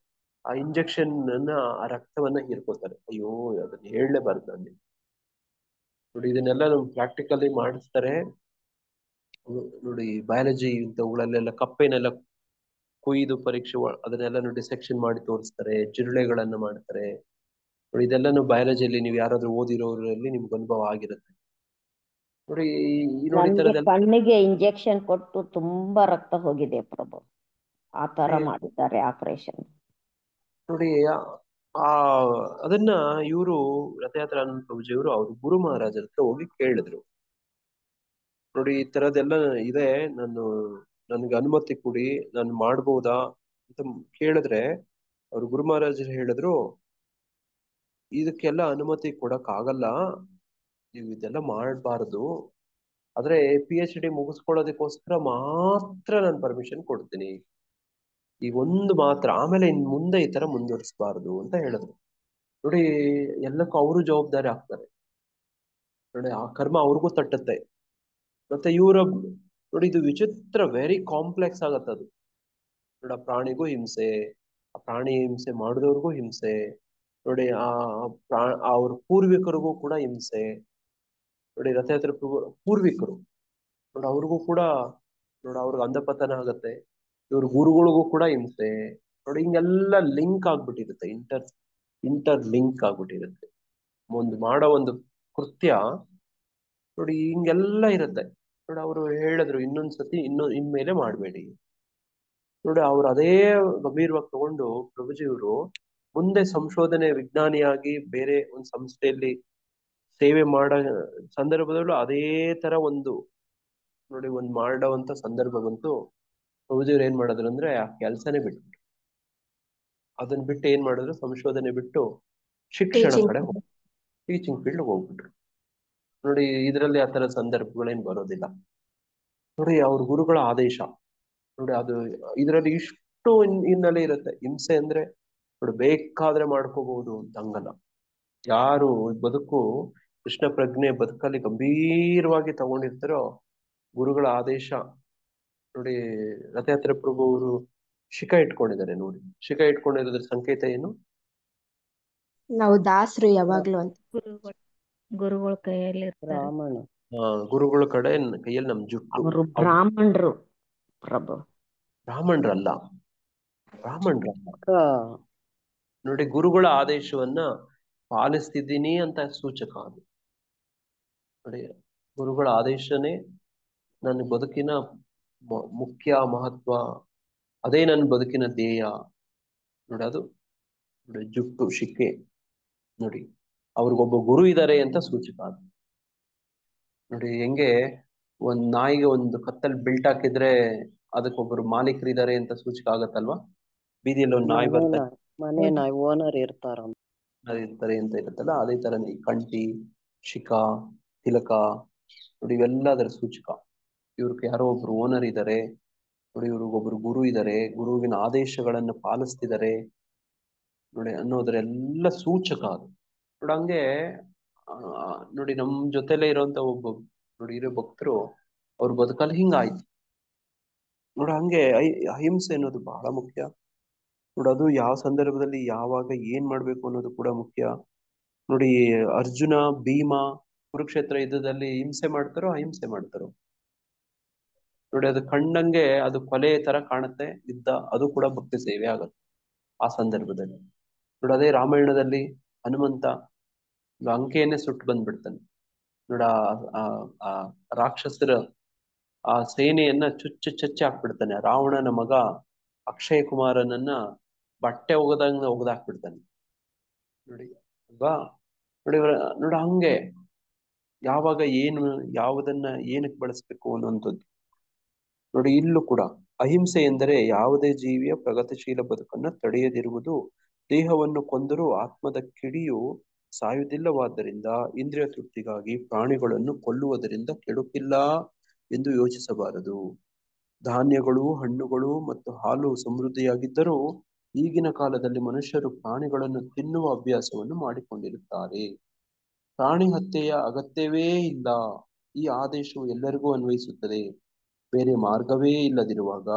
ಆ ಇಂಜೆಕ್ಷನ್ ಅನ್ನ ಆ ರಕ್ತವನ್ನ ಹೀರ್ಕೋತಾರೆ. ಅಯ್ಯೋ, ಅದನ್ನ ಹೇಳಲೇಬಾರ್ದು ನಾನು. ನೋಡಿ, ಇದನ್ನೆಲ್ಲ ನಮ್ಗೆ ಪ್ರಾಕ್ಟಿಕಲಿ ಮಾಡಿಸ್ತಾರೆ. ನೋಡಿ, ಬಯಾಲಜಿ ಇಂಥವುಗಳಲ್ಲೆಲ್ಲ ಕಪ್ಪೆನೆಲ್ಲ ಕೊಯ್ದು ಪರೀಕ್ಷೆ ಅದನ್ನೆಲ್ಲ ಡಿಸೆಕ್ಷನ್ ಮಾಡಿ ತೋರಿಸ್ತಾರೆ, ಜಿರಳೆಗಳನ್ನ ಮಾಡ್ತಾರೆ. ನೋಡಿ, ಇದೆಲ್ಲಾನು ಬಯಾಲಜಿಯಲ್ಲಿ ನೀವು ಯಾರಾದ್ರೂ ಓದಿರೋರಲ್ಲಿ ನಿಮ್ಗೆ ಅನುಭವ ಆಗಿರುತ್ತೆ. ನೋಡಿ, ನೋಡಿ ನನ್ಗೆ ತರದೆಲ್ಲ ಕಣ್ಣಿಗೆ ಇಂಜೆಕ್ಷನ್ ಕೊಟ್ಟು ತುಂಬಾ ರಕ್ತ ಹೋಗಿದೆ ಪ್ರಭು. ಆ ತರ ಮಾಡಿದ್ದಾರೆ ಆಪರೇಷನ್. ನೋಡಿ, ಆ ಅದನ್ನ ಇವರು ರಥಯಾತ್ರಾ ಆನಂದ್ ಪ್ರಭುಜಿಯವರು ಅವ್ರ ಗುರು ಮಹಾರಾಜರ ಹತ್ರ ಹೋಗಿ ಕೇಳಿದ್ರು. ನೋಡಿ, ಈ ತರದೆಲ್ಲ ಇದೆ, ನನ್ಗೆ ಅನುಮತಿ ಕೊಡಿ, ನಾನು ಮಾಡ್ಬೋದಾ ಅಂತ ಕೇಳಿದ್ರೆ ಅವ್ರ ಗುರು ಮಹಾರಾಜರು ಹೇಳಿದ್ರು, ಇದಕ್ಕೆಲ್ಲ ಅನುಮತಿ ಕೊಡಕ್ ಆಗಲ್ಲ, ನೀವು ಇದೆಲ್ಲ ಮಾಡಬಾರ್ದು. ಆದ್ರೆ PhD ಮುಗಿಸ್ಕೊಳ್ಳೋದಕ್ಕೋಸ್ಕರ ಮಾತ್ರ ನಾನು ಪರ್ಮಿಷನ್ ಕೊಡ್ತೀನಿ, ಈಗ ಒಂದು ಮಾತ್ರ, ಆಮೇಲೆ ಇನ್ ಮುಂದೆ ಈ ತರ ಮುಂದುವರಿಸಬಾರ್ದು ಅಂತ ಹೇಳಿದ್ರು. ನೋಡಿ, ಎಲ್ಲಕ್ಕೂ ಅವರು ಜವಾಬ್ದಾರಿ ಆಗ್ತಾರೆ. ನೋಡಿ, ಆ ಕರ್ಮ ಅವ್ರಿಗೂ ತಟ್ಟುತ್ತೆ. ಮತ್ತೆ ಇವರ ನೋಡಿ, ಇದು ವಿಚಿತ್ರ, ವೆರಿ ಕಾಂಪ್ಲೆಕ್ಸ್ ಆಗತ್ತೆ ಅದು. ನೋಡಿ, ಆ ಪ್ರಾಣಿಗೂ ಹಿಂಸೆ, ಆ ಪ್ರಾಣಿ ಹಿಂಸೆ ಮಾಡಿದವ್ರಿಗೂ ಹಿಂಸೆ, ನೋಡಿ ಅವ್ರ ಪೂರ್ವಿಕರಿಗೂ ಕೂಡ ಹಿಂಸೆ. ನೋಡಿ, ರಥಯಾತ್ರೆ ಪೂರ್ವಿಕರು ನೋಡಿ, ಅವ್ರಿಗೂ ಕೂಡ ನೋಡಿ ಅವ್ರಿಗೆ ಅಂಧಪತನ ಆಗತ್ತೆ, ಇವ್ರ ಗುರುಗಳಿಗೂ ಕೂಡ ಹಿಂಸೆ. ನೋಡಿ, ಹಿಂಗೆಲ್ಲ ಲಿಂಕ್ ಆಗ್ಬಿಟ್ಟಿರುತ್ತೆ, ಇಂಟರ್ ಲಿಂಕ್ ಆಗ್ಬಿಟ್ಟಿರುತ್ತೆ. ಒಂದು ಮಾಡೋ ಒಂದು ಕೃತ್ಯ ನೋಡಿ ಹಿಂಗೆಲ್ಲ ಇರುತ್ತೆ. ನೋಡಿ, ಅವರು ಹೇಳಿದ್ರು ಇನ್ನೊಂದ್ಸತಿ ಇನ್ಮೇಲೆ ಮಾಡ್ಬೇಡಿ. ನೋಡಿ, ಅವ್ರು ಅದೇ ಗಂಭೀರವಾಗಿ ತಗೊಂಡು ಪ್ರಭುಜಿಯವರು ಮುಂದೆ ಸಂಶೋಧನೆ ವಿಜ್ಞಾನಿಯಾಗಿ ಬೇರೆ ಒಂದು ಸಂಸ್ಥೆಯಲ್ಲಿ ಸೇವೆ ಮಾಡೋ ಸಂದರ್ಭದಲ್ಲೂ ಅದೇ ತರ ನೋಡಿ ಮಾಡೋವಂತ ಸಂದರ್ಭ ಬಂತು. ಪ್ರಭುಜಿಯವ್ರು ಏನ್ ಮಾಡಿದ್ರು ಅಂದ್ರೆ ಆ ಕೆಲಸನೇ ಬಿಟ್ಬಿಟ್ರು. ಅದನ್ನ ಬಿಟ್ಟು ಏನ್ ಮಾಡಿದ್ರು, ಸಂಶೋಧನೆ ಬಿಟ್ಟು ಶಿಕ್ಷಣ ಕಡೆ ಟೀಚಿಂಗ್ ಫೀಲ್ಡ್ ಹೋಗ್ಬಿಟ್ರು. ನೋಡಿ, ಇದರಲ್ಲಿ ಆತರ ಸಂದರ್ಭಗಳೇನ್ ಬರೋದಿಲ್ಲ. ನೋಡಿ, ಅವ್ರ ಗುರುಗಳ ಆದೇಶ ನೋಡಿ, ಅದು ಇದರಲ್ಲಿ ಇಷ್ಟು ಹಿನ್ನೆಲೆ ಇರುತ್ತೆ. ಹಿಂಸೆ ಅಂದ್ರೆ ನೋಡಿ ಬೇಕಾದ್ರೆ ಮಾಡ್ಕೋಬಹುದು ಅಂತ ಹಂಗಲ್ಲ. ಯಾರು ಬದುಕು ಕೃಷ್ಣ ಪ್ರಜ್ಞೆ ಬದುಕಲ್ಲಿ ಗಂಭೀರವಾಗಿ ತಗೊಂಡಿರ್ತಾರೋ ಗುರುಗಳ ಆದೇಶ ನೋಡಿ. ರಥಯಾತ್ರೆ ಪ್ರಭು ಅವರು ಶಿಖ ಇಟ್ಕೊಂಡಿದ್ದಾರೆ ನೋಡಿ. ಶಿಖ ಇಟ್ಕೊಂಡಿರೋದ್ರ ಸಂಕೇತ ಏನು? ನಾವು ದಾಸರು ಯಾವಾಗ್ಲೂ ಅಂತ. ಗುರುಗಳ ಕೈಯಲ್ಲಿ ಇರ್ತಾರೆ. ಬ್ರಾಹ್ಮಣ. ಗುರುಗಳ ಕೈಯಲ್ಲಿ ನಮ್ ಜುಟ್ಟು. ಅವರು ಬ್ರಾಹ್ಮಣರು ಪ್ರಭು. ಬ್ರಾಹ್ಮಣರಲ್ಲ. ನೋಡಿ, ಗುರುಗಳ ಆದೇಶವನ್ನ ಪಾಲಿಸ್ತಿದ್ದೀನಿ ಅಂತ ಸೂಚಕ ಅದು. ನೋಡಿ, ಗುರುಗಳ ಆದೇಶನೇ ನನ್ನ ಬದುಕಿನ ಮುಖ್ಯ ಮಹತ್ವ, ಅದೇ ನನ್ನ ಬದುಕಿನ ಧ್ಯೇಯ. ನೋಡಿ, ಅದು ನೋಡಿ ಜುಟ್ಟು ಶಿಕ್ಕೆ ನೋಡಿ, ಅವ್ರಿಗೊಬ್ಬ ಗುರು ಇದ್ದಾರೆ ಅಂತ ಸೂಚಕ ಅದು. ನೋಡಿ, ಹೆಂಗೆ ಒಂದ್ ನಾಯಿಗೆ ಒಂದು ಕತ್ತಲ್ ಬಿಲ್ಟ್ ಹಾಕಿದ್ರೆ ಅದಕ್ಕೊಬ್ಬರು ಮಾಲೀಕರು ಇದ್ದಾರೆ ಅಂತ ಸೂಚಕ ಆಗತ್ತಲ್ವಾ? ಬೀದಿಯಲ್ಲಿ ಒಂದು ನಾಯಿ ಬರ್ತಾರೆ, ಮನೆ ನಾಯಿ ಓನರ್ ಇರ್ತಾರ ಇರ್ತಾರೆ ಅಂತ ಇರುತ್ತಲ್ಲ, ಅದೇ ತರ ಕಂಠಿ, ಶಿಖ, ತಿಲಕ ನೋಡಿ, ಇವೆಲ್ಲ ಅದರ ಸೂಚಕ. ಇವ್ರಿಗೆ ಯಾರೋ ಒಬ್ರು ಓನರ್ ಇದ್ದಾರೆ ನೋಡಿ, ಇವ್ರಿಗೊಬ್ರು ಗುರು ಇದ್ದಾರೆ, ಗುರುವಿನ ಆದೇಶಗಳನ್ನ ಪಾಲಿಸ್ತಿದ್ದಾರೆ ನೋಡಿ ಅನ್ನೋದ್ರೆಲ್ಲ ಸೂಚಕ ಅದು. ನೋಡಿ, ಹಂಗೆ ನೋಡಿ ನಮ್ ಜೊತೆಲೆ ಇರೋಂತ ಒಬ್ಬ ನೋಡಿ ಇರೋ ಭಕ್ತರು ಅವ್ರ ಬದುಕಲ್ಲಿ ಹಿಂಗಾಯ್ತು ನೋಡಿ. ಹಂಗೆ ಅಹಿಂಸೆ ಅನ್ನೋದು ಬಹಳ ಮುಖ್ಯ ನೋಡಿ. ಅದು ಯಾವ ಸಂದರ್ಭದಲ್ಲಿ ಯಾವಾಗ ಏನ್ ಮಾಡ್ಬೇಕು ಅನ್ನೋದು ಕೂಡ ಮುಖ್ಯ ನೋಡಿ. ಅರ್ಜುನ, ಭೀಮ ಕುರುಕ್ಷೇತ್ರ ಯುದ್ಧದಲ್ಲಿ ಹಿಂಸೆ ಮಾಡ್ತಾರೋ ಅಹಿಂಸೆ ಮಾಡ್ತಾರೋ ನೋಡಿ, ಅದು ಕಣ್ಣಂಗೆ ಅದು ಕೊಲೆ ತರ ಕಾಣುತ್ತೆ ಯುದ್ಧ, ಅದು ಕೂಡ ಭಕ್ತಿ ಸೇವೆ ಆಗತ್ತೆ ಆ ಸಂದರ್ಭದಲ್ಲಿ ನೋಡಿ. ಅದೇ ರಾಮಾಯಣದಲ್ಲಿ ಹನುಮಂತ ಅಂಕೆಯನ್ನೇ ಸುಟ್ಟು ಬಂದ್ಬಿಡ್ತಾನೆ ನೋಡ. ಆ ರಾಕ್ಷಸರ ಆ ಸೇನೆಯನ್ನ ಚುಚ್ಚಿ ಹಾಕ್ಬಿಡ್ತಾನೆ. ರಾವಣನ ಮಗ ಅಕ್ಷಯ ಕುಮಾರನನ್ನ ಬಟ್ಟೆ ಒಗದಾಕ್ಬಿಡ್ತಾನೆ ನೋಡಿ ಅಲ್ವಾ? ನೋಡಿ ಹಂಗೆ ಯಾವಾಗ ಯಾವುದನ್ನ ಏನಕ್ಕೆ ಬಳಸ್ಬೇಕು ಅನ್ನುವಂಥದ್ದು ನೋಡಿ. ಇಲ್ಲೂ ಕೂಡ ಅಹಿಂಸೆ ಎಂದರೆ ಯಾವುದೇ ಜೀವಿಯ ಪ್ರಗತಿಶೀಲ ಬದುಕನ್ನ ತಡೆಯದಿರುವುದು. ದೇಹವನ್ನು ಕೊಂದರೂ ಆತ್ಮದ ಕಿಡಿಯು ಸಾಯುವುದಿಲ್ಲವಾದ್ದರಿಂದ ಇಂದ್ರಿಯ ತೃಪ್ತಿಗಾಗಿ ಪ್ರಾಣಿಗಳನ್ನು ಕೊಲ್ಲುವುದರಿಂದ ಕೆಡುಕಿಲ್ಲ ಎಂದು ಯೋಚಿಸಬಾರದು. ಧಾನ್ಯಗಳು, ಹಣ್ಣುಗಳು ಮತ್ತು ಹಾಲು ಸಮೃದ್ಧಿಯಾಗಿದ್ದರೂ ಈಗಿನ ಕಾಲದಲ್ಲಿ ಮನುಷ್ಯರು ಪ್ರಾಣಿಗಳನ್ನು ತಿನ್ನುವ ಅಭ್ಯಾಸವನ್ನು ಮಾಡಿಕೊಂಡಿರುತ್ತಾರೆ. ಪ್ರಾಣಿ ಹತ್ಯೆಯ ಅಗತ್ಯವೇ ಇಲ್ಲ. ಈ ಆದೇಶವು ಎಲ್ಲರಿಗೂ ಅನ್ವಯಿಸುತ್ತದೆ. ಬೇರೆ ಮಾರ್ಗವೇ ಇಲ್ಲದಿರುವಾಗ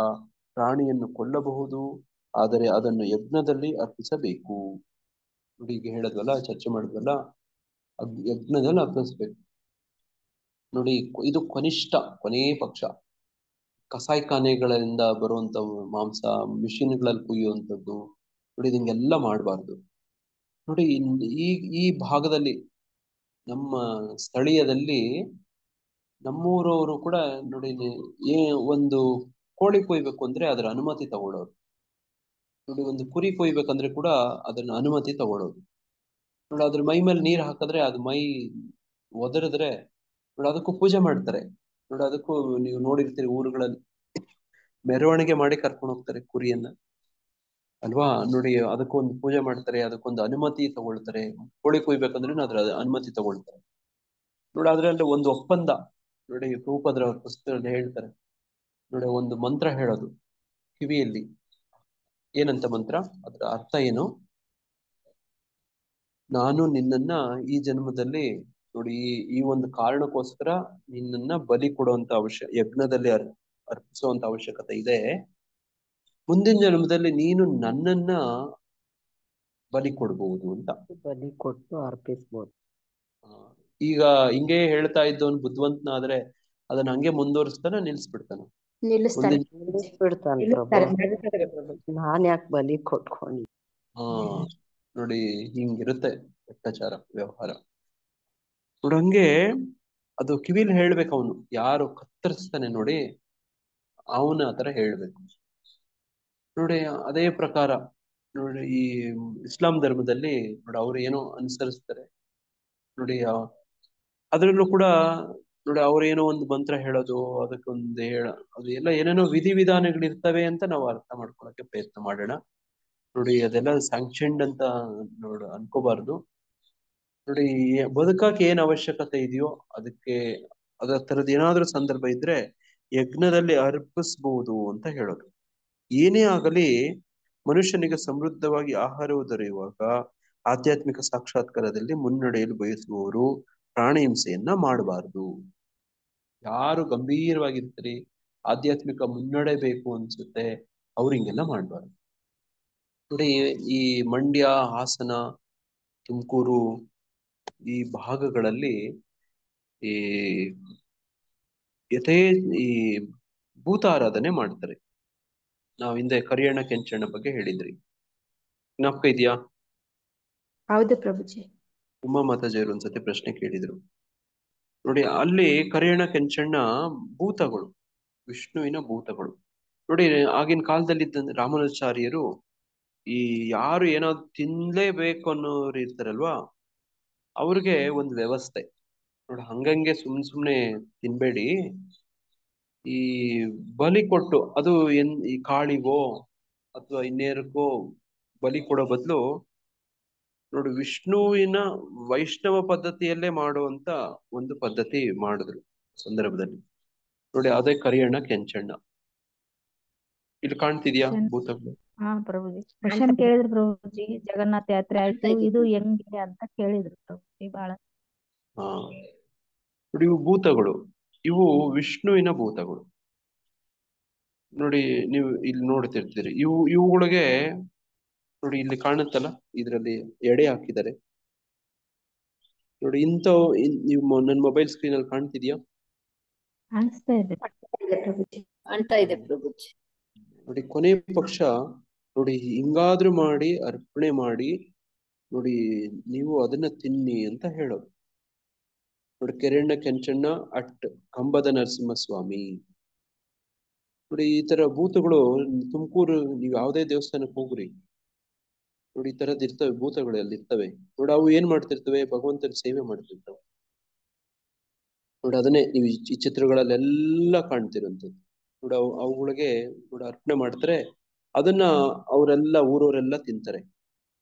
ಪ್ರಾಣಿಯನ್ನು ಕೊಲ್ಲಬಹುದು, ಆದರೆ ಅದನ್ನು ಯಜ್ಞದಲ್ಲಿ ಅರ್ಪಿಸಬೇಕು. ನೋಡಿ, ಈಗ ಹೇಳದ್ವಲ್ಲ, ಚರ್ಚೆ ಮಾಡಿದ್ವಲ್ಲ, ಯಜ್ಞದಲ್ಲಿ ಅರ್ಪಿಸ್ಬೇಕು ನೋಡಿ. ಇದು ಕೊನೇ ಪಕ್ಷ. ಕಸಾಯಿಖಾನೆಗಳಿಂದ ಬರುವಂತ ಮಾಂಸ, ಮಿಷಿನ್ಗಳಲ್ಲಿ ಕುಯ್ಯುವಂಥದ್ದು ನೋಡಿ, ಹಿಂಗೆಲ್ಲ ಮಾಡಬಾರ್ದು ನೋಡಿ. ಈ ಭಾಗದಲ್ಲಿ ನಮ್ಮ ಸ್ಥಳೀಯದಲ್ಲಿ ನಮ್ಮೂರವರು ಕೂಡ ನೋಡಿ, ಒಂದು ಕೋಳಿ ಕೊಯ್ಬೇಕು ಅಂದ್ರೆ ಅದರ ಅನುಮತಿ ತಗೊಳ್ಳೋರು ನೋಡಿ. ಒಂದು ಕುರಿ ಕೊಯ್ಬೇಕಂದ್ರೆ ಕೂಡ ಅದನ್ನ ಅನುಮತಿ ತಗೊಳ್ಳೋದು ನೋಡಿ. ಅದ್ರ ಮೈ ಮೇಲೆ ನೀರ್ ಹಾಕಿದ್ರೆ ಅದು ಮೈ ಒದರಿದ್ರೆ ನೋಡಿ ಅದಕ್ಕೂ ಪೂಜೆ ಮಾಡ್ತಾರೆ ನೋಡಿ. ಅದಕ್ಕೂ ನೀವು ನೋಡಿರ್ತೀರಿ ಊರುಗಳಲ್ಲಿ ಮೆರವಣಿಗೆ ಮಾಡಿ ಕರ್ಕೊಂಡು ಹೋಗ್ತಾರೆ ಕುರಿಯನ್ನ ಅಲ್ವಾ ನೋಡಿ. ಅದಕ್ಕೊಂದು ಪೂಜೆ ಮಾಡ್ತಾರೆ, ಅದಕ್ಕೊಂದು ಅನುಮತಿ ತಗೊಳ್ತಾರೆ. ಕೋಳಿ ಕೊಯ್ಬೇಕಂದ್ರೆ ಅದ್ರ ಅನುಮತಿ ತಗೊಳ್ತಾರೆ ನೋಡಿ. ಅದ್ರಲ್ಲಿ ಒಂದು ಒಪ್ಪಂದ ನೋಡಿ ರೂಪದ್ರ ಅವ್ರ ಪುಸ್ತಕದಲ್ಲಿ ಹೇಳ್ತಾರೆ ನೋಡಿ, ಒಂದು ಮಂತ್ರ ಹೇಳೋದು ಕಿವಿಯಲ್ಲಿ. ಏನಂತ ಮಂತ್ರ? ಅದ್ರ ಅರ್ಥ ಏನು? ನಾನು ನಿನ್ನನ್ನ ಈ ಜನ್ಮದಲ್ಲಿ ನೋಡಿ ಈ ಒಂದು ಕಾರಣಕ್ಕೋಸ್ಕರ ನಿನ್ನನ್ನ ಬಲಿ ಕೊಡುವಂತ ಯಜ್ಞದಲ್ಲಿ ಅರ್ಪಿಸುವಂತ ಅವಶ್ಯಕತೆ ಇದೆ. ಮುಂದಿನ ಜನ್ಮದಲ್ಲಿ ನೀನು ನನ್ನನ್ನ ಬಲಿ ಕೊಡ್ಬಹುದು ಅಂತ. ಬಲಿ ಕೊಟ್ಟು ಅರ್ಪಿಸ್ಬೋದು. ಈಗ ಹಿಂಗೆ ಹೇಳ್ತಾ ಇದ್ದವನು ಬುದ್ಧಿವಂತನಾದ್ರೆ ಅದನ್ನ ಹಂಗೆ ಮುಂದುವರಿಸ್ತಾನ, ನಿಲ್ಸ್ಬಿಡ್ತಾನ? ನಿಲ್ಲಿಸ್ತಾರೆ ನಿಲ್ಲಿಸ್ಬಿಡ್ತಾನೆ ಪ್ರಭು. ನಾನ್ ಯಾಕೆ ಬಲಿ ಕೊಟ್ಕೊಂಡಿ? ನೋಡಿ ಹಿಂಗಿರುತ್ತೆ ಲೆಕ್ಕಾಚಾರ ವ್ಯವಹಾರ. ನೋಡಿ ಹಂಗೆ ಅದು ಕಿವಿಲಿ ಹೇಳ್ಬೇಕು. ಅವನು ಯಾರು ಕತ್ತರಿಸ್ತಾನೆ ನೋಡಿ ಅವನ ಆತರ ಹೇಳ್ಬೇಕು ನೋಡಿ. ಅದೇ ಪ್ರಕಾರ ನೋಡಿ ಈ ಇಸ್ಲಾಂ ಧರ್ಮದಲ್ಲಿ ನೋಡಿ ಅವ್ರು ಏನೋ ಅನುಸರಿಸ್ತಾರೆ ನೋಡಿ. ಅದ್ರಲ್ಲೂ ಕೂಡ ನೋಡಿ ಅವ್ರೇನೋ ಒಂದು ಮಂತ್ರ ಹೇಳೋದು, ಅದಕ್ಕೊಂದು ಅದು ಎಲ್ಲ ಏನೇನೋ ವಿಧಿವಿಧಾನಗಳಿರ್ತವೆ ಅಂತ ನಾವು ಅರ್ಥ ಮಾಡ್ಕೊಳಕ್ಕೆ ಪ್ರಯತ್ನ ಮಾಡೋಣ ನೋಡಿ. ಅದೆಲ್ಲ ಸ್ಯಾಂಕ್ಷನ್ಡ್ ಅಂತ ಅನ್ಕೋಬಾರ್ದು ನೋಡಿ. ಬದುಕಕ್ಕೆ ಏನ್ ಅವಶ್ಯಕತೆ ಇದೆಯೋ ಅದಕ್ಕೆ ಅದ ತರದ್ ಏನಾದ್ರೂ ಸಂದರ್ಭ ಇದ್ರೆ ಯಜ್ಞದಲ್ಲಿ ಅರ್ಪಿಸ್ಬಹುದು ಅಂತ ಹೇಳೋದು. ಏನೇ ಆಗಲಿ ಮನುಷ್ಯನಿಗೆ ಸಮೃದ್ಧವಾಗಿ ಆಹಾರವು ದೊರೆಯುವಾಗ ಆಧ್ಯಾತ್ಮಿಕ ಸಾಕ್ಷಾತ್ಕಾರದಲ್ಲಿ ಮುನ್ನಡೆಯಲು ಬಯಸುವವರು ಪ್ರಾಣಿ ಹಿಂಸೆಯನ್ನ ಮಾಡಬಾರದು. ಯಾರು ಗಂಭೀರವಾಗಿರ್ತೀರಿ, ಆಧ್ಯಾತ್ಮಿಕ ಮುನ್ನಡೆ ಬೇಕು ಅನ್ಸುತ್ತೆ, ಅವ್ರು ಹಿಂಗೆಲ್ಲ ಮಾಡಬಾರ್ದು ನೋಡಿ. ಈ ಮಂಡ್ಯ, ಹಾಸನ, ತುಮಕೂರು ಈ ಭಾಗಗಳಲ್ಲಿ ಈ ಈ ಭೂತ ಆರಾಧನೆ ಮಾಡ್ತಾರೆ. ನಾವ್ ಹಿಂದೆ ಕರಿಯಣ್ಣ ಕೆಂಚಣ್ಣ ಬಗ್ಗೆ ಹೇಳಿದ್ರಿ, ಜ್ಞಾಪಕ ಇದೆಯಾ? ಹೌದು ಪ್ರಭುಜಿ. ಉಮಾ ಮಾತಾಜಿಯವರು ಒಂದ್ಸತಿ ಪ್ರಶ್ನೆ ಕೇಳಿದ್ರು ನೋಡಿ. ಅಲ್ಲಿ ಕರಿಯಣ್ಣ ಕೆಂಚಣ್ಣ ಭೂತಗಳು, ವಿಷ್ಣುವಿನ ಭೂತಗಳು ನೋಡಿ. ಆಗಿನ ಕಾಲದಲ್ಲಿ ಇದ್ದ ರಾಮಾನುಜಾಚಾರ್ಯರು ಈ ಯಾರು ಏನಾದ್ರು ತಿನ್ಲೇಬೇಕು ಅನ್ನೋರು ಇರ್ತಾರಲ್ವಾ, ಅವ್ರಿಗೆ ಒಂದು ವ್ಯವಸ್ಥೆ ನೋಡಿ. ಹಂಗಂಗೆ ಸುಮ್ನೆ ತಿನ್ಬೇಡಿ, ಈ ಬಲಿ ಕೊಟ್ಟು ಅದು ಈ ಕಾಳಿಗೋ ಅಥವಾ ಇನ್ನೇರಕ್ಕೋ ಬಲಿ ಕೊಡೋ ಬದಲು ನೋಡಿ ವಿಷ್ಣುವಿನ ವೈಷ್ಣವ ಪದ್ಧತಿಯಲ್ಲೇ ಮಾಡುವಂತ ಒಂದು ಪದ್ಧತಿ ಮಾಡಿದ್ರು ಸಂದರ್ಭದಲ್ಲಿ ನೋಡಿ. ಅದೇ ಕರಿಯಣ್ಣ ಕೆಂಚಣ್ಣ. ಇಲ್ಲಿ ಕಾಣ್ತಿದ್ಯಾ ಭೂತಗಳು? ಹಾ ಪ್ರಭುಜಿ, ಕ್ವಶನ್ ಕೇಳಿದ್ರು ಪ್ರಭುಜಿ. ಜಗನ್ನಾಥ ಯಾತ್ರೆ ಆಯ್ತು, ಇದು ಹೆಂಗೆ ಅಂತ ಕೇಳಿದ್ರು ಪ್ರಭುಜಿ ಬಾಳ. ಹಾ ನೋಡಿ, ಇವು ಭೂತಗಳು, ಇವು ವಿಷ್ಣುವಿನ ಭೂತಗಳು ನೋಡಿ. ನೀವು ಇಲ್ಲಿ ನೋಡ್ತಿರ್ತೀರಿ ಇವುಗಳಿಗೆ ನೋಡಿ, ಇಲ್ಲಿ ಕಾಣುತ್ತಲ್ಲ, ಇದ್ರಲ್ಲಿ ಎಡೆ ಹಾಕಿದ್ದಾರೆ ನೋಡಿ. ನೀವು ನನ್ನ ಮೊಬೈಲ್ ಸ್ಕ್ರೀನ್ ಅಲ್ಲಿ ಕಾಣ್ತಿದ್ಯಾ? ಕಾಣಿಸ್ತಾ ಇದೆ ಕಾಣ್ತಾ ಇದೆ ಪ್ರಭುಜಿ. ನೋಡಿ ಕೊನೆ ಪಕ್ಷ ನೋಡಿ ಹಿಂಗಾದ್ರೂ ಮಾಡಿ ಅರ್ಪಣೆ ಮಾಡಿ ನೋಡಿ, ನೀವು ಅದನ್ನ ತಿನ್ನಿ ಅಂತ ಹೇಳೋದು ನೋಡಿ. ಕೆರೆಣ್ಣ ಕೆಂಚಣ್ಣ ಅಟ್ ಕಂಬದ ನರಸಿಂಹಸ್ವಾಮಿ ನೋಡಿ. ಈ ತರ ಭೂತಗಳು ತುಮಕೂರು ನೀವು ಯಾವುದೇ ದೇವಸ್ಥಾನಕ್ಕೆ ಹೋಗ್ರಿ ನೋಡಿ, ಈ ತರದ್ ಇರ್ತವೆ ಭೂತಗಳು ಅಲ್ಲಿ ಇರ್ತವೆ ನೋಡಿ. ಅವು ಏನ್ ಮಾಡ್ತಿರ್ತವೆ? ಭಗವಂತನ ಸೇವೆ ಮಾಡ್ತಿರ್ತವೆ ನೋಡಿ. ಅದನ್ನೇ ನೀವು ಈ ಚಿತ್ರಗಳಲ್ಲೆಲ್ಲ ಕಾಣ್ತಿರೋಂಥದ್ದು ನೋಡಿ. ಅವುಗಳಿಗೆ ನೋಡಿ ಅರ್ಪಣೆ ಮಾಡ್ತಾರೆ, ಅದನ್ನ ಅವರೆಲ್ಲ ಊರವರೆಲ್ಲ ತಿಂತಾರೆ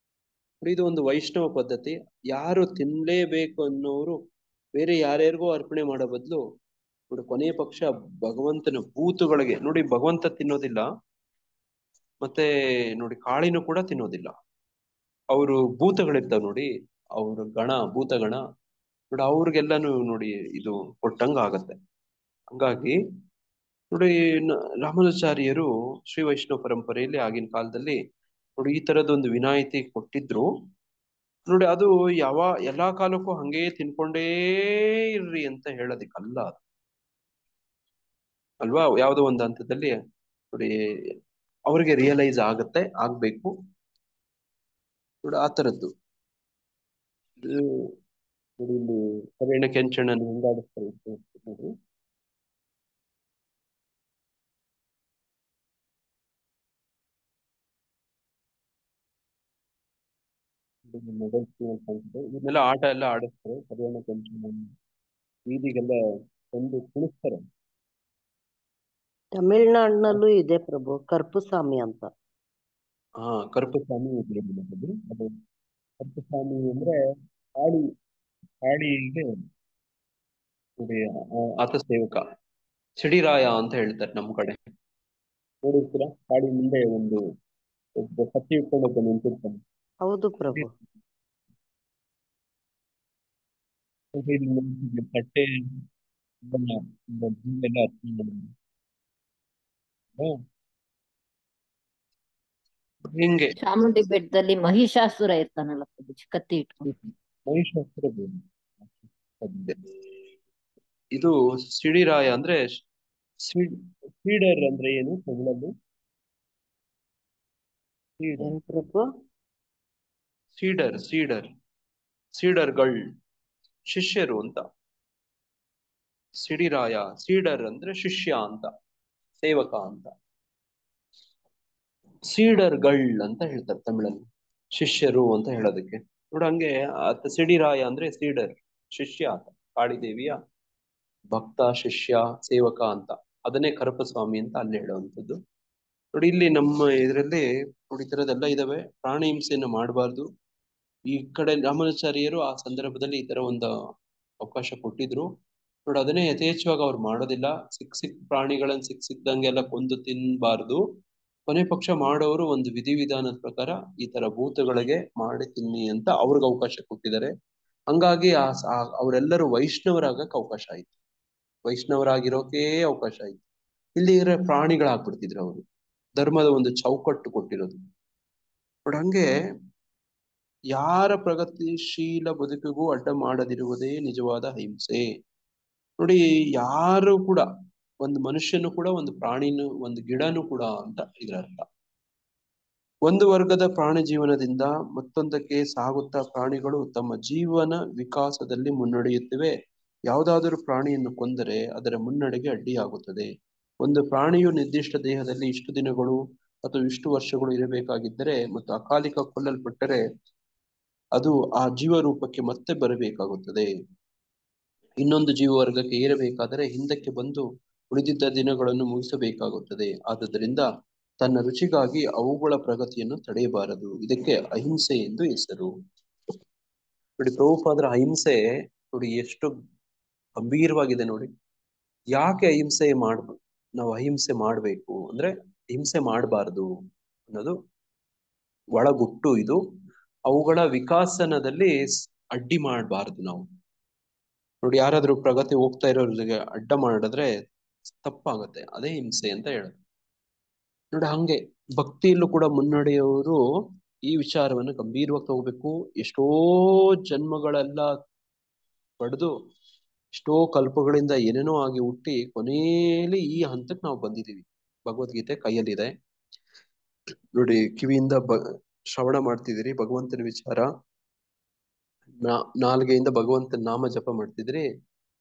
ನೋಡಿ. ಇದು ಒಂದು ವೈಷ್ಣವ ಪದ್ಧತಿ. ಯಾರು ತಿನ್ಲೇಬೇಕು ಅನ್ನೋರು ಬೇರೆ ಯಾರ್ಯಾರಿಗೂ ಅರ್ಪಣೆ ಮಾಡೋ ಬದಲು ನೋಡಿ ಕೊನೆಯ ಪಕ್ಷ ಭಗವಂತನ ಭೂತಗಳಿಗೆ ನೋಡಿ. ಭಗವಂತ ತಿನ್ನೋದಿಲ್ಲ, ಮತ್ತೆ ನೋಡಿ ಕಾಳಿನೂ ಕೂಡ ತಿನ್ನೋದಿಲ್ಲ. ಅವರು ಭೂತಗಳಿರ್ತಾವ ನೋಡಿ, ಅವ್ರ ಭೂತಗಣ ನೋಡಿ, ಅವ್ರಿಗೆಲ್ಲಾನು ನೋಡಿ ಇದು ಕೊಟ್ಟಂಗ ಆಗತ್ತೆ. ಹಂಗಾಗಿ ನೋಡಿ ರಾಮಾನುಜಾಚಾರ್ಯರು ಶ್ರೀ ವೈಷ್ಣವ ಪರಂಪರೆಯಲ್ಲಿ ಆಗಿನ ಕಾಲದಲ್ಲಿ ನೋಡಿ ಈ ತರದೊಂದು ವಿನಾಯಿತಿ ಕೊಟ್ಟಿದ್ರು ನೋಡಿ. ಅದು ಎಲ್ಲಾ ಕಾಲಕ್ಕೂ ಹಂಗೇ ತಿನ್ಕೊಂಡೇ ಇರ್ರಿ ಅಂತ ಹೇಳೋದಿಕ್ಕಲ್ಲ ಅದು ಅಲ್ವಾ. ಯಾವುದೋ ಒಂದು ಹಂತದಲ್ಲಿ ನೋಡಿ ಅವ್ರಿಗೆ ರಿಯಲೈಸ್ ಆಗ್ಬೇಕು ನೋಡಿ. ಆ ತರದ್ದು ನೋಡಿ. ಇಲ್ಲಿ ಕರಿಯಣ್ಣ ಕೆಂಚಣ್ಣನ ಹೆಂಗಾಡಿಸ್ತಾರೆ ನೋಡಿ. ಮೊಬೈಲ್ ಇದನ್ನೆಲ್ಲ ಆಟ ಎಲ್ಲ ಆಡಿಸ್ತಾರೆ. ಕರಿಯಣ್ಣ ಕೆಂಚಣ್ಣ ಬೀದಿಗೆಲ್ಲ ತಂದು ಕುಣಿಸ್ತಾರೆ. ತಮಿಳ್ನಾಡಿನಲ್ಲೂ ಇದೆ ಪ್ರಭು, ಕರ್ಪುಸ್ವಾಮಿ ಅಂತ. ಹಾ, ಕರ್ಪುಸ್ವಾಮಿ ಅದು ಕರ್ಪುಸ್ವಾಮಿ ಅಂದ್ರೆ ಕಾಳಿಗೆ ನೋಡಿ ಆತ ಸೇವಕ ಸಿಡಿರಾಯ ಅಂತ ಹೇಳ್ತಾರೆ ನಮ್ಮ ಕಡೆ. ನೋಡಿರ್ತೀರಾ ಗಾಡಿ ಮುಂದೆ ಒಬ್ಬ ಕತ್ತಿ ಇಟ್ಕೊಂಡು ಒಬ್ಬ ನಿಂತಿರ್ತಾನೆ. ಹೌದು ಪ್ರಭು. ತಟ್ಟೆ ಎಲ್ಲ ಹಿಂಗೆ ಚಾಮುಂಡಿ ಬೆಟ್ಟದಲ್ಲಿ ಮಹಿಷಾಸುರ ಇರ್ತಾನಲ್ಲ ಪ್ರಭುಜಿ, ಕತ್ತಿ ಇಟ್ಕೊಂಡು. ಮಹಿಷಾಸುರ ಇದು ಸಿಡಿರಾಯ ಅಂದ್ರೆ ಸೀಡರ್ ಅಂದ್ರೆ ಏನು ತಮಿಳಲ್ಲಿ? ಏನ್ ಪ್ರಭು? ಸೀಡರ್ ಸೀಡರ್ ಸೀಡರ್ಗಳ್ ಶಿಷ್ಯರು ಅಂತ. ಸಿಡಿರಾಯ ಸೀಡರ್ ಅಂದ್ರೆ ಶಿಷ್ಯ ಅಂತ, ಸೇವಕ ಅಂತ. ಸೀಡರ್ಗಳ್ ಅಂತ ಹೇಳ್ತಾರೆ ತಮಿಳಲ್ಲಿ, ಶಿಷ್ಯರು ಅಂತ ಹೇಳೋದಕ್ಕೆ. ನೋಡ ಹಂಗೆ ಆತ ಸಿಡಿರಾಯ ಅಂದ್ರೆ ಸೀಡರ್, ಶಿಷ್ಯ ಆತ, ಕಾಳಿದೇವಿಯ ಭಕ್ತ, ಶಿಷ್ಯ, ಸೇವಕ ಅಂತ. ಅದನ್ನೇ ಕರಪಸ್ವಾಮಿ ಅಂತ ಅಲ್ಲಿ ಹೇಳುವಂಥದ್ದು. ನೋಡಿ ಇಲ್ಲಿ ನಮ್ಮ ಇದರಲ್ಲಿ ನೋಡಿ ಈ ತರದೆಲ್ಲ ಇದಾವೆ. ಪ್ರಾಣಿ ಹಿಂಸೆಯನ್ನು ಮಾಡಬಾರ್ದು. ಈ ಕಡೆ ರಾಮಾನುಚಾರ್ಯರು ಆ ಸಂದರ್ಭದಲ್ಲಿ ಈ ತರ ಒಂದು ಅವಕಾಶ ಕೊಟ್ಟಿದ್ರು. ನೋಡಿ ಅದನ್ನೇ ಯಥೇಚ್ಛವಾಗಿ ಅವ್ರು ಮಾಡೋದಿಲ್ಲ. ಸಿಕ್ಕ ಪ್ರಾಣಿಗಳನ್ನ ಸಿಕ್ದಂಗೆಲ್ಲ ಕೊಂದು ತಿನ್ಬಾರ್ದು. ಕೊನೆ ಪಕ್ಷ ಮಾಡೋರು ಒಂದು ವಿಧಿವಿಧಾನದ ಪ್ರಕಾರ ಈ ತರ ಭೂತಗಳಿಗೆ ಮಾಡಿ ತಿನ್ನಿ ಅಂತ ಅವ್ರಿಗೆ ಅವಕಾಶ ಕೊಟ್ಟಿದ್ದಾರೆ. ಹಂಗಾಗಿ ಅವರೆಲ್ಲರೂ ವೈಷ್ಣವರಾಗಕ್ಕೆ ಅವಕಾಶ ಆಯ್ತು, ವೈಷ್ಣವರಾಗಿರೋಕೆ ಅವಕಾಶ ಆಯ್ತು. ಇಲ್ಲಿ ಇರೋ ಪ್ರಾಣಿಗಳಾಗ್ಬಿಡ್ತಿದ್ರು ಅವರು. ಧರ್ಮದ ಒಂದು ಚೌಕಟ್ಟು ಕೊಟ್ಟಿರೋದು. ಬಟ್ ಹಂಗೆ ಯಾರ ಪ್ರಗತಿಶೀಲ ಬದುಕಿಗೂ ಅಡ್ಡ ಮಾಡದಿರುವುದೇ ನಿಜವಾದ ಅಹಿಂಸೆ. ನೋಡಿ ಯಾರು ಕೂಡ, ಒಂದು ಮನುಷ್ಯನು ಕೂಡ, ಒಂದು ಪ್ರಾಣಿನೂ, ಒಂದು ಗಿಡನೂ ಕೂಡ ಅಂತ ಇದರ ಅರ್ಥ. ಒಂದು ವರ್ಗದ ಪ್ರಾಣಿ ಜೀವನದಿಂದ ಮತ್ತೊಂದಕ್ಕೆ ಸಾಗುತ್ತಾ ಪ್ರಾಣಿಗಳು ತಮ್ಮ ಜೀವನ ವಿಕಾಸದಲ್ಲಿ ಮುನ್ನಡೆಯುತ್ತಿವೆ. ಯಾವುದಾದರೂ ಪ್ರಾಣಿಯನ್ನು ಕೊಂದರೆ ಅದರ ಮುನ್ನಡೆಗೆ ಅಡ್ಡಿಯಾಗುತ್ತದೆ. ಒಂದು ಪ್ರಾಣಿಯು ನಿರ್ದಿಷ್ಟ ದೇಹದಲ್ಲಿ ಇಷ್ಟು ದಿನಗಳು ಅಥವಾ ಇಷ್ಟು ವರ್ಷಗಳು ಇರಬೇಕಾಗಿದ್ದರೆ ಮತ್ತು ಅಕಾಲಿಕ ಕೊಲ್ಲಲ್ಪಟ್ಟರೆ ಅದು ಆ ಜೀವರೂಪಕ್ಕೆ ಮತ್ತೆ ಬರಬೇಕಾಗುತ್ತದೆ. ಇನ್ನೊಂದು ಜೀವವರ್ಗಕ್ಕೆ ಏರಬೇಕಾದರೆ ಹಿಂದಕ್ಕೆ ಬಂದು ಉಳಿದಿದ್ದ ದಿನಗಳನ್ನು ಮುಗಿಸಬೇಕಾಗುತ್ತದೆ. ಆದುದರಿಂದ ತನ್ನ ರುಚಿಗಾಗಿ ಅವುಗಳ ಪ್ರಗತಿಯನ್ನು ತಡೆಯಬಾರದು. ಇದಕ್ಕೆ ಅಹಿಂಸೆ ಎಂದು ಹೆಸರು. ನೋಡಿ ಪ್ರಭುಪಾದರ ಅಹಿಂಸೆ ನೋಡಿ ಎಷ್ಟು ಗಂಭೀರವಾಗಿದೆ ನೋಡಿ. ಯಾಕೆ ಅಹಿಂಸೆ ನಾವು ಅಹಿಂಸೆ ಮಾಡ್ಬೇಕು ಅಂದ್ರೆ ಹಿಂಸೆ ಮಾಡಬಾರದು ಅನ್ನೋದು ಒಳಗುಟ್ಟು. ಇದು ಅವುಗಳ ವಿಕಾಸನದಲ್ಲಿ ಅಡ್ಡಿ ಮಾಡಬಾರದು ನಾವು. ನೋಡಿ ಯಾರಾದ್ರೂ ಪ್ರಗತಿ ಹೋಗ್ತಾ ಇರೋರಿಗೆ ಅಡ್ಡ ಮಾಡಿದ್ರೆ ತಪ್ಪಾಗತ್ತೆ, ಅದೇ ಹಿಂಸೆ ಅಂತ ಹೇಳೋದು. ನೋಡಿ ಹಂಗೆ ಭಕ್ತಿಯಲ್ಲೂ ಕೂಡ ಮುನ್ನಡೆಯೋರು ಈ ವಿಚಾರವನ್ನು ಗಂಭೀರವಾಗಿ ತಗೋಬೇಕು. ಎಷ್ಟೋ ಜನ್ಮಗಳೆಲ್ಲ ಪಡೆದು ಎಷ್ಟೋ ಕಲ್ಪಗಳಿಂದ ಏನೇನೋ ಆಗಿ ಹುಟ್ಟಿ ಕೊನೆಯಲ್ಲಿ ಈ ಹಂತಕ್ಕೆ ನಾವು ಬಂದಿದ್ದೀವಿ. ಭಗವದ್ಗೀತೆ ಕೈಯಲ್ಲಿದೆ ನೋಡಿ, ಕಿವಿಯಿಂದ ಶ್ರವಣ ಮಾಡ್ತಿದ್ದೀರಿ ಭಗವಂತನ ವಿಚಾರ, ನಾಲ್ಗೆಯಿಂದ ಭಗವಂತನ ನಾಮ ಜಪ ಮಾಡ್ತಿದ್ರಿ.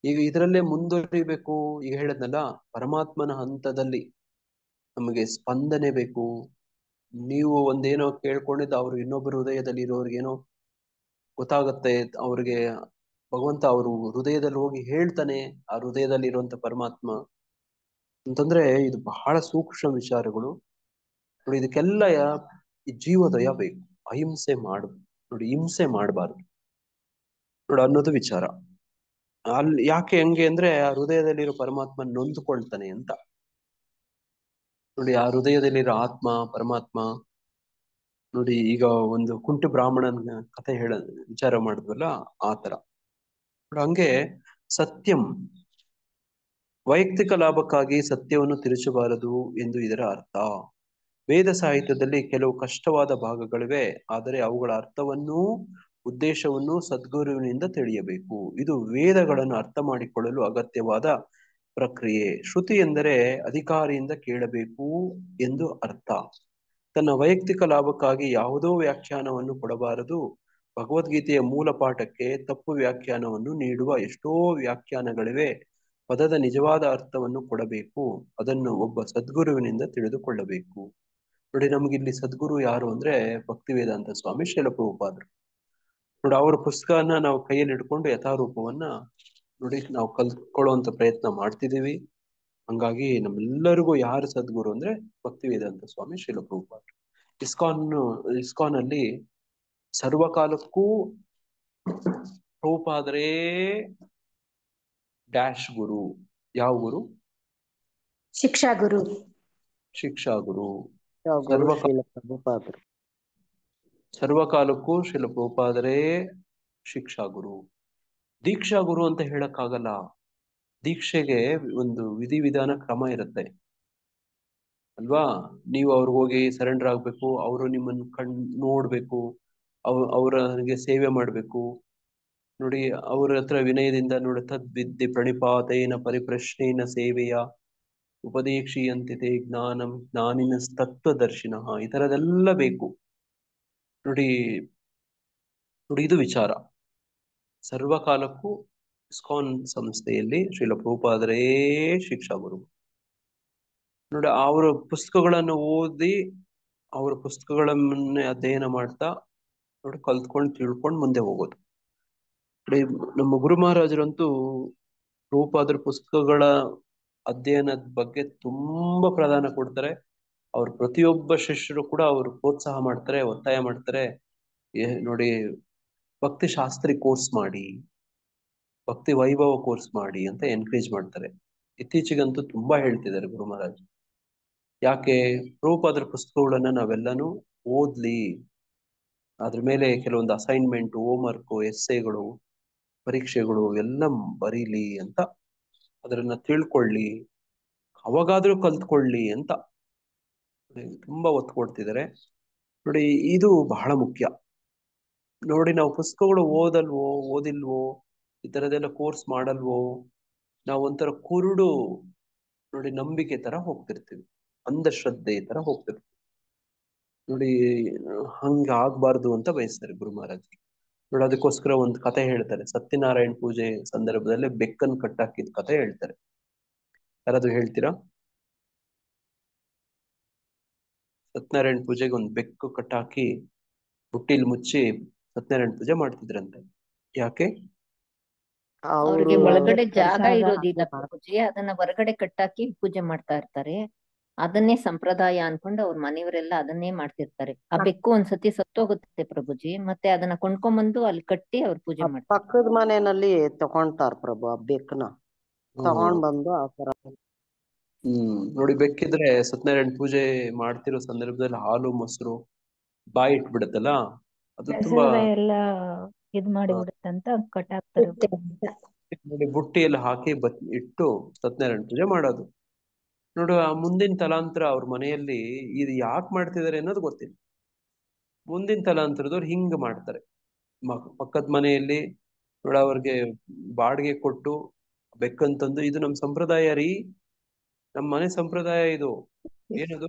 ಈಗ ಇದರಲ್ಲೇ ಮುಂದುವರಿಬೇಕು. ಈಗ ಹೇಳದ್ನಲ್ಲ, ಪರಮಾತ್ಮನ ಹಂತದಲ್ಲಿ ನಮಗೆ ಸ್ಪಂದನೆ ಬೇಕು. ನೀವು ಒಂದೇನೋ ಕೇಳ್ಕೊಂಡಿದ್ದು ಅವ್ರು ಇನ್ನೊಬ್ಬರು ಹೃದಯದಲ್ಲಿ ಇರೋರ್ಗೇನೋ ಗೊತ್ತಾಗತ್ತೆ. ಅವ್ರಿಗೆ ಭಗವಂತ ಅವರು ಹೃದಯದಲ್ಲಿ ಹೋಗಿ ಹೇಳ್ತಾನೆ, ಆ ಹೃದಯದಲ್ಲಿ ಇರುವಂತ ಪರಮಾತ್ಮ ಅಂತಂದ್ರೆ ಇದು ಬಹಳ ಸೂಕ್ಷ್ಮ ವಿಚಾರಗಳು ನೋಡಿ. ಇದಕ್ಕೆಲ್ಲ ಈ ಜೀವೋದಯ ಬೇಕು. ಅಹಿಂಸೆ ನೋಡಿ ಹಿಂಸೆ ಮಾಡಬಾರ್ದು ನೋಡಿ ಅನ್ನೋದು ವಿಚಾರ. ಅಲ್ಲಿ ಯಾಕೆ ಹೆಂಗೆ ಅಂದ್ರೆ ಆ ಹೃದಯದಲ್ಲಿರೋ ಪರಮಾತ್ಮ ನೊಂದುಕೊಳ್ತಾನೆ ಅಂತ ನೋಡಿ. ಆ ಹೃದಯದಲ್ಲಿರೋ ಆತ್ಮ ಪರಮಾತ್ಮ ನೋಡಿ. ಈಗ ಒಂದು ಕುಂಟು ಬ್ರಾಹ್ಮಣನ ಕಥೆ ವಿಚಾರ ಮಾಡಿದ್ವಲ್ಲ, ಆ ತರ ಹಂಗೆ ಸತ್ಯಂ, ವೈಯಕ್ತಿಕ ಲಾಭಕ್ಕಾಗಿ ಸತ್ಯವನ್ನು ತಿರುಚಬಾರದು ಎಂದು ಇದರ ಅರ್ಥ. ವೇದ ಸಾಹಿತ್ಯದಲ್ಲಿ ಕೆಲವು ಕಷ್ಟವಾದ ಭಾಗಗಳಿವೆ, ಆದರೆ ಅವುಗಳ ಅರ್ಥವನ್ನೂ ಉದ್ದೇಶವನ್ನು ಸದ್ಗುರುವಿನಿಂದ ತಿಳಿಯಬೇಕು. ಇದು ವೇದಗಳನ್ನು ಅರ್ಥ ಮಾಡಿಕೊಳ್ಳಲು ಅಗತ್ಯವಾದ ಪ್ರಕ್ರಿಯೆ. ಶ್ರುತಿ ಎಂದರೆ ಅಧಿಕಾರಿಯಿಂದ ಕೇಳಬೇಕು ಎಂದು ಅರ್ಥ. ತನ್ನ ವೈಯಕ್ತಿಕ ಲಾಭಕ್ಕಾಗಿ ಯಾವುದೋ ವ್ಯಾಖ್ಯಾನವನ್ನು ಕೊಡಬಾರದು. ಭಗವದ್ಗೀತೆಯ ಮೂಲ ಪಾಠಕ್ಕೆ ತಪ್ಪು ವ್ಯಾಖ್ಯಾನವನ್ನು ನೀಡುವ ಎಷ್ಟೋ ವ್ಯಾಖ್ಯಾನಗಳಿವೆ. ಪದದ ನಿಜವಾದ ಅರ್ಥವನ್ನು ಕೊಡಬೇಕು. ಅದನ್ನು ಒಬ್ಬ ಸದ್ಗುರುವಿನಿಂದ ತಿಳಿದುಕೊಳ್ಳಬೇಕು. ನೋಡಿ ನಮ್ಗಿಲ್ಲಿ ಸದ್ಗುರು ಯಾರು ಅಂದ್ರೆ ಭಕ್ತಿ ವೇದಾಂತ ಸ್ವಾಮಿ ಶ್ರೀಲ ಪ್ರಭುಪಾದರು ನೋಡಿ. ಅವರ ಪುಸ್ತಕನ ನಾವು ಕೈಯಲ್ಲಿ ಹಿಡ್ಕೊಂಡು ಯಥಾರೂಪವನ್ನ ನೋಡಿ ನಾವು ಕಲ್ತ್ಕೊಳ್ಳುವಂತ ಪ್ರಯತ್ನ ಮಾಡ್ತಿದೀವಿ. ಹಂಗಾಗಿ ನಮ್ಮೆಲ್ಲರಿಗೂ ಯಾರು ಸದ್ಗುರು ಅಂದ್ರೆ ಭಕ್ತಿ ವೇದಾಂತ ಸ್ವಾಮಿ ಶ್ರೀಲ ಪ್ರಭುಪಾದರು. ಇಸ್ಕಾನ್ ಅಲ್ಲಿ ಸರ್ವಕಾಲಕ್ಕೂ ಪ್ರಭುಪಾದರೇ ಡ್ಯಾಶ್ ಗುರು. ಯಾವ ಗುರು? ಶಿಕ್ಷಾ ಗುರು. ಶಿಕ್ಷಾ ಗುರು. ಗುರು ಶ್ರೀಲ ಪ್ರಭುಪಾದರು. ಸರ್ವಕಾಲಕ್ಕೂ ಶ್ರೀಲ ಪ್ರಭುಪಾದರೇ ಶಿಕ್ಷಾ ಗುರು. ದೀಕ್ಷಾ ಗುರು ಅಂತ ಹೇಳಕ್ಕಾಗಲ್ಲ. ದೀಕ್ಷೆಗೆ ಒಂದು ವಿಧಿವಿಧಾನ ಕ್ರಮ ಇರುತ್ತೆ ಅಲ್ವಾ? ನೀವು ಅವ್ರಿಗೆ ಹೋಗಿ ಸರೆಂಡರ್ ಆಗ್ಬೇಕು, ಅವರು ನಿಮ್ಮನ್ನು ನೋಡ್ಬೇಕು, ಅವರಿಗೆ ಸೇವೆ ಮಾಡ್ಬೇಕು. ನೋಡಿ, ಅವ್ರ ಹತ್ರ ವಿನಯದಿಂದ ನೋಡಿ, ತದ್ವಿದ್ಯೆ ಪ್ರಣಿಪಾತೇನ ಪರಿಪ್ರಶ್ನೇನ ಸೇವೆಯ ಉಪದೇಶೀಯಂತಿತೆ ಜ್ಞಾನಂ ಜ್ಞಾನಿನ ತತ್ವದರ್ಶಿನಃ, ಈ ತರದೆಲ್ಲ ಬೇಕು. ನೋಡಿ ನೋಡಿ, ಇದು ವಿಚಾರ. ಸರ್ವಕಾಲಕ್ಕೂ ಇಸ್ಕಾನ್ ಸಂಸ್ಥೆಯಲ್ಲಿ ಶ್ರೀಲ ಪ್ರಭುಪಾದರೇ ಶಿಕ್ಷಾ ಗುರು. ನೋಡಿ, ಅವರ ಪುಸ್ತಕಗಳನ್ನು ಓದಿ, ಅವರ ಪುಸ್ತಕಗಳನ್ನೇ ಅಧ್ಯಯನ ಮಾಡ್ತಾ ನೋಡಿ ಕಲ್ತ್ಕೊಂಡು ತಿಳ್ಕೊಂಡು ಮುಂದೆ ಹೋಗೋದು. ನೋಡಿ, ನಮ್ಮ ಗುರು ಮಹಾರಾಜರಂತೂ ಪ್ರಭುಪಾದರ ಪುಸ್ತಕಗಳ ಅಧ್ಯಯನದ ಬಗ್ಗೆ ತುಂಬಾ ಪ್ರಾಧಾನ್ಯ ಕೊಡ್ತಾರೆ. ಅವ್ರ ಪ್ರತಿಯೊಬ್ಬ ಶಿಷ್ಯರು ಕೂಡ ಅವರು ಪ್ರೋತ್ಸಾಹ ಮಾಡ್ತಾರೆ, ಒತ್ತಾಯ ಮಾಡ್ತಾರೆ. ನೋಡಿ, ಭಕ್ತಿ ಶಾಸ್ತ್ರಿ ಕೋರ್ಸ್ ಮಾಡಿ, ಭಕ್ತಿ ವೈಭವ ಕೋರ್ಸ್ ಮಾಡಿ ಅಂತ ಎನ್ಕರೇಜ್ ಮಾಡ್ತಾರೆ. ಇತ್ತೀಚೆಗಂತೂ ತುಂಬಾ ಹೇಳ್ತಿದ್ದಾರೆ ಗುರು ಮಹಾರಾಜ್. ಯಾಕೆ? ಪ್ರಭುಪಾದರ ಪುಸ್ತಕಗಳನ್ನ ನಾವೆಲ್ಲಾನು ಓದ್ಲಿ, ಅದ್ರ ಮೇಲೆ ಕೆಲವೊಂದು ಅಸೈನ್ಮೆಂಟ್, ಹೋಮ್ವರ್ಕ್, ಎಸ್ಸೆಗಳು, ಪರೀಕ್ಷೆಗಳು ಎಲ್ಲ ಬರೀಲಿ ಅಂತ, ಅದನ್ನ ತಿಳ್ಕೊಳ್ಳಿ, ಅವಾಗಾದ್ರೂ ಕಲ್ತ್ಕೊಳ್ಳಿ ಅಂತ ತುಂಬಾ ಒತ್ತು ಕೊಡ್ತಿದ್ದಾರೆ. ನೋಡಿ, ಇದು ಬಹಳ ಮುಖ್ಯ. ನೋಡಿ, ನಾವು ಪುಸ್ತಕಗಳು ಓದಿಲ್ವೋ, ಈ ತರದೆಲ್ಲ ಕೋರ್ಸ್ ಮಾಡಲ್ವೋ, ನಾವು ಒಂಥರ ಕುರುಡು ನೋಡಿ ನಂಬಿಕೆ ತರ ಹೋಗ್ತಿರ್ತೀವಿ, ಅಂಧಶ್ರದ್ಧೆ ತರ ಹೋಗ್ತಿರ್ತೀವಿ. ನೋಡಿ, ಹಂಗ ಆಗ್ಬಾರ್ದು ಅಂತ ಬಯಸ್ತಾರೆ ಗುರು ಮಹಾರಾಜ್. ನೋಡಿ, ಅದಕ್ಕೋಸ್ಕರ ಒಂದು ಕತೆ ಹೇಳ್ತಾರೆ. ಸತ್ಯನಾರಾಯಣ ಪೂಜೆ ಸಂದರ್ಭದಲ್ಲಿ ಬೆಕ್ಕನ್ ಕಟ್ಟಾಕಿದ ಕತೆ ಹೇಳ್ತಾರೆ. ಯಾರಾದ್ರೂ ಹೇಳ್ತೀರಾ? ಸತ್ಯನಾರಾಯಣ ಪೂಜೆಗೆ ಒಂದು ಬೆಕ್ಕು ಕಟ್ಟಾಕಿ ಬುಟ್ಟಿಲ್ ಮುಚ್ಚಿ ಸತ್ಯನಾರಾಯಣ ಪೂಜೆ ಮಾಡ್ತಿದ್ರಂತೆ. ಯಾಕೆ? ಅವ್ರಿಗೆ ಅವರು ಒಳಗಡೆ ಜಾಗ ಪ್ರಸಾದ ಇರೋದಿಲ್ಲ ಪ್ರಭುಜಿ, ಅದನ್ನ ಹೊರಗಡೆ ಕಟ್ಟಾಕಿ ಪೂಜೆ ಮಾಡ್ತಾ ಇರ್ತಾರೆ. ಅದನ್ನೇ ಸಂಪ್ರದಾಯ ಅನ್ಕೊಂಡು ಅವ್ರ ಮನೆಯವರೆಲ್ಲ ಅದನ್ನೇ ಮಾಡ್ತಿರ್ತಾರೆ. ಆ ಬೆಕ್ಕು ಒಂದ್ಸತಿ ಸತ್ತೋಗುತ್ತೆ ಪ್ರಭುಜಿ, ಮತ್ತೆ ಅದನ್ನ ಕೊಂಡ್ಕೊಂಡ್ಬಂದು ಅಲ್ಲಿ ಕಟ್ಟಿ ಅವ್ರ ಪೂಜೆ ಮಾಡ್ತಾರೆ. ಪಕ್ಕದ ಮನೆಯಲ್ಲಿ ತಗೊಂತಾರ ಪ್ರಭು, ಆ ಬೆಕ್ಕನ ತಗೊಂಡ್ ಬಂದು ಆ ತರ. ನೋಡಿ, ಬೆಕ್ಕಿದ್ರೆ ಸತ್ಯನಾರಾಯಣ ಪೂಜೆ ಮಾಡ್ತಿರೋ ಸಂದರ್ಭದಲ್ಲಿ ಹಾಲು ಮೊಸರು ಬಾಯಿ ಇಟ್ಬಿಡತ್ತಲ್ಲ, ಅದು ತುಂಬಾ ಪ್ರಸಾದ ಎಲ್ಲ ಇದ್ ಮಾಡಿ ಬಿಡುತ್ತಂತ ಕಟ್ಟಾಕ್ತಾರೆ. ನೋಡಿ, ಬುಟ್ಟಿಯಲ್ಲಿ ಹಾಕಿ ಇಟ್ಟು ಸತ್ಯನಾರಾಯಣ ಪೂಜೆ ಮಾಡೋದು. ನೋಡು, ಆ ಮುಂದಿನ ತಲಾಂತರ ಅವ್ರ ಮನೆಯಲ್ಲಿ ಇದು ಯಾಕೆ ಮಾಡ್ತಿದಾರೆ ಅನ್ನೋದು ಗೊತ್ತಿಲ್ಲ. ಮುಂದಿನ ತಲಾಂತರದವ್ರು ಹಿಂಗ್ ಮಾಡ್ತಾರೆ. ಪಕ್ಕದ ಮನೆಯಲ್ಲಿ ನೋಡ, ಅವ್ರಿಗೆ ಬಾಡಿಗೆ ಕೊಟ್ಟು ಬೆಕ್ಕಂತಂದು, ಇದು ನಮ್ ಸಂಪ್ರದಾಯ ರೀ, ನಮ್ ಮನೆ ಸಂಪ್ರದಾಯ ಇದು. ಏನದು?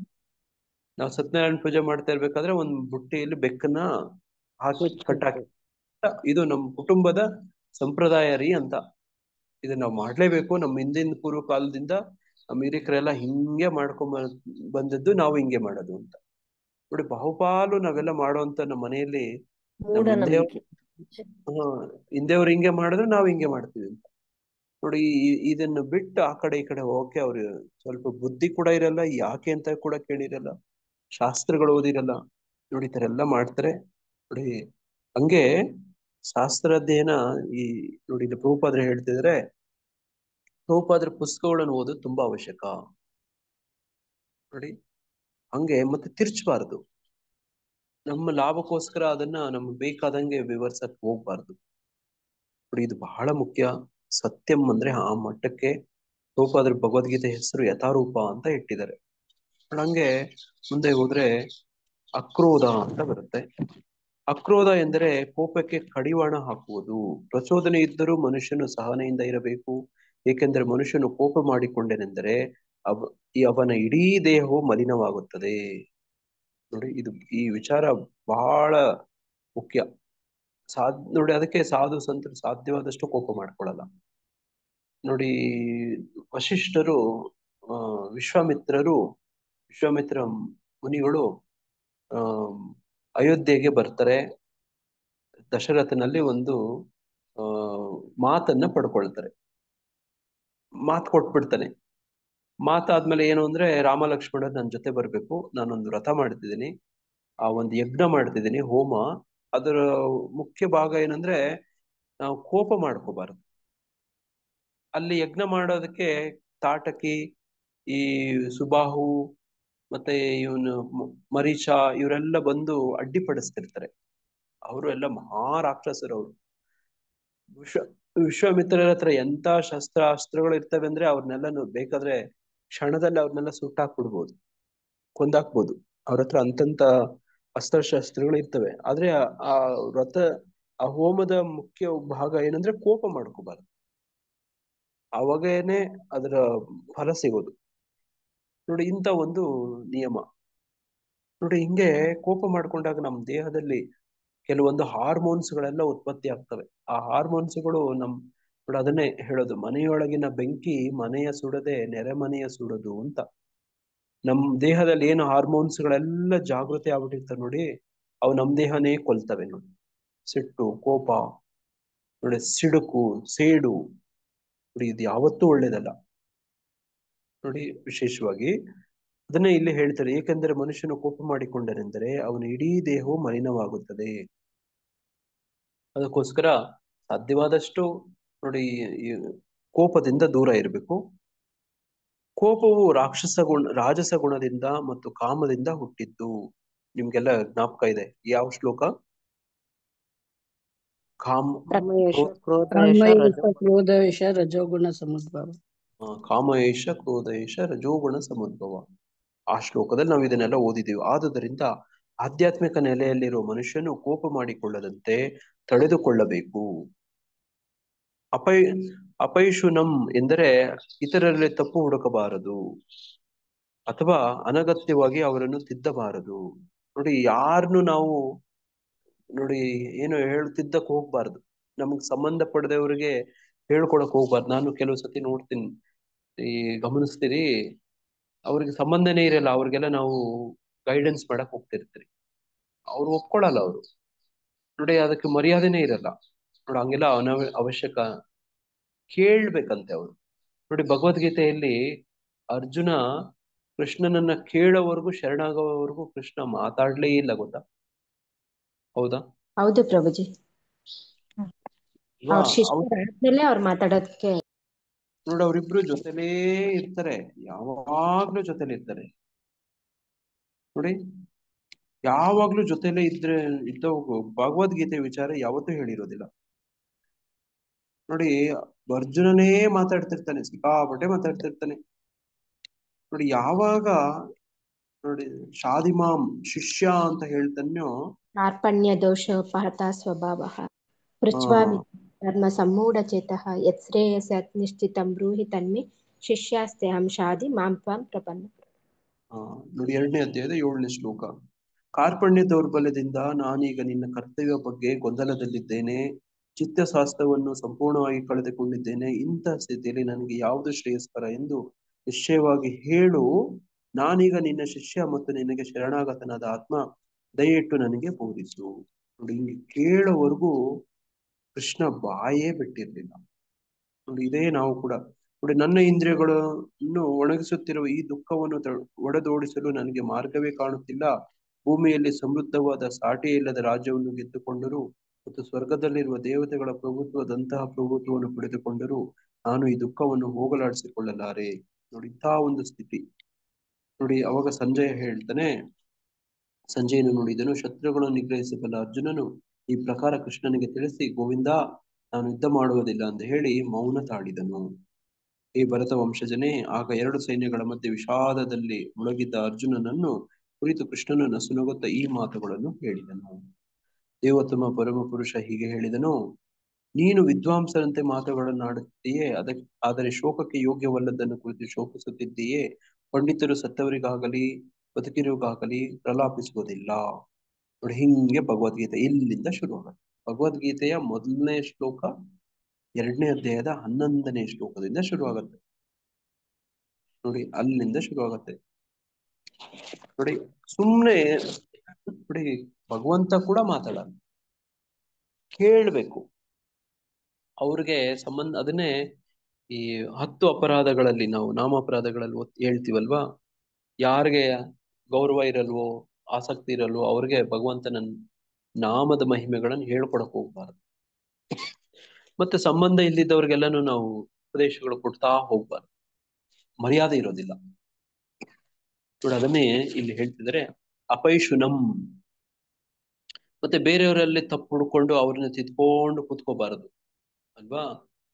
ನಾವು ಸತ್ಯನಾರಾಯಣ ಪೂಜೆ ಮಾಡ್ತಾ ಇರ್ಬೇಕಾದ್ರೆ ಒಂದ್ ಬುಟ್ಟಿಯಲ್ಲಿ ಬೆಕ್ಕನ್ನ ಹಾಕಿ ಕಟ್ಟಾಕಿ, ಇದು ನಮ್ ಕುಟುಂಬದ ಸಂಪ್ರದಾಯ ರೀ ಅಂತ. ಇದನ್ನ ನಾವು ಮಾಡ್ಲೇಬೇಕು, ನಮ್ಮ ಹಿಂದಿನ ಪೂರ್ವ ಕಾಲದಿಂದ ನಮ್ಮ ಹಿರಿಕರೆಲ್ಲ ಹಿಂಗೆ ಮಾಡ್ಕೊಂಡ್ ಬಂದದ್ದು, ನಾವು ಹಿಂಗೆ ಮಾಡೋದು ಅಂತ. ನೋಡಿ, ಬಹುಪಾಲು ನಾವೆಲ್ಲ ಮಾಡುವಂತ ನಮ್ಮ ಮನೆಯಲ್ಲಿ ನಮ್ಮ ಹಿಂದೆಯವ್ರು ಹಿಂಗೆ ಮಾಡಿದ್ರು ನಾವು ಹಿಂಗೆ ಮಾಡ್ತೀವಿ ಅಂತ. ನೋಡಿ, ಇದನ್ನ ಬಿಟ್ಟು ಆ ಕಡೆ ಈ ಕಡೆ ಹೋಗಕ್ಕೆ ಅವ್ರು ಸ್ವಲ್ಪ ಬುದ್ಧಿ ಕೂಡ ಇರಲ್ಲ, ಯಾಕೆ ಅಂತ ಕೂಡ ಕೇಳಿರಲ್ಲ, ಶಾಸ್ತ್ರಗಳು ಓದಿರಲ್ಲ. ನೋಡಿ, ಈ ತರ ಎಲ್ಲ ಮಾಡ್ತಾರೆ. ನೋಡಿ, ಹಂಗೆ ಶಾಸ್ತ್ರಾಧ್ಯಯನ ನೋಡಿ, ಇಲ್ಲಿ ಪ್ರಭುಪಾದ್ರು ಹೇಳ್ತಿದ್ರೆ, ಪ್ರಭುಪಾದ್ರ ಪುಸ್ತಕಗಳನ್ನು ಓದೋದು ತುಂಬಾ ಅವಶ್ಯಕ. ನೋಡಿ, ಹಂಗೆ ಮತ್ತೆ ತಿರ್ಚಬಾರ್ದು. ನಮ್ಮ ಲಾಭಕ್ಕೋಸ್ಕರ ಅದನ್ನ ನಮ್ಗೆ ಬೇಕಾದಂಗೆ ವಿವರಿಸಕ್ ಹೋಗ್ಬಾರ್ದು. ನೋಡಿ, ಇದು ಬಹಳ ಮುಖ್ಯ. ಸತ್ಯಂ ಅಂದ್ರೆ ಆ ಮಟ್ಟಕ್ಕೆ ಪ್ರಭುಪಾದ್ರ ಭಗವದ್ಗೀತೆ ಹೆಸರು ಯಥಾರೂಪ ಅಂತ ಇಟ್ಟಿದ್ದಾರೆ. ಹಂಗೆ ಮುಂದೆ ಹೋದ್ರೆ ಅಕ್ರೋಧ ಅಂತ ಬರುತ್ತೆ. ಅಕ್ರೋಧ ಎಂದರೆ ಕೋಪಕ್ಕೆ ಕಡಿವಾಣ ಹಾಕುವುದು. ಪ್ರಚೋದನೆ ಇದ್ದರೂ ಮನುಷ್ಯನು ಸಹನೆಯಿಂದ ಇರಬೇಕು, ಏಕೆಂದರೆ ಮನುಷ್ಯನು ಕೋಪ ಮಾಡಿಕೊಂಡನೆಂದರೆ ಅವನ ಇಡೀ ದೇಹವು ಮಲಿನವಾಗುತ್ತದೆ. ನೋಡಿ, ಈ ವಿಚಾರ ಬಹಳ ಮುಖ್ಯ. ನೋಡಿ, ಅದಕ್ಕೆ ಸಾಧು ಸಂತರು ಸಾಧ್ಯವಾದಷ್ಟು ಕೋಪ ಮಾಡ್ಕೊಳ್ಳಲ್ಲ. ನೋಡಿ, ವಶಿಷ್ಠರು ವಿಶ್ವಾಮಿತ್ರ ಮುನಿಗಳು ಅಯೋಧ್ಯೆಗೆ ಬರ್ತಾರೆ. ದಶರಥನಲ್ಲಿ ಒಂದು ಮಾತನ್ನ ಪಡ್ಕೊಳ್ತಾರೆ. ಮಾತು ಕೊಟ್ಬಿಡ್ತಾನೆ. ಮಾತಾದ್ಮೇಲೆ ಏನು ಅಂದ್ರೆ, ರಾಮ ಲಕ್ಷ್ಮಣ ನನ್ನ ಜೊತೆ ಬರ್ಬೇಕು, ನಾನೊಂದು ವ್ರತ ಮಾಡ್ತಿದ್ದೀನಿ, ಆ ಒಂದು ಯಜ್ಞ ಮಾಡ್ತಿದ್ದೀನಿ, ಹೋಮ. ಅದರ ಮುಖ್ಯ ಭಾಗ ಏನಂದ್ರೆ, ನಾವು ಕೋಪ ಮಾಡ್ಕೋಬಾರದು. ಅಲ್ಲಿ ಯಜ್ಞ ಮಾಡೋದಕ್ಕೆ ತಾಟಕಿ, ಈ ಸುಬಾಹು ಮತ್ತೆ ಇವನು ಮರೀಚ ಇವರೆಲ್ಲ ಬಂದು ಅಡ್ಡಿಪಡಿಸ್ತಿರ್ತಾರೆ. ಅವರು ಎಲ್ಲ ಮಹಾ ರಾಕ್ಷಸರು. ಅವರು ವಿಶ್ವಾಮಿತ್ರರ ಹತ್ರ ಎಂತ ಅಸ್ತ್ರಗಳು ಇರ್ತವೆ ಅಂದ್ರೆ ಅವ್ರನ್ನೆಲ್ಲ ಬೇಕಾದ್ರೆ ಕ್ಷಣದಲ್ಲಿ ಅವ್ರನ್ನೆಲ್ಲ ಸುಟ್ಟಾಕ್ಬಿಡ್ಬೋದು, ಕೊಂದಾಕ್ಬೋದು. ಅವ್ರ ಹತ್ರ ಅಂತಂತ ಅಸ್ತ್ರಶಸ್ತ್ರಗಳು ಇರ್ತವೆ. ಆದ್ರೆ ಆ ವ್ರತ, ಆ ಹೋಮದ ಮುಖ್ಯ ಭಾಗ ಏನಂದ್ರೆ ಕೋಪ ಮಾಡ್ಕೋಬಾರ್ದು. ಅವಾಗೇನೆ ಅದರ ಫಲ ಸಿಗೋದು. ನೋಡಿ, ಇಂಥ ಒಂದು ನಿಯಮ. ನೋಡಿ, ಹಿಂಗೆ ಕೋಪ ಮಾಡ್ಕೊಂಡಾಗ ನಮ್ಮ ದೇಹದಲ್ಲಿ ಕೆಲವೊಂದು ಹಾರ್ಮೋನ್ಸ್ಗಳೆಲ್ಲ ಉತ್ಪತ್ತಿ ಆಗ್ತವೆ. ಆ ಹಾರ್ಮೋನ್ಸ್ಗಳು ನೋಡಿ ಅದನ್ನೇ ಹೇಳೋದು, ಮನೆಯೊಳಗಿನ ಬೆಂಕಿ ಮನೆಯ ಸುಡದೆ ನೆರೆಮನೆಯ ಸುಡೋದು ಅಂತ. ನಮ್ ದೇಹದಲ್ಲಿ ಏನು ಹಾರ್ಮೋನ್ಸ್ಗಳೆಲ್ಲ ಜಾಗೃತಿ ಆಗ್ಬಿಟ್ಟಿರ್ತವೆ ನೋಡಿ, ಅವು ನಮ್ ದೇಹನೇ ಕೊಲ್ತವೆ ನೋಡಿ. ಸಿಟ್ಟು, ಕೋಪ, ನೋಡಿ ಸಿಡುಕು, ಸೇಡು, ನೋಡಿ ಇದು ಯಾವತ್ತೂ ಒಳ್ಳೇದಲ್ಲ. ನೋಡಿ, ವಿಶೇಷವಾಗಿ ಅದನ್ನೇ ಇಲ್ಲಿ ಹೇಳ್ತಾರೆ, ಏಕೆಂದರೆ ಮನುಷ್ಯನು ಕೋಪ ಮಾಡಿಕೊಂಡನೆಂದರೆ ಅವನ ಇಡೀ ದೇಹವು ಮಲಿನವಾಗುತ್ತದೆ. ಅದಕ್ಕೋಸ್ಕರ ಸಾಧ್ಯವಾದಷ್ಟು ನೋಡಿ ಈ ಕೋಪದಿಂದ ದೂರ ಇರಬೇಕು. ಕೋಪವು ರಾಜಸ ಗುಣದಿಂದ ಮತ್ತು ಕಾಮದಿಂದ ಹುಟ್ಟಿದ್ದು. ನಿಮ್ಗೆಲ್ಲ ಜ್ಞಾಪಕ ಇದೆ ಯಾವ ಶ್ಲೋಕ? ಕಾಮಯೇಷ ಕ್ರೋಧೇಶ ರಜೋಗುಣ ಸಮುದ್ಭವ. ಕಾಮಯೇಷ ಕ್ರೋಧೇಶ ರಜೋಗುಣ ಸಮುದ್ಭವ. ಆ ಶ್ಲೋಕದಲ್ಲಿ ನಾವು ಇದನ್ನೆಲ್ಲ ಓದಿದ್ದೀವಿ. ಆದುದರಿಂದ ಆಧ್ಯಾತ್ಮಿಕ ನೆಲೆಯಲ್ಲಿರುವ ಮನುಷ್ಯನು ಕೋಪ ಮಾಡಿಕೊಳ್ಳದಂತೆ ತಡೆದುಕೊಳ್ಳಬೇಕು. ಅಪೈಶುನಂ ಎಂದರೆ ಇತರರಲ್ಲಿ ತಪ್ಪು ಹುಡುಕಬಾರದು ಅಥವಾ ಅನಗತ್ಯವಾಗಿ ಅವರನ್ನು ತಿದ್ದಬಾರದು. ನೋಡಿ, ಯಾರನ್ನು ನಾವು ನೋಡಿ ಏನು ಹೇಳ್ತಿದ್ದಕ್ ಹೋಗ್ಬಾರ್ದು. ನಮಗ್ ಸಂಬಂಧ ಪಡೆದವ್ರಿಗೆ ಹೇಳ್ಕೊಡಕ್ ಹೋಗ್ಬಾರ್ದು. ನಾನು ಕೆಲವು ಸತಿ ನೋಡ್ತೀನಿ, ಈ ಗಮನಿಸ್ತೀರಿ, ಅವ್ರಿಗೆ ಸಂಬಂಧನೇ ಇರಲ್ಲ, ಅವ್ರಿಗೆಲ್ಲ ನಾವು ಗೈಡೆನ್ಸ್ ಮಾಡಕ್ ಹೋಗ್ತಿರ್ತೀರಿ. ಅವ್ರು ಒಪ್ಕೊಳಲ್ಲ. ಅವರು ನೋಡಿ ಅದಕ್ಕೆ ಮರ್ಯಾದೆನೇ ಇರಲ್ಲ ನೋಡಿ. ಹಂಗೆಲ್ಲ ಅವಶ್ಯಕ ಕೇಳ್ಬೇಕಂತೆ ಅವರು. ನೋಡಿ, ಭಗವದ್ಗೀತೆಯಲ್ಲಿ ಅರ್ಜುನ ಕೃಷ್ಣನನ್ನ ಕೇಳೋವರೆಗೂ, ಶರಣಾಗೋವರೆಗೂ ಕೃಷ್ಣ ಮಾತಾಡ್ಲೇ ಇಲ್ಲ, ಗೊತ್ತಾ? ಹೌದಾ? ಹೌದು ಪ್ರಭುಜಿ. ಅವ್ರ ಶಿಷ್ಯರಾದ್ಮೇಲೆ ಅವ್ರು ಮಾತಾಡೋದಕ್ಕೆ ನೋಡಿ, ಅವರಿಬ್ರು ಜೊತೆಲೇ ಇರ್ತಾರೆ, ಯಾವಾಗ್ಲೂ ಜೊತೆಲಿ ಇರ್ತಾರೆ. ನೋಡಿ, ಯಾವಾಗ್ಲೂ ಜೊತೆಲೇ ಇದ್ದವು ಭಗವದ್ಗೀತೆ ವಿಚಾರ ಯಾವತ್ತೂ ಹೇಳಿರೋದಿಲ್ಲ. ನೋಡಿ, ಅರ್ಜುನನೇ ಮಾತಾಡ್ತಿರ್ತಾನೆ, ಸಿಕ್ಕಾಪಟ್ಟೆ ಮಾತಾಡ್ತಿರ್ತಾನೆ. ನೋಡಿ, ಯಾವಾಗ ನೋಡಿ ಶಾದಿಮಾಂ ಶಿಷ್ಯ ಅಂತ ಹೇಳ್ತಾನೋ, ಕಾರ್ಪಣ್ಯ ದೋಷೋಪಹತ ಸ್ವಭಾವ ಪೃಚ್ವಾ ಧರ್ಮ ಸಮ್ಮೂಢ ಚೇತಃ ಯತ್ಶ್ರೇಯಸ್ಯಾತ್ ನಿಶ್ಚಿತಂ ಬ್ರೂಹಿ ತನ್ಮೇ ಶಿಷ್ಯಾಸ್ತ್ಯಹಂ ಶಾದಿ ಮಾಂ ತ್ವಾಂ ಪ್ರಪನ್ನ. ನೋಡಿ, 2ನೇ ಅಧ್ಯಾಯದ 7ನೇ ಶ್ಲೋಕ. ಕಾರ್ಪಣ್ಯ ದೌರ್ಬಲ್ಯದಿಂದ ನಾನೀಗ ನಿನ್ನ ಕರ್ತವ್ಯ ಬಗ್ಗೆ ಗೊಂದಲದಲ್ಲಿದ್ದೇನೆ, ಚಿತ್ತಸ್ವಾಸ್ಥ್ಯವನ್ನು ಸಂಪೂರ್ಣವಾಗಿ ಕಳೆದುಕೊಂಡಿದ್ದೇನೆ. ಇಂತಹ ಸ್ಥಿತಿಯಲ್ಲಿ ನನಗೆ ಯಾವುದು ಶ್ರೇಯಸ್ಕರ ಎಂದು ನಿಶ್ಚಯವಾಗಿ ಹೇಳು. ನಾನೀಗ ನಿನ್ನ ಶಿಷ್ಯ ಮತ್ತು ನಿನಗೆ ಶರಣಾಗತನಾದ ಆತ್ಮ, ದಯವಿಟ್ಟು ನನಗೆ ಬೋಧಿಸು. ನೋಡಿ, ಹಿಂಗೆ ಕೇಳೋವರೆಗೂ ಕೃಷ್ಣ ಬಾಯೇ ಬಿಟ್ಟಿರ್ಲಿಲ್ಲ. ನೋಡಿ, ಇದೇ ನಾವು ಕೂಡ ನೋಡಿ, ನನ್ನ ಇಂದ್ರಿಯಗಳನ್ನು ಒಣಗಿಸುತ್ತಿರುವ ಈ ದುಃಖವನ್ನು ಒಡೆದೋಡಿಸಲು ನನಗೆ ಮಾರ್ಗವೇ ಕಾಣುತ್ತಿಲ್ಲ. ಭೂಮಿಯಲ್ಲಿ ಸಮೃದ್ಧವಾದ ಸಾಟಿ ಇಲ್ಲದ ರಾಜ್ಯವನ್ನು ಗೆದ್ದುಕೊಂಡರು ಮತ್ತು ಸ್ವರ್ಗದಲ್ಲಿರುವ ದೇವತೆಗಳ ಪ್ರಭುತ್ವದಂತಹ ಪ್ರಭುತ್ವವನ್ನು ಪಡೆದುಕೊಂಡರು ನಾನು ಈ ದುಃಖವನ್ನು ಹೋಗಲಾಡಿಸಿಕೊಳ್ಳಲಾರೆ. ನೋಡಿ, ಇಂತಹ ಒಂದು ಸ್ಥಿತಿ. ನೋಡಿ, ಅವಾಗ ಸಂಜಯ ಹೇಳ್ತಾನೆ, ಸಂಜಯನು ನೋಡಿದನು, ಶತ್ರುಗಳನ್ನು ನಿಗ್ರಹಿಸಬಲ್ಲ ಅರ್ಜುನನು ಈ ಪ್ರಕಾರ ಕೃಷ್ಣನಿಗೆ ತಿಳಿಸಿ, ಗೋವಿಂದ, ನಾನು ಯುದ್ಧ ಮಾಡುವುದಿಲ್ಲ ಅಂತ ಹೇಳಿ ಮೌನ ತಾಳಿದನು. ಈ ಭರತ ವಂಶಜನೇ, ಆಗ 2 ಸೈನ್ಯಗಳ ಮಧ್ಯೆ ವಿಷಾದದಲ್ಲಿ ಮುಳುಗಿದ್ದ ಅರ್ಜುನನನ್ನು ಕುರಿತು ಕೃಷ್ಣನು ನಸುನಗುತ್ತಾ ಈ ಮಾತುಗಳನ್ನು ಹೇಳಿದನು. ದೇವೋತ್ತಮ ಪರಮ ಪುರುಷ ಹೀಗೆ ಹೇಳಿದನು, ನೀನು ವಿದ್ವಾಂಸರಂತೆ ಮಾತುಗಳನ್ನಾಡುತ್ತೀಯೇ, ಆದರೆ ಶೋಕಕ್ಕೆ ಯೋಗ್ಯವಲ್ಲದನ್ನು ಕುರಿತು ಶೋಕಿಸುತ್ತಿದ್ದೀಯೇ. ಪಂಡಿತರು ಸತ್ತವರಿಗಾಗಲಿ ಬದುಕಿರಿಗಾಗಲಿ ಪ್ರಲಾಪಿಸುವುದಿಲ್ಲ. ನೋಡಿ, ಹಿಂಗೆ ಭಗವದ್ಗೀತೆ ಇಲ್ಲಿಂದ ಶುರುವಾಗುತ್ತೆ. ಭಗವದ್ಗೀತೆಯ 1ನೇ ಶ್ಲೋಕ 2ನೇ ಅಧ್ಯಾಯದ 11ನೇ ಶ್ಲೋಕದಿಂದ ಶುರುವಾಗುತ್ತೆ. ನೋಡಿ, ಅಲ್ಲಿಂದ ಶುರುವಾಗುತ್ತೆ. ನೋಡಿ, ಸುಮ್ನೆ ನೋಡಿ, ಭಗವಂತ ಕೂಡ ಮಾತಾಡಲ್ಲ, ಕೇಳ್ಬೇಕು. ಅವ್ರಿಗೆ ಸಂಬಂಧ. ಅದನ್ನೇ ಈ 10 ಅಪರಾಧಗಳಲ್ಲಿ ನಾವು ನಾಮಾಪರಾಧಗಳಲ್ಲಿ ಹೇಳ್ತೀವಲ್ವಾ, ಯಾರಿಗೆ ಗೌರವ ಇರಲ್ವೋ, ಆಸಕ್ತಿ ಇರಲ್ವೋ, ಅವ್ರಿಗೆ ಭಗವಂತನ ನಾಮದ ಮಹಿಮೆಗಳನ್ನು ಹೇಳ್ಕೊಡಕ್ ಹೋಗ್ಬಾರ್ದು. ಮತ್ತೆ ಸಂಬಂಧ ಇಲ್ದಿದ್ದವ್ರಿಗೆಲ್ಲಾನು ನಾವು ಉಪದೇಶಗಳು ಕೊಡ್ತಾ ಹೋಗ್ಬಾರ್ದು, ಮರ್ಯಾದೆ ಇರೋದಿಲ್ಲ. ನೋಡಿ ಅದನ್ನೇ ಇಲ್ಲಿ ಹೇಳ್ತಿದ್ದಾರೆ, ಅಪೈಶುನಂ. ಮತ್ತೆ ಬೇರೆಯವರಲ್ಲಿ ತಪ್ಪು ಹುಡ್ಕೊಂಡು ಅವ್ರನ್ನ ತಿದ್ಕೊಂಡು ಕೂತ್ಕೋಬಾರದು ಅಲ್ವಾ.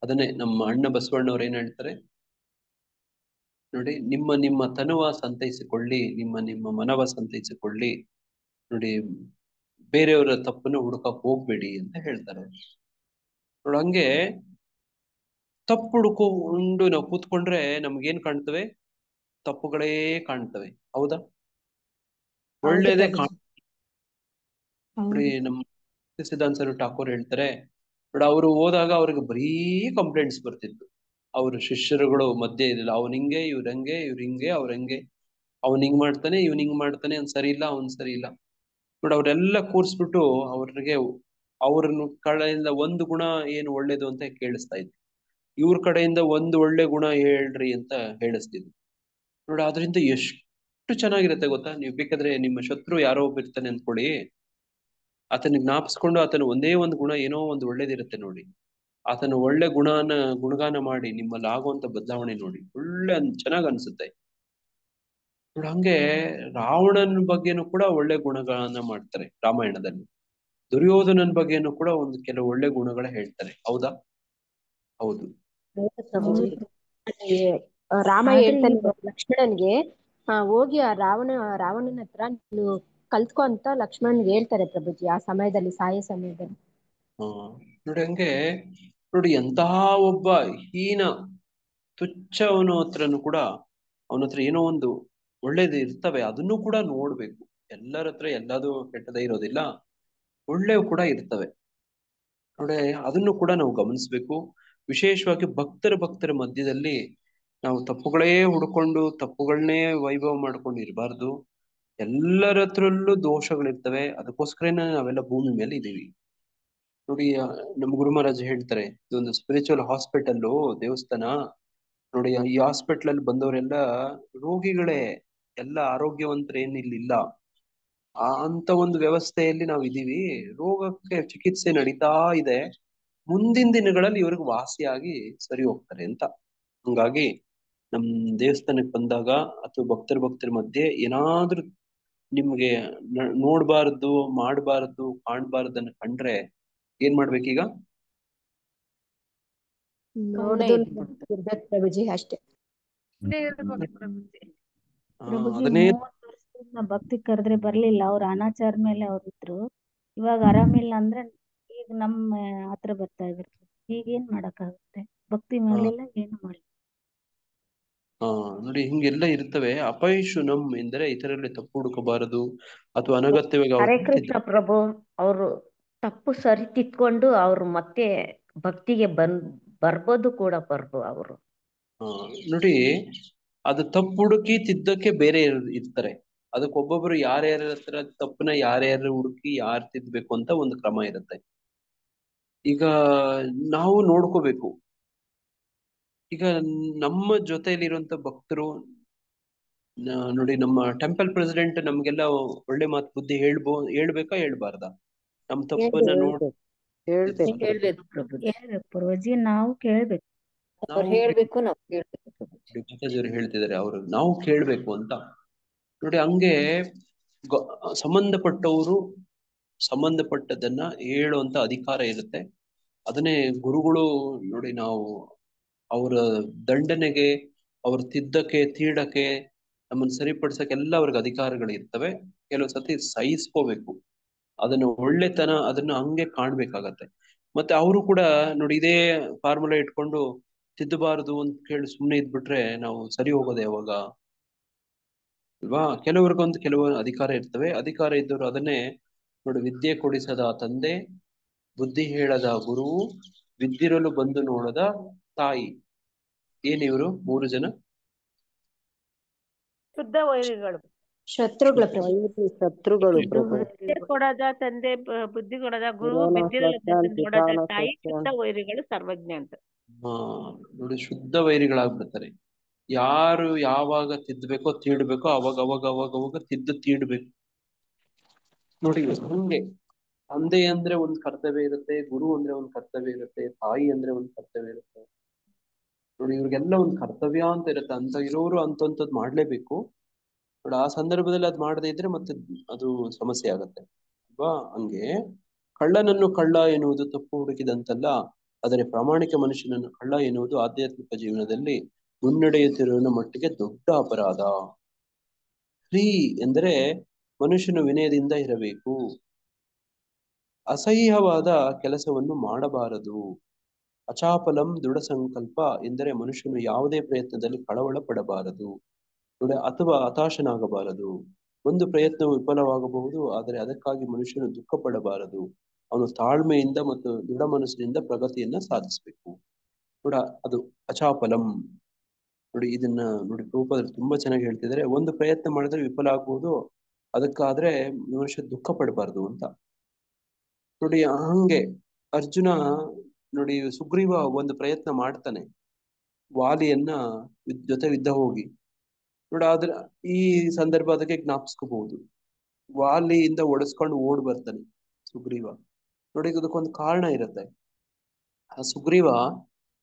ಅದನ್ನೇ ನಮ್ಮ ಅಣ್ಣ ಬಸವಣ್ಣವ್ರು ಏನ್ ಹೇಳ್ತಾರೆ ನೋಡಿ, ನಿಮ್ಮ ನಿಮ್ಮ ತನುವ ಸಂತೈಸಿಕೊಳ್ಳಿ, ನಿಮ್ಮ ನಿಮ್ಮ ಮನವ ಸಂತೈಸಿಕೊಳ್ಳಿ, ನೋಡಿ ಬೇರೆಯವರ ತಪ್ಪನ್ನು ಹುಡುಕಕ್ ಹೋಗ್ಬೇಡಿ ಅಂತ ಹೇಳ್ತಾರೆ. ನೋಡಿ ಹಂಗೆ ತಪ್ಪು ಹುಡುಕೊಂಡು ನಾವು ಕೂತ್ಕೊಂಡ್ರೆ ನಮ್ಗೇನ್ ಕಾಣ್ತವೆ? ತಪ್ಪುಗಳೇ ಕಾಣ್ತವೆ, ಹೌದಾ? ಹೌದು ಒಳ್ಳೇದೇ ಪ್ರಭುಜಿ. ನೋಡಿ ನಮ್ಮ ಸಿದ್ಧಾಂತ ಸರ್ ಠಾಕೂರ್ ಹೇಳ್ತಾರೆ ನೋಡಿ, ಅವರು ಹೋದಾಗ ಅವ್ರಿಗೆ ಬರೀ ಕಂಪ್ಲೇಂಟ್ಸ್ ಬರ್ತಿತ್ತು. ಅವ್ರ ಶಿಷ್ಯರುಗಳು ಮಧ್ಯೆ ಇರಲಿಲ್ಲ, ಅವ್ನ ಹಿಂಗೆ ಇವ್ರ ಹಂಗೆ, ಇವ್ರ ಹಿಂಗೆ ಅವ್ರ ಹಂಗೆ, ಅವ್ನ್ ಹಿಂಗ್ ಮಾಡ್ತಾನೆ ಇವ್ನ ಹಿಂಗ್ ಮಾಡ್ತಾನೆ, ಅವ್ನ್ ಸರಿ ಇಲ್ಲ ಅವ್ನ್ ಸರಿ ಇಲ್ಲ. ನೋಡಿ ಅವ್ರೆಲ್ಲ ಕೂರ್ಸ್ಬಿಟ್ಟು ಅವ್ರಿಗೆ ಅವ್ರನ್ನ ಕಡೆಯಿಂದ ಒಂದು ಗುಣ ಏನು ಒಳ್ಳೇದು ಅಂತ ಕೇಳಿಸ್ತಾ ಇದ್ರು, ಇವ್ರ ಕಡೆಯಿಂದ ಒಂದು ಒಳ್ಳೆ ಗುಣ ಹೇಳ್ರಿ ಅಂತ ಹೇಳಿಸ್ತಿದ್ರು. ನೋಡಿ ಅದರಿಂದ ಎಷ್ಟು ಚೆನ್ನಾಗಿರುತ್ತೆ ಗೊತ್ತಾ. ನೀವು ಬೇಕಾದ್ರೆ ನಿಮ್ಮ ಶತ್ರು ಯಾರೋ ಒಬ್ಬ ಇರ್ತಾನೆ ಅನ್ಕೊಳ್ಳಿ, ಆತನಿಗೆ ಜ್ಞಾಪಿಸ್ಕೊಂಡು ಆತನ ಒಂದೇ ಒಂದು ಗುಣ ಏನೋ ಒಂದು ಒಳ್ಳೇದಿರುತ್ತೆ ನೋಡಿ, ಆತನ ಒಳ್ಳೆ ಗುಣಗಾನ ಮಾಡಿ ನಿಮ್ಮಲ್ಲಿ ಆಗುವಂತ ಬದಲಾವಣೆ ನೋಡಿ ಒಳ್ಳೆ ಚೆನ್ನಾಗ್ ಅನ್ಸುತ್ತೆ. ನೋಡಿ ಹಂಗೆ ರಾವಣನ ಬಗ್ಗೆನೂ ಕೂಡ ಒಳ್ಳೆ ಗುಣಗಳನ್ನ ಮಾಡ್ತಾರೆ ರಾಮಾಯಣದಲ್ಲಿ. ದುರ್ಯೋಧನನ ಬಗ್ಗೆನೂ ಕೂಡ ಒಂದು ಕೆಲವು ಒಳ್ಳೆ ಗುಣಗಳ ಹೇಳ್ತಾರೆ, ಹೌದಾ? ಹೌದು. ಹೌದು ಪ್ರಭುಜಿ. ಹೌದು. ಅಲ್ಲಿ ರಾಮ ಆದ್ರೆ ಹೇಳ್ತಾನೆ ಈಗ ಲಕ್ಷ್ಮಣನ್ಗೆ, ಹೋಗಿ ಆ ರಾವಣನ ಹತ್ರ ನೀನು ಕಲ್ತ್ಕೊ ಅಂತ ಲಕ್ಷ್ಮಣನ್ಗೆ ಹೇಳ್ತಾರೆ ಪ್ರಭುಜಿ, ಆ ಸಮಯದಲ್ಲಿ ಸಾಯೋ ಸಮಯದಲ್ಲಿ. ನೋಡಿ ಹಂಗೆ ನೋಡಿ, ಎಂತಹ ಒಬ್ಬ ಹೀನ ತುಚ್ಛವನ ಹತ್ರನು ಕೂಡ ಅವನ ಹತ್ರ ಏನೋ ಒಂದು ಒಳ್ಳೇದು ಇರ್ತವೆ, ಅದನ್ನು ಕೂಡ ನೋಡ್ಬೇಕು. ಎಲ್ಲರ ಹತ್ರ ಎಲ್ಲದೂ ಕೆಟ್ಟದೇ ಇರೋದಿಲ್ಲ, ಒಳ್ಳೆವು ಕೂಡ ಇರ್ತವೆ ನೋಡಿ, ಅದನ್ನು ಕೂಡ ನಾವು ಗಮನಿಸ್ಬೇಕು. ವಿಶೇಷವಾಗಿ ಭಕ್ತರ ಮಧ್ಯದಲ್ಲಿ ನಾವು ತಪ್ಪುಗಳೇ ಹುಡ್ಕೊಂಡು ತಪ್ಪುಗಳನ್ನೇ ವೈಭವ ಮಾಡ್ಕೊಂಡು ಇರಬಾರ್ದು. ಎಲ್ಲರ ಹತ್ರಲ್ಲೂ ದೋಷಗಳಿರ್ತವೆ, ಅದಕ್ಕೋಸ್ಕರನೇ ನಾವೆಲ್ಲ ಭೂಮಿ ಮೇಲೆ ಇದೀವಿ ನೋಡಿ. ನಮ್ಮ ಗುರು ಮಹಾರಾಜ್ ಹೇಳ್ತಾರೆ, ಇದೊಂದು ಸ್ಪಿರಿಚುವಲ್ ಹಾಸ್ಪಿಟಲ್, ದೇವಸ್ಥಾನ ನೋಡಿ. ಈ ಹಾಸ್ಪಿಟಲ್ ಅಲ್ಲಿ ಬಂದವರೆಲ್ಲ ರೋಗಿಗಳೇ, ಎಲ್ಲ ಆರೋಗ್ಯವಂತರು ಏನಿಲ್ಲ. ಅಂತ ಒಂದು ವ್ಯವಸ್ಥೆಯಲ್ಲಿ ನಾವು ಇದೀವಿ. ರೋಗಕ್ಕೆ ಚಿಕಿತ್ಸೆ ನಡೀತಾ ಇದೆ, ಮುಂದಿನ ದಿನಗಳಲ್ಲಿ ಇವ್ರಿಗೆ ವಾಸಿಯಾಗಿ ಸರಿ ಹೋಗ್ತಾರೆ ಅಂತ. ಹಂಗಾಗಿ ನಮ್ ದೇವಸ್ಥಾನಕ್ಕೆ ಬಂದಾಗ ಅಥವಾ ಭಕ್ತರ ಮಧ್ಯೆ ಏನಾದ್ರೂ ನಿಮ್ಗೆ ನೋಡ್ಬಾರ್ದು, ಮಾಡ್ಬಾರ್ದು, ಕಾಣ್ಬಾರ್ದನ್ನ ಕಂಡ್ರೆ ಏನ್ ಮಾಡ್ಬೇಕೀಗ? ನೋಡ್ದು ಇರ್ಬೇಕು ಪ್ರಭುಜಿ, ಅಷ್ಟೇ. ಪ್ರಭುಜಿ ಅದನ್ನೇ 30 ವರ್ಷದಿಂದ ಭಕ್ತಿ ಕರೆದ್ರೆ ಬರ್ಲಿಲ್ಲ, ಅವ್ರ ಅನಾಚಾರ ಮೇಲೆ ಅವ್ರಿದ್ರು. ಇವಾಗ ಆರಾಮಿಲ್ಲ ಅಂದ್ರೆ ಈಗ ನಮ್ಮ ಹತ್ರ ಬರ್ತಾ ಇದ್ರು. ಈಗೇನ್ ಮಾಡಕ್ಕಾಗುತ್ತೆ? ಭಕ್ತಿ ಮಾಡ್ಲಿಲ್ಲ, ಏನು ಮಾಡಿ. ನೋಡಿ ಹಿಂಗೆಲ್ಲ ಇರ್ತವೆ. ಅಪೈಶುನಂ ಎಂದರೆ ಇತರರಲ್ಲಿ ತಪ್ಪು ಹುಡುಕಬಾರದು ಅಥವಾ ಅನಗತ್ಯವಾಗಿ ಹರೇ ಅವ್ರನ್ನ ಕೃಷ್ಣ ಪ್ರಭು, ಅವರು ತಪ್ಪು ಸರಿ ತಿದ್ಕೊಂಡು ಅವ್ರು ಮತ್ತೆ ಭಕ್ತಿಗೆ ಬರ್ಬೋದು ಕೂಡ ಅವರು. ನೋಡಿ ಅದು ತಪ್ಪು ಹುಡುಕಿ ತಿದ್ದಕ್ಕೆ ಬೇರೆ ಇರ್ತಾರೆ. ಅದಕ್ಕೆ ಒಬ್ಬೊಬ್ರು ಯಾರ್ಯಾರ ಹತ್ರ ತಪ್ಪನ್ನ ಯಾರ್ಯಾರು ಹುಡುಕಿ ಯಾರು ತಿದ್ಬೇಕು ಅಂತ ಒಂದು ಕ್ರಮ ಇರುತ್ತೆ. ಈಗ ನಾವು ನೋಡ್ಕೋಬೇಕು. ಈಗ ನಮ್ಮ ಜೊತೆಯಲ್ಲಿರುವಂತ ಭಕ್ತರು ನೋಡಿ, ನಮ್ಮ ಟೆಂಪಲ್ ಪ್ರೆಸಿಡೆಂಟ್ ನಮ್ಗೆಲ್ಲ ಒಳ್ಳೆ ಮಾತು ಬುದ್ಧಿ ಹೇಳ್ಬೇಕಾ ಹೇಳ್ಬಾರ್ದಾ? ನಮ್ ತಪ್ಪನ್ನ ಹೇಳ್ಬೇಕು ಹೇಳ್ಬೇಕು ಪ್ರಭು, ಹೇಳ್ಬೇಕು ಪ್ರಭುಜಿ, ನಾವು ಕೇಳ್ಬೇಕು. ಅವ್ರು ಹೇಳ್ಬೇಕು, ನಾವು ಕೇಳ್ಬೇಕು ಪ್ರಭು. ಮಾತಾಜಿಯವರು ಹೇಳ್ತಿದ್ದಾರೆ, ಅವರು ನಾವು ಕೇಳ್ಬೇಕು ಅಂತ ನೋಡಿ. ಹಂಗೆ ಸಂಬಂಧಪಟ್ಟದನ್ನ ಹೇಳುವಂತ ಅಧಿಕಾರ ಇರುತ್ತೆ. ಅದನ್ನೇ ಗುರುಗಳು ನೋಡಿ, ನಾವು ಅವರ ದಂಡನೆಗೆ, ಅವ್ರ ತಿದ್ದಕ್ಕೆ ತೀಡಕ್ಕೆ, ನಮ್ಮನ್ನು ಸರಿಪಡಿಸಕ್ಕೆ ಎಲ್ಲ ಅವ್ರಿಗೆ ಅಧಿಕಾರಗಳು ಇರ್ತವೆ. ಕೆಲವು ಸತಿ ಸಹಿಸ್ಕೋಬೇಕು, ಅದನ್ನ ಒಳ್ಳೆತನ ಅದನ್ನ ಹಂಗೆ ಕಾಣ್ಬೇಕಾಗತ್ತೆ. ಮತ್ತೆ ಅವರು ಕೂಡ ನೋಡಿ ಇದೇ ಫಾರ್ಮುಲಾ ಇಟ್ಕೊಂಡು ತಿದ್ದಬಾರದು ಅಂತ ಕೇಳಿ ಸುಮ್ಮನೆ ಇದ್ಬಿಟ್ರೆ ನಾವು ಸರಿ ಹೋಗೋದೆ ಯಾವಾಗ ಅಲ್ವಾ? ಕೆಲವ್ರಿಗೊಂದು ಕೆಲವು ಅಧಿಕಾರ ಇರ್ತವೆ. ಅಧಿಕಾರ ಇದ್ದವರು ಅದನ್ನೇ ನೋಡಿ, ವಿದ್ಯೆ ಕೊಡಿಸದ ತಂದೆ, ಬುದ್ಧಿ ಹೇಳದ ಗುರು, ವಿದ್ದಿರಲು ಬಂದು ನೋಡದ ತಾಯಿ. ಏನಿವರು 3 ಜನ? ಶುದ್ಧ ವೈರಿಗಳು. ಶತ್ರುಗಳ ಪ್ರಭು. ಶತ್ರುಗಳು ಪ್ರಭು. ವಿದ್ಯೆ ಕೊಡದ ತಂದೆ, ಬುದ್ಧಿ ಕೊಡದ ಗುರು, ಪುರಾಣ ಬಿದ್ದಿರಲು ಸತ್ಯಾನ್ ಬಂದು ನೋಡದ ಪಿತಾನ ತಾಯಿ, ಸತ್ಯಾನ್. ಶುದ್ಧ ವೈರಿಗಳು ಸರ್ವಜ್ಞ ಅಂತ. ನೋಡಿ ಶುದ್ಧ ವೈರಿಗಳಾಗ್ಬಿಡ್ತಾರೆ. ಯಾರು ಯಾವಾಗ ತಿದ್ದಬೇಕೋ ತೀಡ್ಬೇಕೋ ಅವಾಗ ತೀಡ್ಬೇಕು ನೋಡಿ. ಹಂಗೆ ತಂದೆ ಅಂದ್ರೆ ಒಂದ್ ಕರ್ತವ್ಯ ಇರುತ್ತೆ, ಗುರು ಅಂದ್ರೆ ಒಂದ್ ಕರ್ತವ್ಯ ಇರುತ್ತೆ, ತಾಯಿ ಅಂದ್ರೆ ಒಂದ್ ಕರ್ತವ್ಯ ಇರುತ್ತೆ. ನೋಡಿ ಇವ್ರಿಗೆಲ್ಲ ಒಂದು ಕರ್ತವ್ಯ ಅಂತ ಇರುತ್ತೆ, ಅಂತ ಇರೋರು ಅಂತಂತದ್ ಮಾಡ್ಲೇಬೇಕು ನೋಡಿ. ಆ ಸಂದರ್ಭದಲ್ಲಿ ಅದ್ ಮಾಡದೇ ಇದ್ರೆ ಮತ್ತೆ ಅದು ಸಮಸ್ಯೆ ಆಗತ್ತೆ ಅಲ್ವಾ. ಹಂಗೆ ಕಳ್ಳನನ್ನು ಕಳ್ಳ ಎನ್ನುವುದು ತಪ್ಪು ಹುಡುಕಿದಂತಲ್ಲ, ಆದರೆ ಪ್ರಾಮಾಣಿಕ ಮನುಷ್ಯನನ್ನು ಕಳ್ಳ ಎನ್ನುವುದು ಆಧ್ಯಾತ್ಮಿಕ ಜೀವನದಲ್ಲಿ ಮುನ್ನಡೆಯುತ್ತಿರುವ ಮಟ್ಟಿಗೆ ದೊಡ್ಡ ಅಪರಾಧ. ಕ್ರೀ ಎಂದರೆ ಮನುಷ್ಯನು ವಿನಯದಿಂದ ಇರಬೇಕು, ಅಸಹ್ಯವಾದ ಕೆಲಸವನ್ನು ಮಾಡಬಾರದು. ಅಚಾಪಲಂ ದೃಢ ಸಂಕಲ್ಪ ಎಂದರೆ ಮನುಷ್ಯನು ಯಾವುದೇ ಪ್ರಯತ್ನದಲ್ಲಿ ಕಳವಳ ಪಡಬಾರದು ನೋಡಿ, ಅಥವಾ ಹತಾಶನಾಗಬಾರದು. ಒಂದು ಪ್ರಯತ್ನವು ವಿಫಲವಾಗಬಹುದು, ಆದರೆ ಅದಕ್ಕಾಗಿ ಮನುಷ್ಯನು ದುಃಖ ಪಡಬಾರದು. ಅವನು ತಾಳ್ಮೆಯಿಂದ ಮತ್ತು ದೃಢ ಮನಸ್ಸಿನಿಂದ ಪ್ರಗತಿಯನ್ನ ಸಾಧಿಸಬೇಕು ನೋಡ. ಅದು ಅಚಾಪಲಂ ನೋಡಿ. ಇದನ್ನ ನೋಡಿ ಪ್ರಭುಪಾದರು ತುಂಬಾ ಚೆನ್ನಾಗಿ ಹೇಳ್ತಿದ್ದಾರೆ. ಒಂದು ಪ್ರಯತ್ನ ಮಾಡಿದ್ರೆ ವಿಫಲ ಆಗ್ಬಹುದು, ಅದಕ್ಕಾದ್ರೆ ಮನುಷ್ಯ ದುಃಖ ಪಡಬಾರ್ದು ಅಂತ ನೋಡಿ. ಹಂಗೆ ಅರ್ಜುನ ನೋಡಿ, ಸುಗ್ರೀವ ಒಂದು ಪ್ರಯತ್ನ ಮಾಡ್ತಾನೆ ವಾಲಿಯನ್ನ ಜೊತೆ ಯುದ್ಧ ಹೋಗಿ ನೋಡ. ಆದ್ರೆ ಈ ಸಂದರ್ಭ ಅದಕ್ಕೆ ಜ್ಞಾಪಿಸ್ಕೋಬಹುದು. ವಾಲಿಯಿಂದ ಒಡಿಸ್ಕೊಂಡು ಓಡ್ ಬರ್ತಾನೆ ಸುಗ್ರೀವ ನೋಡಿ. ಅದಕ್ಕೊಂದು ಕಾರಣ ಇರುತ್ತೆ. ಆ ಸುಗ್ರೀವ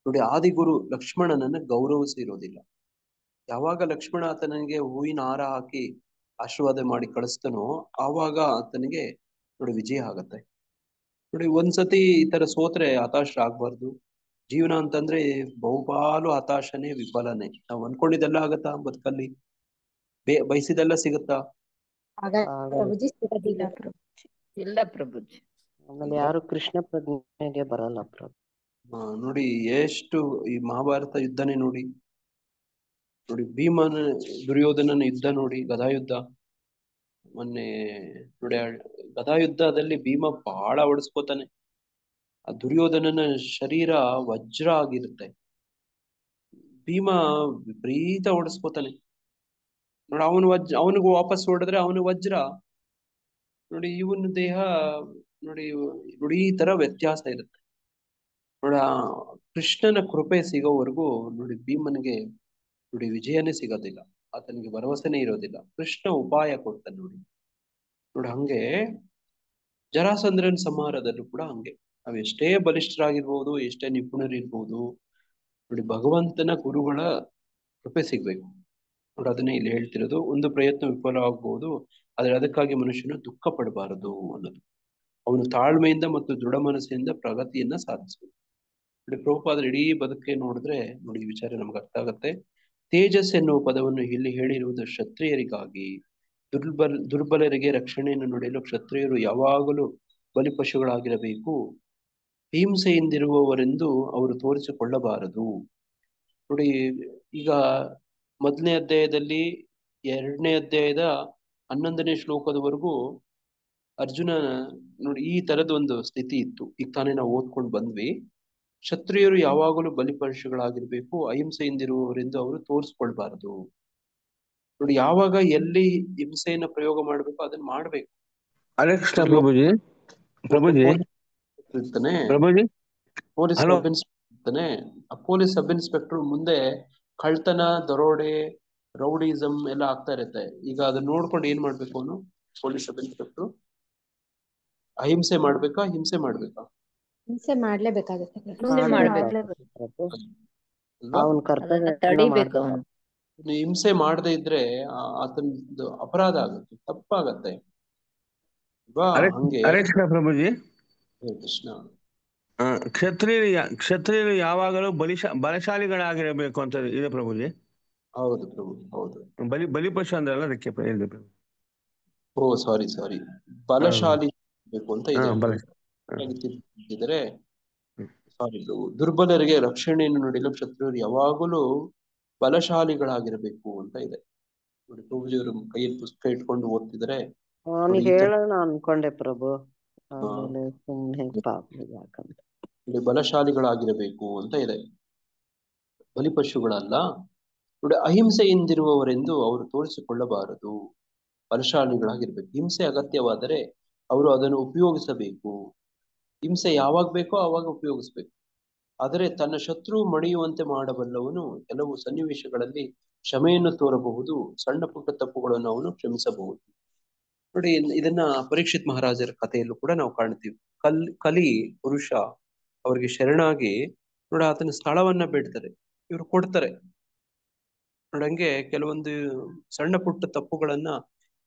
ನೋಡಿ ಆದಿಗುರು ಲಕ್ಷ್ಮಣನನ್ನ ಗೌರವಿಸಿರೋದಿಲ್ಲ. ಯಾವಾಗ ಲಕ್ಷ್ಮಣ ಆತನಿಗೆ ಹೂವಿನ ಹಾರ ಹಾಕಿ ಆಶೀರ್ವಾದ ಮಾಡಿ ಕಳಿಸ್ತಾನೋ ಆವಾಗ ಆತನಿಗೆ ನೋಡಿ ವಿಜಯ ಆಗತ್ತೆ ನೋಡಿ. ಒಂದ್ಸತಿ ಈ ತರ ಸೋತ್ರೆ ಹತಾಶರಾಗ್ಬಾರ್ದು. ಜೀವನ ಅಂತಂದ್ರೆ ಬಹುಪಾಲು ಹತಾಶನೇ, ವಿಫಲನೇ. ನಾವ್ ಅನ್ಕೊಂಡಿದ್ದೆಲ್ಲ ಆಗತ್ತಾ ಬದುಕಲ್ಲಿ? ಬಯಸಿದೆಲ್ಲ ಸಿಗುತ್ತಾ? ಪ್ರಭುಜಿ ಸಿಗೋದಿಲ್ಲ. ಇಲ್ಲ ಪ್ರಭುಜಿ. ಇಲ್ಲ ಪ್ರಭುಜಿ. ಆಮೇಲೆ ಯಾರು ಕೃಷ್ಣ ಪ್ರಜ್ಞೆಗೆ ಬರಲ್ಲ ಪ್ರಭು. ನೋಡಿ ಎಷ್ಟು ಈ ಮಹಾಭಾರತ ಯುದ್ಧನೇ ನೋಡಿ. ನೋಡಿ ಭೀಮನ ದುರ್ಯೋಧನನ ಯುದ್ಧ ನೋಡಿ, ಗದಾಯುದ್ಧ ಮೊನ್ನೆ ನೋಡಿ. ಗದಾಯುದ್ಧದಲ್ಲಿ ಭೀಮ ಬಹಳ ಹೊಡೆಸ್ಕೋತಾನೆ. ಆ ದುರ್ಯೋಧನನ ಶರೀರ ವಜ್ರ ಆಗಿರುತ್ತೆ. ಭೀಮ ವಿಪರೀತ ಹೊಡೆಸ್ಕೋತಾನೆ ನೋಡಿ. ಅವನಿಗೆ ವಾಪಸ್ ಹೊಡೆದ್ರೆ ಅವನು ವಜ್ರ ನೋಡಿ. ಇವನ ದೇಹ ನೋಡಿ ನೋಡಿ ಈ ತರ ವ್ಯತ್ಯಾಸ ಇರುತ್ತೆ ನೋಡಿ. ಆ ಕೃಷ್ಣನ ಕೃಪೆ ಸಿಗೋವರೆಗೂ ನೋಡಿ ಭೀಮನಿಗೆ ನೋಡಿ ವಿಜಯನೇ ಸಿಗೋದಿಲ್ಲ, ಆತನಿಗೆ ಭರವಸೆನೇ ಇರೋದಿಲ್ಲ. ಕೃಷ್ಣ ಉಪಾಯ ಕೊಡ್ತಾನೆ ನೋಡಿ. ನೋಡಿ ಹಂಗೆ ಜರಾಸಂದ್ರನ ಸಂಹಾರದಲ್ಲೂ ಕೂಡ ಹಂಗೆ. ನಾವ್ ಎಷ್ಟೇ ಬಲಿಷ್ಠರಾಗಿರ್ಬೋದು, ಎಷ್ಟೇ ನಿಪುಣರಿರ್ಬೋದು ನೋಡಿ, ಭಗವಂತನ ಗುರುಗಳ ಕೃಪೆ ಸಿಗ್ಬೇಕು ನೋಡಿ. ಅದನ್ನೇ ಇಲ್ಲಿ ಹೇಳ್ತಿರೋದು. ಒಂದು ಪ್ರಯತ್ನ ವಿಫಲ ಆಗ್ಬಹುದು, ಆದ್ರೆ ಅದಕ್ಕಾಗಿ ಮನುಷ್ಯನು ದುಃಖ ಪಡಬಾರದು ಅನ್ನೋದು. ಅವನು ತಾಳ್ಮೆಯಿಂದ ಮತ್ತು ದೃಢ ಮನಸ್ಸಿನಿಂದ ಪ್ರಗತಿಯನ್ನ ಸಾಧಿಸಬೇಕು ನೋಡಿ. ಪ್ರಭುಪಾದರ ಇಡೀ ಬದುಕೆ ನೋಡಿದ್ರೆ ನೋಡಿ ಈ ವಿಚಾರ ನಮ್ಗೆ ಅರ್ಥ ಆಗತ್ತೆ. ತೇಜಸ್ ಎನ್ನುವ ಪದವನ್ನು ಇಲ್ಲಿ ಹೇಳಿರುವುದು ಕ್ಷತ್ರಿಯರಿಗಾಗಿ. ದುರ್ಬಲರಿಗೆ ರಕ್ಷಣೆಯನ್ನು ನೋಡಲು ಕ್ಷತ್ರಿಯರು ಯಾವಾಗಲೂ ಬಲಿಪಶುಗಳಾಗಿರಬೇಕು. ಹಿಂಸೆಯಿಂದಿರುವವರೆಂದು ಅವರು ತೋರಿಸಿಕೊಳ್ಳಬಾರದು ನೋಡಿ. ಈಗ ಮೊದಲನೇ ಅಧ್ಯಾಯದಲ್ಲಿ 2ನೇ ಅಧ್ಯಾಯದ 11ನೇ ಶ್ಲೋಕದವರೆಗೂ ಅರ್ಜುನ ನೋಡಿ ಈ ತರದ ಒಂದು ಸ್ಥಿತಿ ಇತ್ತು. ಈಗ ತಾನೇ ನಾವು ಓದ್ಕೊಂಡು ಬಂದ್ವಿ. ಕ್ಷತ್ರಿಯರು ಯಾವಾಗಲೂ ಬಲಿಪಶುಗಳಾಗಿರ್ಬೇಕು, ಅಹಿಂಸೆಯಿಂದಿರುವವರೆಂದು ಅವರು ತೋರಿಸ್ಕೊಳ್ಬಾರದು ನೋಡಿ. ಯಾವಾಗ ಎಲ್ಲಿ ಹಿಂಸೆಯನ್ನ ಪ್ರಯೋಗ ಮಾಡ್ಬೇಕು ಅದನ್ನ ಮಾಡ್ಬೇಕು. ಹರೇ ಕೃಷ್ಣ ಪ್ರಭುಜಿ. ಪ್ರಭುಜಿ ಇರ್ತಾನೆ ಪ್ರಭುಜಿ ಪೊಲೀಸ್ ಹಲೋ. ಸಬ್ ಇನ್ಸ್ಪೆಕ್ಟರ್ ಇರ್ತಾನೆ. ಆ ಪೊಲೀಸ್ ಸಬ್ ಇನ್ಸ್ಪೆಕ್ಟರ್ ಮುಂದೆ ಕಳ್ತನ, ದರೋಡೆ, ರೌಡಿಸಮ್ ಎಲ್ಲ ಆಗ್ತಾ ಇರುತ್ತೆ. ಈಗ ಅದನ್ನ ನೋಡ್ಕೊಂಡು ಏನ್ ಮಾಡ್ಬೇಕು ಅವನು? ಪೊಲೀಸ್ ಸಬ್ ಇನ್ಸ್ಪೆಕ್ಟರ್ ಅಹಿಂಸೆ ಮಾಡ್ಬೇಕಾ, ಹಿಂಸೆ ಮಾಡ್ಬೇಕಾ? ಹಿಂಸೆ ಮಾಡ್ಲೇಬೇಕಾಗುತ್ತೆ. ಹಿಂಸೆ ಮಾಡ್ಲೇಬೇಕು ಪ್ರಭು ಅಲ್ವಾ? ಅವನ್ ಅದನ್ನ ಕರ್ತವ್ಯ ತಡಿಬೇಕು ಅವನು. ನೀವ್ ಹಿಂಸೆ ಮಾಡದೇ ಇದ್ರೆ ಆತನ ಅಪರಾಧ ಆಗುತ್ತೆ, ತಪ್ಪಾಗತ್ತೆ ಅಲ್ವಾ? ಹಂಗೆ ಹರೇ ಕೃಷ್ಣ ಪ್ರಭುಜಿ. ಹೇ ಕೃಷ್ಣ. ಕ್ಷತ್ರಿಯರು ಯಾವಾಗಲೂ ಬಲಶಾಲಿಗಳಾಗಿರಬೇಕು ಅಂತ ಇದೆ ಪ್ರಭುಜಿ. ಹೌದು ಪ್ರಭು, ಹೌದು. ಬಲಿಪಶು ಅಂದ್ರಲ್ಲ, ಅದಕ್ಕೆ ಹೇಳಿದೆ ಪ್ರಭು. ಓ ಸಾರಿ ಬಲಶಾಲಿ ಬೇಕು ಅಂತ ಇದೆ. ಇದ್ರೆ ಸಾರಿ ಪ್ರಭು. ದುರ್ಬಲರಿಗೆ ರಕ್ಷಣೆಯನ್ನು ನೋಡಲು ಕ್ಷತ್ರಿಯರು ಯಾವಾಗಲೂ ಬಲಶಾಲಿಗಳಾಗಿರಬೇಕು ಅಂತ ಇದೆ ನೋಡಿ. ಪ್ರಭುಜಿಯವರು ಕೈಯಲ್ಲಿ ಪುಸ್ತಕ ಇಟ್ಕೊಂಡು ಓದ್ತಿದ್ರೆ ಅವನಿಗೆ ಹೇಳೋಣ ಅನ್ಕೊಂಡೆ ಪ್ರಭು. ಆಮೇಲೆ ಸುಮ್ನೆ ಪಾಪ ಯಾಕಂತ ಬಲಶಾಲಿಗಳಾಗಿರಬೇಕು ಅಂತ ಇದೆ, ಬಲಿಪಶುಗಳಲ್ಲ ನೋಡಿ. ಅಹಿಂಸೆಯಿಂದಿರುವವರೆಂದು ಅವರು ತೋರಿಸಿಕೊಳ್ಳಬಾರದು, ಬಲಶಾಲಿಗಳಾಗಿರ್ಬೇಕು. ಹಿಂಸೆ ಅಗತ್ಯವಾದರೆ ಅವರು ಅದನ್ನು ಉಪಯೋಗಿಸಬೇಕು. ಹಿಂಸೆ ಯಾವಾಗ ಬೇಕೋ ಆವಾಗ ಉಪಯೋಗಿಸ್ಬೇಕು. ಆದರೆ ತನ್ನ ಶತ್ರು ಮಣಿಯುವಂತೆ ಮಾಡಬಲ್ಲವನು ಕೆಲವು ಸನ್ನಿವೇಶಗಳಲ್ಲಿ ಕ್ಷಮೆಯನ್ನು ತೋರಬಹುದು, ಸಣ್ಣ ಪುಟ್ಟ ತಪ್ಪುಗಳನ್ನು ಅವನು ಕ್ಷಮಿಸಬಹುದು ನೋಡಿ. ಇದನ್ನ ಪರೀಕ್ಷಿತ್ ಮಹಾರಾಜರ ಕಥೆಯಲ್ಲೂ ಕೂಡ ನಾವು ಕಾಣ್ತೀವಿ. ಕಲಿ ಪುರುಷ ಅವ್ರಿಗೆ ಶರಣಾಗಿ ನೋಡಿ ಆತನ ಸ್ಥಳವನ್ನ ಬೇಡ್ತಾರೆ. ಇವ್ರು ಕೊಡ್ತಾರೆ. ನೋಡಂಗೆ ಕೆಲವೊಂದು ಸಣ್ಣ ಪುಟ್ಟ ತಪ್ಪುಗಳನ್ನ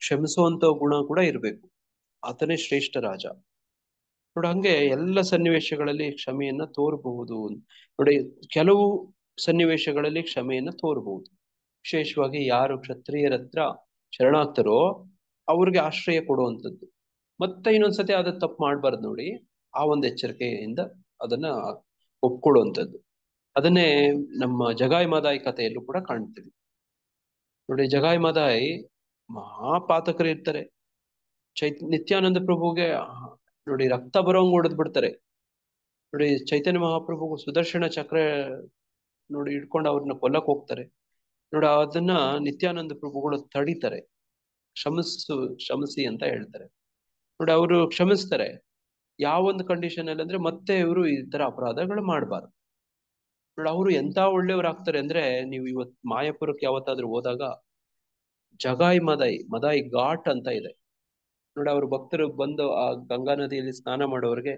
ಕ್ಷಮಿಸುವಂತ ಗುಣ ಕೂಡ ಇರಬೇಕು. ಆತನೇ ಶ್ರೇಷ್ಠ ರಾಜ. ನೋಡಿ ಹಂಗೆ ಎಲ್ಲ ಸನ್ನಿವೇಶಗಳಲ್ಲಿ ಕ್ಷಮೆಯನ್ನ ತೋರಬಹುದು. ನೋಡಿ ಕೆಲವು ಸನ್ನಿವೇಶಗಳಲ್ಲಿ ಕ್ಷಮೆಯನ್ನ ತೋರಬಹುದು. ವಿಶೇಷವಾಗಿ ಯಾರು ಕ್ಷತ್ರಿಯರ ಹತ್ರ ಶರಣಾಗ್ತಾರೋ ಅವ್ರಿಗೆ ಆಶ್ರಯ ಕೊಡುವಂಥದ್ದು. ಮತ್ತೆ ಇನ್ನೊಂದ್ಸತಿ ಅದ ತಪ್ಪು ಮಾಡ್ಬಾರ್ದು ನೋಡಿ, ಆ ಒಂದು ಎಚ್ಚರಿಕೆಯಿಂದ ಅದನ್ನ ಒಪ್ಕೊಳ್ಳುವಂಥದ್ದು. ಅದನ್ನೇ ನಮ್ಮ ಜಗಾಯ್ ಮಾದಾಯಿ ಕಥೆಯಲ್ಲೂ ಕೂಡ ಕಾಣ್ತೀವಿ. ನೋಡಿ ಜಗಾಯ್ ಮಾದಾಯಿ ಮಹಾಪಾತಕರು ಇರ್ತಾರೆ. ನಿತ್ಯಾನಂದ ಪ್ರಭುಗೆ ನೋಡಿ ರಕ್ತ ಬರೋಂಗ್ ಹೊಡೆದ್ ಬಿಡ್ತಾರೆ. ನೋಡಿ ಚೈತನ್ಯ ಮಹಾಪ್ರಭುಗೂ ಸುದರ್ಶನ ಚಕ್ರ ನೋಡಿ ಇಟ್ಕೊಂಡು ಅವ್ರನ್ನ ಕೊಲ್ಲಕ್ ಹೋಗ್ತಾರೆ. ನೋಡಿ ಅದನ್ನ ನಿತ್ಯಾನಂದ ಪ್ರಭುಗಳು ತಡಿತಾರೆ. ಕ್ಷಮಿಸಿ ಅಂತ ಹೇಳ್ತಾರೆ. ನೋಡಿ ಅವರು ಕ್ಷಮಿಸ್ತಾರೆ. ಯಾವೊಂದು ಕಂಡೀಷನ್ ಅಲ್ಲಿ ಅಂದ್ರೆ ಮತ್ತೆ ಇವರು ಈ ತರ ಅಪರಾಧಗಳು ಮಾಡಬಾರ್ದು. ನೋಡಿ ಅವರು ಎಂತ ಒಳ್ಳೆಯವ್ರು ಆಗ್ತಾರೆ ಅಂದ್ರೆ, ನೀವು ಇವತ್ ಮಾಯಾಪುರಕ್ಕೆ ಯಾವತ್ತಾದ್ರೂ ಹೋದಾಗ ಜಗಾಯ್ ಮದಾಯಿ ಘಾಟ್ ಅಂತ ಇದೆ ನೋಡಿ. ಅವ್ರ ಭಕ್ತರು ಬಂದು ಆ ಗಂಗಾ ನದಿಯಲ್ಲಿ ಸ್ನಾನ ಮಾಡೋರಿಗೆ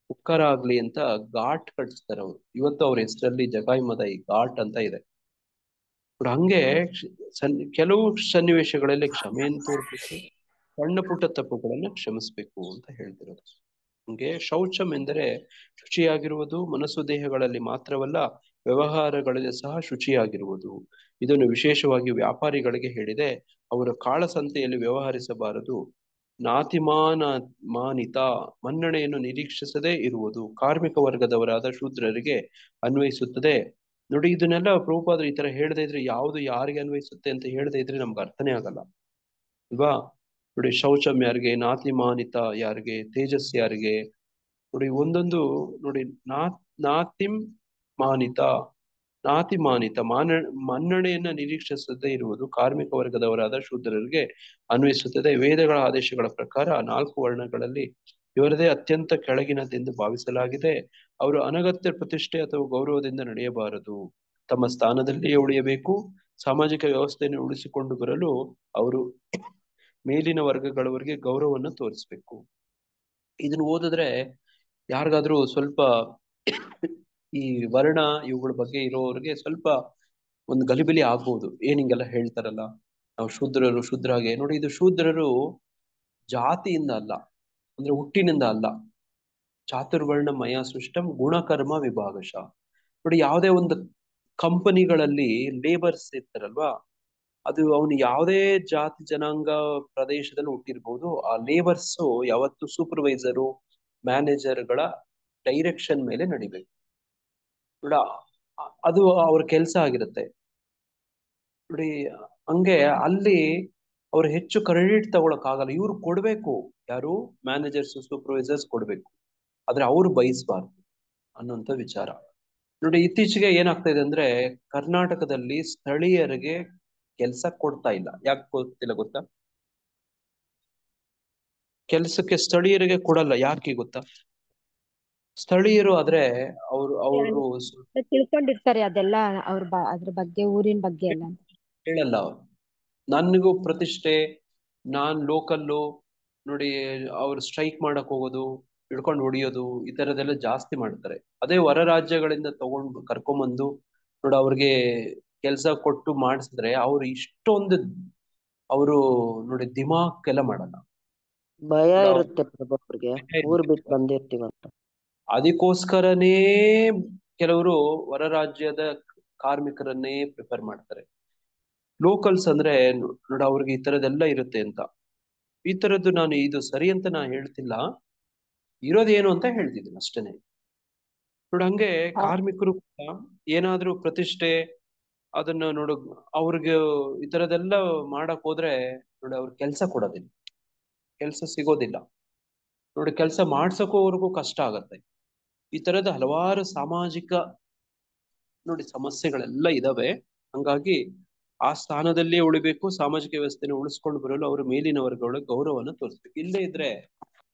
ಉಪಕಾರ ಆಗ್ಲಿ ಅಂತ ಘಾಟ್ ಕಟ್ಟಿಸ್ತಾರೆ ಅವ್ರು. ಇವತ್ತು ಅವ್ರ ಹೆಸರಲ್ಲಿ ಜಗಾಯ್ ಮದಾಯಿ ಘಾಟ್ ಅಂತ ಇದೆ ನೋಡಿ. ಹಂಗೆ ಕೆಲವು ಸನ್ನಿವೇಶಗಳಲ್ಲಿ ಕ್ಷಮೆಯನ್ನು ತೋರ್ಬೇಕು, ಸಣ್ಣ ಪುಟ್ಟ ತಪ್ಪುಗಳನ್ನ ಕ್ಷಮಿಸ್ಬೇಕು ಅಂತ ಹೇಳ್ತಿರೋದು. ಹಂಗೆ ಶೌಚಂ ಎಂದರೆ ಶುಚಿಯಾಗಿರುವುದು, ಮನಸ್ಸು ದೇಹಗಳಲ್ಲಿ ಮಾತ್ರವಲ್ಲ ವ್ಯವಹಾರಗಳಲ್ಲಿ ಸಹ ಶುಚಿಯಾಗಿರುವುದು. ಇದನ್ನು ವಿಶೇಷವಾಗಿ ವ್ಯಾಪಾರಿಗಳಿಗೆ ಹೇಳಿದೆ. ಅವರ ಕಾಳಸಂತೆಯಲ್ಲಿ ವ್ಯವಹರಿಸಬಾರದು. ಮಾನಿತ ಮನ್ನಣೆಯನ್ನು ನಿರೀಕ್ಷಿಸದೇ ಇರುವುದು ಕಾರ್ಮಿಕ ವರ್ಗದವರಾದ ಶೂದ್ರರಿಗೆ ಅನ್ವಯಿಸುತ್ತದೆ. ನೋಡಿ ಇದನ್ನೆಲ್ಲ ಪ್ರಭುಪಾದರು ಈ ತರ ಹೇಳದೇ ಇದ್ರೆ, ಯಾವುದು ಯಾರಿಗೆ ಅನ್ವಯಿಸುತ್ತೆ ಅಂತ ಹೇಳದೇ ಇದ್ರೆ ನಮ್ಗೆ ಅರ್ಥನೇ ಆಗಲ್ಲ ಅಲ್ವಾ. ನೋಡಿ ಶೌಚಂ ಯಾರಿಗೆ, ನಾತಿಮಾನಿತ ಯಾರಿಗೆ, ತೇಜಸ್ ಯಾರಿಗೆ. ನೋಡಿ ಒಂದೊಂದು ನೋಡಿ ನಾತಿಂ ಮಾನಿತ ಮನ್ನಣೆಯನ್ನ ನಿರೀಕ್ಷಿಸದೇ ಇರುವುದು ಕಾರ್ಮಿಕ ವರ್ಗದವರಾದ ಶೂದ್ರರಿಗೆ ಅನ್ವಯಿಸುತ್ತದೆ. ವೇದಗಳ ಆದೇಶಗಳ ಪ್ರಕಾರ 4 ವರ್ಣಗಳಲ್ಲಿ ಇವರದೇ ಅತ್ಯಂತ ಕೆಳಗಿನದೆಂದು ಭಾವಿಸಲಾಗಿದೆ. ಅವರು ಅನಗತ್ಯ ಪ್ರತಿಷ್ಠೆ ಅಥವಾ ಗೌರವದಿಂದ ನಡೆಯಬಾರದು, ತಮ್ಮ ಸ್ಥಾನದಲ್ಲಿಯೇ ಉಳಿಯಬೇಕು. ಸಾಮಾಜಿಕ ವ್ಯವಸ್ಥೆಯನ್ನು ಉಳಿಸಿಕೊಂಡು ಬರಲು ಅವರು ಮೇಲಿನ ವರ್ಗಗಳವರಿಗೆ ಗೌರವವನ್ನು ತೋರಿಸ್ಬೇಕು. ಇದನ್ನು ಓದಿದ್ರೆ ಯಾರಿಗಾದ್ರೂ ಸ್ವಲ್ಪ ಈ ವರ್ಣ ಇವುಗಳ ಬಗ್ಗೆ ಇರೋರಿಗೆ ಸ್ವಲ್ಪ ಒಂದು ಗಲಿಬಿಲಿ ಆಗ್ಬಹುದು. ಹಿಂಗೆಲ್ಲ ಹೇಳ್ತಾರಲ್ಲ ನಾವು ಶೂದ್ರಗೆ. ನೋಡಿ ಇದು ಶೂದ್ರರು ಜಾತಿಯಿಂದ ಅಲ್ಲ, ಅಂದ್ರೆ ಹುಟ್ಟಿನಿಂದ ಅಲ್ಲ. ಚಾತುರ್ವರ್ಣ ಮಯ ಸೃಷ್ಟಂ ಗುಣಕರ್ಮ ವಿಭಾಗಶಃ. ನೋಡಿ ಯಾವುದೇ ಒಂದು ಕಂಪನಿಗಳಲ್ಲಿ ಲೇಬರ್ಸ್ ಇರ್ತಾರಲ್ವಾ, ಅದು ಅವನು ಯಾವುದೇ ಜಾತಿ ಜನಾಂಗ ಪ್ರದೇಶದಲ್ಲಿ ಹುಟ್ಟಿರ್ಬೋದು. ಆ ಲೇಬರ್ಸ್ ಯಾವತ್ತು ಸೂಪರ್ವೈಸರು ಮ್ಯಾನೇಜರ್ಗಳ ಡೈರೆಕ್ಷನ್ ಮೇಲೆ ನಡಿಬೇಕು ನೋಡ, ಅದು ಅವ್ರ ಕೆಲಸ ಆಗಿರುತ್ತೆ ನೋಡಿ. ಹಂಗೆ ಅಲ್ಲಿ ಅವ್ರು ಹೆಚ್ಚು ಕ್ರೆಡಿಟ್ ತಗೊಳಕ್ ಆಗಲ್ಲ. ಇವ್ರು ಕೊಡ್ಬೇಕು, ಯಾರು ಮ್ಯಾನೇಜರ್ಸ್ ಸೂಪರ್ವೈಸರ್ಸ್ ಕೊಡ್ಬೇಕು, ಆದ್ರೆ ಅವ್ರು ಬಯಸ್ಬಾರ್ದು ಅನ್ನೋಂಥ ವಿಚಾರ ನೋಡಿ. ಇತ್ತೀಚೆಗೆ ಏನಾಗ್ತಾ ಇದೆ ಅಂದ್ರೆ, ಕರ್ನಾಟಕದಲ್ಲಿ ಸ್ಥಳೀಯರಿಗೆ ಕೆಲ್ಸ ಕೊಡ್ತಾ ಇಲ್ಲ. ಯಾಕೆ ಗೊತ್ತಿಲ್ಲ ಗೊತ್ತಾ? ಕೆಲ್ಸಕ್ಕೆ ಸ್ಥಳೀಯರಿಗೆ ಕೊಡಲ್ಲ. ಯಾಕೆ ಗೊತ್ತಾ? ಸ್ಥಳೀಯರು ಆದ್ರೆ ಅವರು ತಿಳ್ಕೊಂಡಿರ್ತಾರೆ ಅದೆಲ್ಲ, ಅದ್ರ ಬಗ್ಗೆ ಊರಿನ ಬಗ್ಗೆ ಎಲ್ಲ ಹೇಳಲ್ಲ. ನನಗೂ ಪ್ರತಿಷ್ಠೆ, ನಾನ್ ಲೋಕಲ್ಲು ನೋಡಿ. ಅವ್ರು ಸ್ಟ್ರೈಕ್ ಮಾಡಕ್ ಹೋಗೋದು, ಹಿಡ್ಕೊಂಡು ಹೊಡಿಯೋದು, ಈ ತರದೆಲ್ಲ ಜಾಸ್ತಿ ಮಾಡ್ತಾರೆ. ಅದೇ ಹೊರ ರಾಜ್ಯಗಳಿಂದ ಕರ್ಕೊಂಬಂದು ನೋಡಿ ಅವ್ರಿಗೆ ಕೆಲ್ಸ ಕೊಟ್ಟು ಮಾಡಿಸಿದ್ರೆ ಅವ್ರು ಇಷ್ಟೊಂದು ಅವರು ನೋಡಿ ದಿಮಾಕೆಲ್ಲ ಮಾಡಲ್ಲ. ಭಯ ಇರುತ್ತೆ ಪ್ರಭು ಅವ್ರಿಗೆ, ಊರ್ ಬಿಟ್ಟು ಬಂದಿರ್ತೀವಂತ. ಅದಕ್ಕೋಸ್ಕರನೇ ಕೆಲವರು ಹೊರ ರಾಜ್ಯದ ಕಾರ್ಮಿಕರನ್ನೇ ಪ್ರಿಫರ್ ಮಾಡ್ತಾರೆ. ಲೋಕಲ್ಸ್ ಅಂದ್ರೆ ನೋಡಿ ಅವ್ರಿಗೆ ಈ ತರದೆಲ್ಲ ಇರುತ್ತೆ ಅಂತ. ಈ ತರದ್ದು ನಾನು ಇದು ಸರಿ ಅಂತ ನಾ ಹೇಳ್ತಿಲ್ಲ, ಇರೋದೇನು ಅಂತ ಹೇಳ್ತಿದ್ದೀನಿ ಅಷ್ಟೇನೆ ನೋಡಿ. ಹಂಗೆ ಕಾರ್ಮಿಕರು ಏನಾದ್ರೂ ಪ್ರತಿಷ್ಠೆ ಅದನ್ನ ನೋಡು, ಅವ್ರಿಗೆ ಈ ತರದೆಲ್ಲ ಮಾಡಕ್ ಹೋದ್ರೆ ನೋಡಿ ಅವ್ರ ಕೆಲ್ಸ ಕೊಡೋದಿಲ್ಲ, ಕೆಲ್ಸ ಸಿಗೋದಿಲ್ಲ ನೋಡಿ. ಕೆಲ್ಸ ಮಾಡ್ಸಕೋವರೆಗೂ ಕಷ್ಟ ಆಗತ್ತೆ. ಈ ತರದ ಹಲವಾರು ಸಾಮಾಜಿಕ ನೋಡಿ ಸಮಸ್ಯೆಗಳೆಲ್ಲ ಇದಾವೆ. ಹಂಗಾಗಿ ಆ ಸ್ಥಾನದಲ್ಲೇ ಉಳಿಬೇಕು. ಸಾಮಾಜಿಕ ವ್ಯವಸ್ಥೆನ ಉಳಿಸ್ಕೊಂಡು ಬರಲು ಅವರು ಮೇಲಿನ ವರ್ಗಗಳ ಗೌರವವನ್ನು ತೋರಿಸ್ಬೇಕು. ಇಲ್ಲೇ ಇದ್ರೆ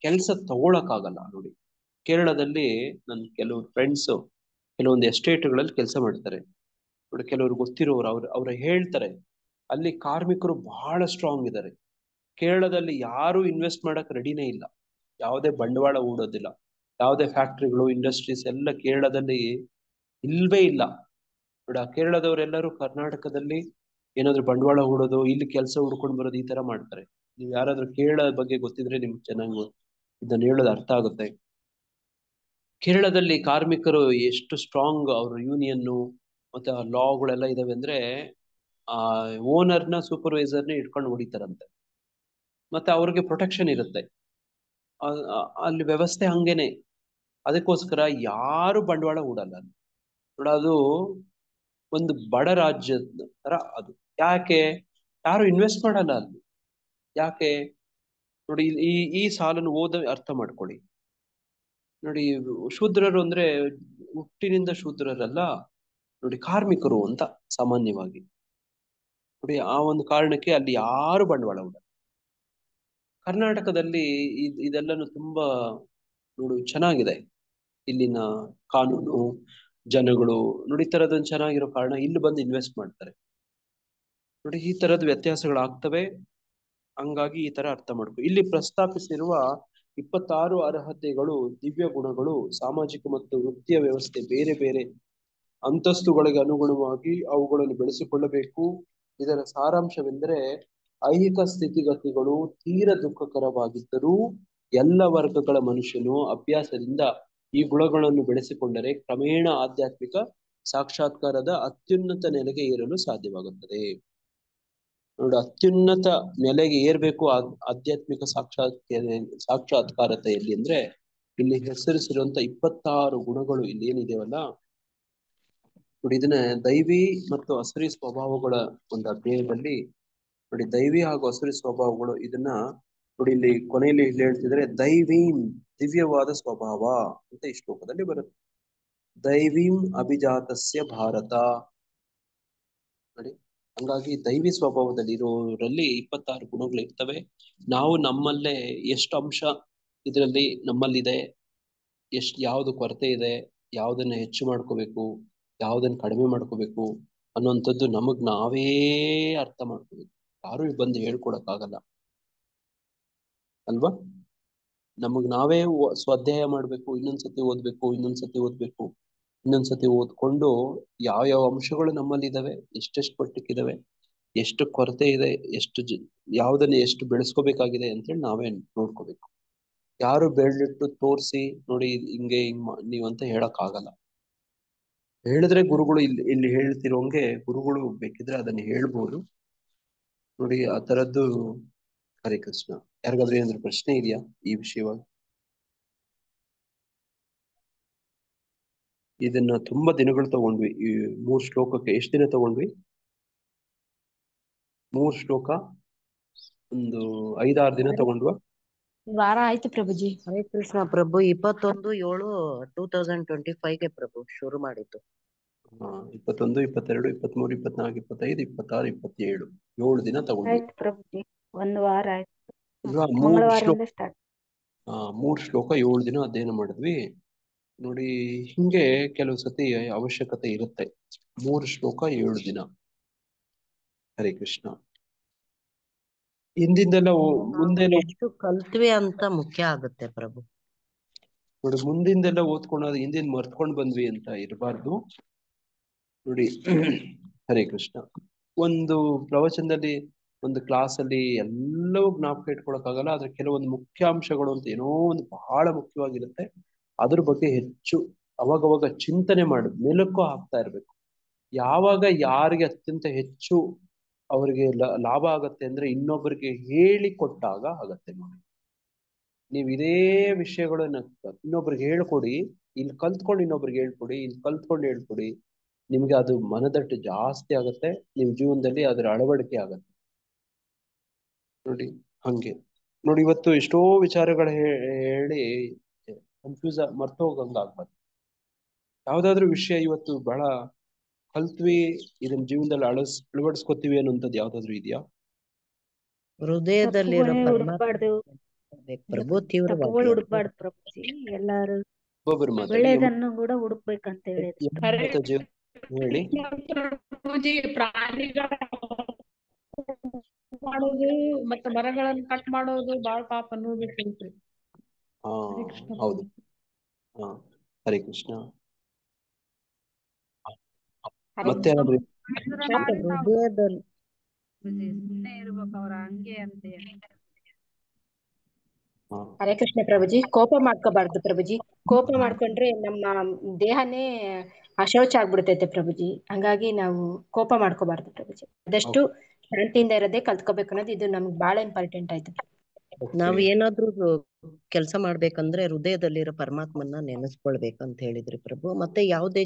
ಕೆಲ್ಸ ತಗೊಳಕ್ಕಾಗಲ್ಲ ನೋಡಿ. ಕೇರಳದಲ್ಲಿ ನನ್ ಕೆಲವು ಫ್ರೆಂಡ್ಸ್ ಕೆಲವೊಂದು ಎಸ್ಟೇಟ್ಗಳಲ್ಲಿ ಕೆಲಸ ಮಾಡ್ತಾರೆ ನೋಡಿ. ಕೆಲವರು ಗೊತ್ತಿರೋರು ಅವ್ರು ಹೇಳ್ತಾರೆ, ಅಲ್ಲಿ ಕಾರ್ಮಿಕರು ಬಹಳ ಸ್ಟ್ರಾಂಗ್ ಇದ್ದಾರೆ. ಕೇರಳದಲ್ಲಿ ಯಾರು ಇನ್ವೆಸ್ಟ್ ಮಾಡಕ್ ರೆಡಿನೇ ಇಲ್ಲ, ಯಾವುದೇ ಬಂಡವಾಳ ಹೂಡೋದಿಲ್ಲ. ಯಾವುದೇ ಫ್ಯಾಕ್ಟ್ರಿಗಳು ಇಂಡಸ್ಟ್ರೀಸ್ ಎಲ್ಲ ಕೇರಳದಲ್ಲಿ ಇಲ್ವೇ ಇಲ್ಲ. ನೋಡಿ ಆ ಕೇರಳದವರೆಲ್ಲರೂ ಕರ್ನಾಟಕದಲ್ಲಿ ಏನಾದ್ರು ಬಂಡವಾಳ ಹೂಡೋದು, ಇಲ್ಲಿ ಕೆಲಸ ಹುಡ್ಕೊಂಡು ಬರೋದು, ಈ ತರ ಮಾಡ್ತಾರೆ. ನೀವು ಯಾರಾದ್ರೂ ಕೇರಳ ಬಗ್ಗೆ ಗೊತ್ತಿದ್ರೆ ನಿಮ್ಗೆ ಚೆನ್ನಾಗಿ ಇದನ್ನ ಹೇಳೋದು ಅರ್ಥ ಆಗುತ್ತೆ. ಕೇರಳದಲ್ಲಿ ಕಾರ್ಮಿಕರು ಎಷ್ಟು ಸ್ಟ್ರಾಂಗ್ ಅವ್ರ ಯೂನಿಯನ್ನು ಮತ್ತೆ ಆ ಲಾಗಳೆಲ್ಲ ಇದಾವೆ ಅಂದ್ರೆ ಆ ಓನರ್ನ ಸೂಪರ್ವೈಸರ್ನ ಇಟ್ಕೊಂಡು ಹೊಡಿತಾರಂತೆ. ಮತ್ತೆ ಅವ್ರಿಗೆ ಪ್ರೊಟೆಕ್ಷನ್ ಇರುತ್ತೆ. ಅಲ್ಲಿ ವ್ಯವಸ್ಥೆ ಹಂಗೇನೆ. ಅದಕ್ಕೋಸ್ಕರ ಯಾರು ಬಂಡವಾಳ ಹೂಡಲ್ಲ. ನೋಡ, ಅದು ಒಂದು ಬಡ ರಾಜ್ಯದ ತರ ಅದು. ಯಾಕೆ ಯಾರು ಇನ್ವೆಸ್ಟ್ ಮಾಡಲ್ಲ ಅಲ್ಲಿ? ಯಾಕೆ ನೋಡಿ, ಈ ಸಾಲನ್ನು ಓದ ಅರ್ಥ ಮಾಡ್ಕೊಳ್ಳಿ. ನೋಡಿ, ಶೂದ್ರರು ಅಂದ್ರೆ ಹುಟ್ಟಿನಿಂದ ಶೂದ್ರರಲ್ಲ, ನೋಡಿ ಕಾರ್ಮಿಕರು ಅಂತ ಸಾಮಾನ್ಯವಾಗಿ. ನೋಡಿ, ಆ ಒಂದು ಕಾರಣಕ್ಕೆ ಅಲ್ಲಿ ಯಾರು ಬಂಡವಾಳ ಹೂಡಲ್ಲ. ಕರ್ನಾಟಕದಲ್ಲಿ ಇದೆಲ್ಲನೂ ತುಂಬಾ ನೋಡಿ ಚೆನ್ನಾಗಿದೆ. ಇಲ್ಲಿನ ಕಾನೂನು, ಜನಗಳು ನೋಡಿ ಈ ತರದೊಂದು ಚೆನ್ನಾಗಿರೋ ಕಾರಣ ಇಲ್ಲಿ ಬಂದು ಇನ್ವೆಸ್ಟ್ ಮಾಡ್ತಾರೆ. ನೋಡಿ, ಈ ತರದ ವ್ಯತ್ಯಾಸಗಳಾಗ್ತವೆ. ಹಂಗಾಗಿ ಈ ತರ ಅರ್ಥ ಮಾಡ್ಕೊ. ಇಲ್ಲಿ ಪ್ರಸ್ತಾಪಿಸಿರುವ 26 ಅರ್ಹತೆಗಳು, ದಿವ್ಯ ಗುಣಗಳು, ಸಾಮಾಜಿಕ ಮತ್ತು ವೃತ್ತಿಯ ವ್ಯವಸ್ಥೆ ಬೇರೆ ಬೇರೆ ಅಂತಸ್ತುಗಳಿಗೆ ಅನುಗುಣವಾಗಿ ಅವುಗಳನ್ನು ಬೆಳೆಸಿಕೊಳ್ಳಬೇಕು. ಇದರ ಸಾರಾಂಶವೆಂದರೆ ಐಹಿಕ ಸ್ಥಿತಿಗತಿಗಳು ತೀರ ದುಃಖಕರವಾಗಿದ್ದರೂ ಎಲ್ಲ ವರ್ಗಗಳ ಮನುಷ್ಯನು ಅಭ್ಯಾಸದಿಂದ ಈ ಗುಣಗಳನ್ನು ಬೆಳೆಸಿಕೊಂಡರೆ ಕ್ರಮೇಣ ಆಧ್ಯಾತ್ಮಿಕ ಸಾಕ್ಷಾತ್ಕಾರದ ಅತ್ಯುನ್ನತ ನೆಲೆಗೆ ಏರಲು ಸಾಧ್ಯವಾಗುತ್ತದೆ. ನೋಡಿ, ಅತ್ಯುನ್ನತ ನೆಲೆಗೆ ಏರ್ಬೇಕು ಆಧ್ಯಾತ್ಮಿಕ ಸಾಕ್ಷಾತ್ಕಾರತೆಯಲ್ಲಿ ಅಂದ್ರೆ ಇಲ್ಲಿ ಹೆಸರಿಸಿರುವಂತ 26 ಗುಣಗಳು ಇಲ್ಲಿ ಏನಿದೆವಲ್ಲ ನೋಡಿ, ಇದನ್ನ ದೈವಿ ಮತ್ತು ಅಸುರಿ ಸ್ವಭಾವಗಳ ಒಂದು ಅಧ್ಯಯನದಲ್ಲಿ ನೋಡಿ, ದೈವಿ ಹಾಗೂ ಅಸುರಿ ಸ್ವಭಾವಗಳು ಇದನ್ನ ನೋಡಿ ಇಲ್ಲಿ ಕೊನೆಯಲ್ಲಿ ಇಲ್ಲಿ ಹೇಳ್ತಿದ್ರೆ ದೈವೀಂ ದಿವ್ಯವಾದ ಸ್ವಭಾವ ಅಂತ ಈ ಶ್ಲೋಕದಲ್ಲಿ ಬರುತ್ತೆ. ದೈವೀಂ ಅಭಿಜಾತಸ್ಯ ಭಾರತ ನೋಡಿ. ಹಂಗಾಗಿ ದೈವಿ ಸ್ವಭಾವದಲ್ಲಿ ಇರೋರಲ್ಲಿ 26 ಗುಣಗಳು ಇರ್ತವೆ. ನಾವು ನಮ್ಮಲ್ಲೇ ಎಷ್ಟು ಅಂಶ ಇದರಲ್ಲಿ ನಮ್ಮಲ್ಲಿದೆ, ಯಾವ್ದು ಕೊರತೆ ಇದೆ, ಯಾವ್ದನ್ನ ಹೆಚ್ಚು ಮಾಡ್ಕೋಬೇಕು, ಯಾವ್ದನ್ನ ಕಡಿಮೆ ಮಾಡ್ಕೋಬೇಕು ಅನ್ನುವಂಥದ್ದು ನಮಗ್ ನಾವೇ ಅರ್ಥ ಮಾಡ್ಕೋಬೇಕು. ಯಾರು ಬಂದು ಹೇಳ್ಕೊಡಕ್ಕಾಗಲ್ಲ ಅಲ್ವಾ? ನಮಗ್ ನಾವೇ ಸ್ವಾಧ್ಯಾಯ ಮಾಡ್ಬೇಕು. ಇನ್ನೊಂದ್ಸತಿ ಓದ್ಬೇಕು. ಇನ್ನೊಂದ್ಸತಿ ಓದ್ಕೊಂಡು ಯಾವ ಅಂಶಗಳು ನಮ್ಮಲ್ಲಿ ಇದಾವೆ, ಎಷ್ಟೆಷ್ಟು ಮಟ್ಟಕ್ಕಿದಾವೆ, ಎಷ್ಟು ಕೊರತೆ ಇದೆ, ಯಾವ್ದನ್ನ ಎಷ್ಟು ಬೆಳೆಸ್ಕೋಬೇಕಾಗಿದೆ ಅಂತೇಳಿ ನಾವೇ ನೋಡ್ಕೋಬೇಕು. ಯಾರು ಬೆಳ್ಳಿಟ್ಟು ತೋರಿಸಿ ನೋಡಿ ಹಿಂಗೆ ನೀವಂತ ಹೇಳಕ್ ಆಗಲ್ಲ. ಹೇಳಿದ್ರೆ ಗುರುಗಳು ಇಲ್ಲಿ ಹೇಳ್ತಿರೋಂಗೆ ಗುರುಗಳು ಬೇಕಿದ್ರೆ ಅದನ್ನ ಹೇಳ್ಬೋದು ನೋಡಿ. ಆ ತರದ್ದು. ಹರೇ ಕೃಷ್ಣ. ಯಾರಿಗಾದ್ರೂ ಏನಾದ್ರು ಪ್ರಶ್ನೆ ಇದೆಯಾ ಈ ವಿಷಯವಾಗಿ? ಇದನ್ನ ತುಂಬಾ ದಿನಗಳು ತಗೊಂಡ್ವಿ. ಈ 3 ಶ್ಲೋಕಕ್ಕೆ ಎಷ್ಟು ದಿನ ತಗೊಂಡ್ವಿ? 3 ಶ್ಲೋಕ ಒಂದು 5-6 ದಿನ ತಗೊಂಡ್ವಾ? ವಾರ ಆಯ್ತು ಪ್ರಭುಜಿ. ಹರೇ ಕೃಷ್ಣ ಪ್ರಭು. 21/7/2025 ಪ್ರಭು ಶುರು ಮಾಡಿದ್ದು. 21, 22, 23, 24, 25, 26, 27 7 ದಿನ ತಗೊಂಡ್ವಿ. ಆಯ್ತು ಪ್ರಭುಜಿ, 1 ವಾರ ಆಯ್ತು. ಅಲ್ವಾ? 3 ಶ್ಲೋಕ 7 ದಿನ ಅಧ್ಯಯನ ಮಾಡಿದ್ವಿ ನೋಡಿ. ಹಿಂಗೆ ಕೆಲವು ಸತಿ ಅವಶ್ಯಕತೆ ಇರುತ್ತೆ. 3 ಶ್ಲೋಕ 7 ದಿನ. ಹರೇ ಕೃಷ್ಣ. ಹಿಂದಿಂದೆಲ್ಲ ಮುಂದೆ ಎಷ್ಟು ಕಲ್ತ್ವಿ ಅಂತ ಮುಖ್ಯ ಆಗುತ್ತೆ ಪ್ರಭು ನೋಡಿ. ಮುಂದಿಂದೆಲ್ಲ ಓದ್ಕೊಂಡು ಹಿಂದಿನ ಮರ್ತ್ಕೊಂಡ್ ಬಂದ್ವಿ ಅಂತ ಇರಬಾರ್ದು ನೋಡಿ. ಹರೇ ಕೃಷ್ಣ. ಒಂದು ಪ್ರವಚನದಲ್ಲಿ, ಒಂದು ಕ್ಲಾಸ್ ಅಲ್ಲಿ ಎಲ್ಲವೂ ಜ್ಞಾಪಕ ಇಟ್ಕೊಳಕ್ಕಾಗಲ್ಲ. ಆದ್ರೆ ಕೆಲವೊಂದು ಮುಖ್ಯಾಂಶಗಳು ಅಂತ ಏನೋ ಒಂದು ಬಹಳ ಮುಖ್ಯವಾಗಿರುತ್ತೆ. ಅದ್ರ ಬಗ್ಗೆ ಹೆಚ್ಚು ಅವಾಗವಾಗ ಚಿಂತನೆ ಮಾಡಿ ಮೆಲುಕು ಹಾಕ್ತಾ ಇರ್ಬೇಕು. ಯಾವಾಗ ಯಾರಿಗೆ ಅತ್ಯಂತ ಹೆಚ್ಚು ಅವರಿಗೆ ಲಾಭ ಆಗತ್ತೆ ಅಂದ್ರೆ ಇನ್ನೊಬ್ಬರಿಗೆ ಹೇಳಿ ಕೊಟ್ಟಾಗ ಆಗತ್ತೆ ನೋಡಿ. ನೀವು ಇದೇ ವಿಷಯಗಳನ್ನ ಇನ್ನೊಬ್ರಿಗೆ ಹೇಳ್ಕೊಡಿ, ಇಲ್ಲಿ ಕಲ್ತ್ಕೊಂಡು ಇನ್ನೊಬ್ರಿಗೆ ಹೇಳ್ಕೊಡಿ, ಇಲ್ಲಿ ಕಲ್ತ್ಕೊಂಡು ಹೇಳ್ಕೊಡಿ. ನಿಮ್ಗೆ ಅದು ಮನದಟ್ಟು ಜಾಸ್ತಿ ಆಗತ್ತೆ. ನಿಮ್ ಜೀವನದಲ್ಲಿ ಅದರ ಅಳವಡಿಕೆ ಆಗತ್ತೆ ನೋಡಿ. ಹಂಗೆ ನೋಡಿ, ಇವತ್ತು ಎಷ್ಟೋ ವಿಚಾರಗಳು ಹೇಳಿ ಕನ್ಫ್ಯೂಸ್ ಮರ್ತೋಗಂಗ ಆಗ್ಬಾರ್ದು. ಯಾವ್ದಾದ್ರು ವಿಷಯ ಇವತ್ತು ಬಹಳ ಕಲ್ತ್ವಿ, ಇದನ್ನ ಜೀವನದಲ್ಲಿ ಅಳವಡಿಸ್ಕೊತೀವಿ ಅನ್ನೋಂಥದ್ದು ಯಾವ್ದಾದ್ರು ಇದೆಯಾ? ಹೃದಯದಲ್ಲಿರೋ ಹುಡುಕ್ಬಾರ್ದು ಪ್ರಭು ತಪ್ಪುಗಳು ತೀವ್ರವಾಗಿ ಹುಡುಕ್ಬಾರ್ದು ಪ್ರಭುಜಿ. ಎಲ್ಲಾರು ಒಬ್ಬೊಬ್ಬರು ಮಾತಾಡಿ. ಒಳ್ಳೇದನ್ನು ಕೂಡ ಹುಡುಕ್ಬೇಕಂತ ಹೇಳಿದ್ರು. ಹೇಳಿ. ಪ್ರಭುಜಿ, ಪ್ರಾಣಿಗಳ ಮಾಡೋದು ಮತ್ತೆ ಮರಗಳನ್ನು ಕಟ್ ಮಾಡೋದು ಬಾಳ ಪಾಪ ಅನ್ನೋದು. ಹಾ, ಹೌದು. ಹಾ, ಹರೇ ಕೃಷ್ಣ. ಮತ್ತೆ ಏನಾದ್ರು ಹೃದಯದಲ್ಲಿ ಸುಮ್ಮನೆ ಇರ್ಬೇಕು ಅವ್ರ ಹಂಗೆ ಅಂತ ಹೇಳಿ. ಹಾ. ಹರೇ ಕೃಷ್ಣ ಪ್ರಭುಜಿ. ಕೋಪ ಮಾಡ್ಕೋಬಾರ್ದು ಪ್ರಭುಜಿ. ಕೋಪ ಮಾಡ್ಕೊಂಡ್ರೆ ನಮ್ಮ ದೇಹನೇ ಅಶೌಚ ಆಗ್ಬಿಡ್ತೈತೆ ಪ್ರಭುಜಿ. ಹಂಗಾಗಿ ನಾವು ಕೋಪ ಮಾಡ್ಕೋಬಾರ್ದು ಪ್ರಭುಜಿ. ಆದಷ್ಟು ಶಾಂತಿಯಿಂದ ಇರೋದೇ ಕಲ್ತ್ಕೋಬೇಕು ಅನ್ನೋದು ಇದು ನಮ್ಗೆ ಬಹಳ ಇಂಪಾರ್ಟೆಂಟ್ ಆಯ್ತು. ನಾವ್ ಏನಾದ್ರೂ ಕೆಲಸ ಮಾಡ್ಬೇಕಂದ್ರೆ ಹೃದಯದಲ್ಲಿರೋ ಪರಮಾತ್ಮನ ನೆನೆಸ್ಕೊಳ್ಬೇಕಂತ ಹೇಳಿದ್ರಿ ಪ್ರಭು. ಮತ್ತೆ ಯಾವುದೇ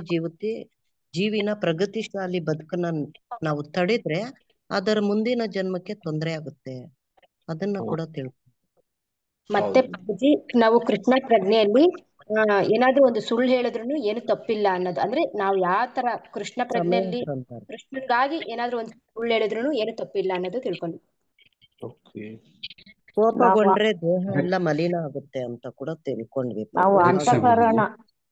ಜೀವಿನ ಪ್ರಗತಿಶಾಲಿ ಬದುಕನ್ನ ನಾವು ತಡೆದ್ರೆ ಅದರ ಮುಂದಿನ ಜನ್ಮಕ್ಕೆ ತೊಂದರೆ ಆಗುತ್ತೆ. ಅದನ್ನ ಕೂಡ ಮತ್ತೆ ಪ್ರಭುಜಿ ನಾವು ಕೃಷ್ಣ ಪ್ರಜ್ಞೆಯಲ್ಲಿ ಏನಾದ್ರೂ ಒಂದು ಸುಳ್ಳು ಹೇಳಿದ್ರು ಏನು ತಪ್ಪಿಲ್ಲ ಅನ್ನೋದು. ಅಂದ್ರೆ ನಾವು ಯಾವ ತರ ಕೃಷ್ಣ ಪ್ರಜ್ಞೆಯಲ್ಲಿ ಕೃಷ್ಣನ್ಗಾಗಿ ಏನಾದ್ರೂ ಒಂದು ಸುಳ್ಳು ಹೇಳಿದ್ರು ಏನು ತಪ್ಪಿಲ್ಲ ಅನ್ನೋದು ತಿಳ್ಕೊಂಡು. ಕೋಪಗೊಂಡ್ರೆ ದೇಹ ಎಲ್ಲ ಮಲಿನ ಆಗುತ್ತೆ ಅಂತ ಕೂಡ ತಿಳ್ಕೊಂಡ್ವಿ. ನಾವು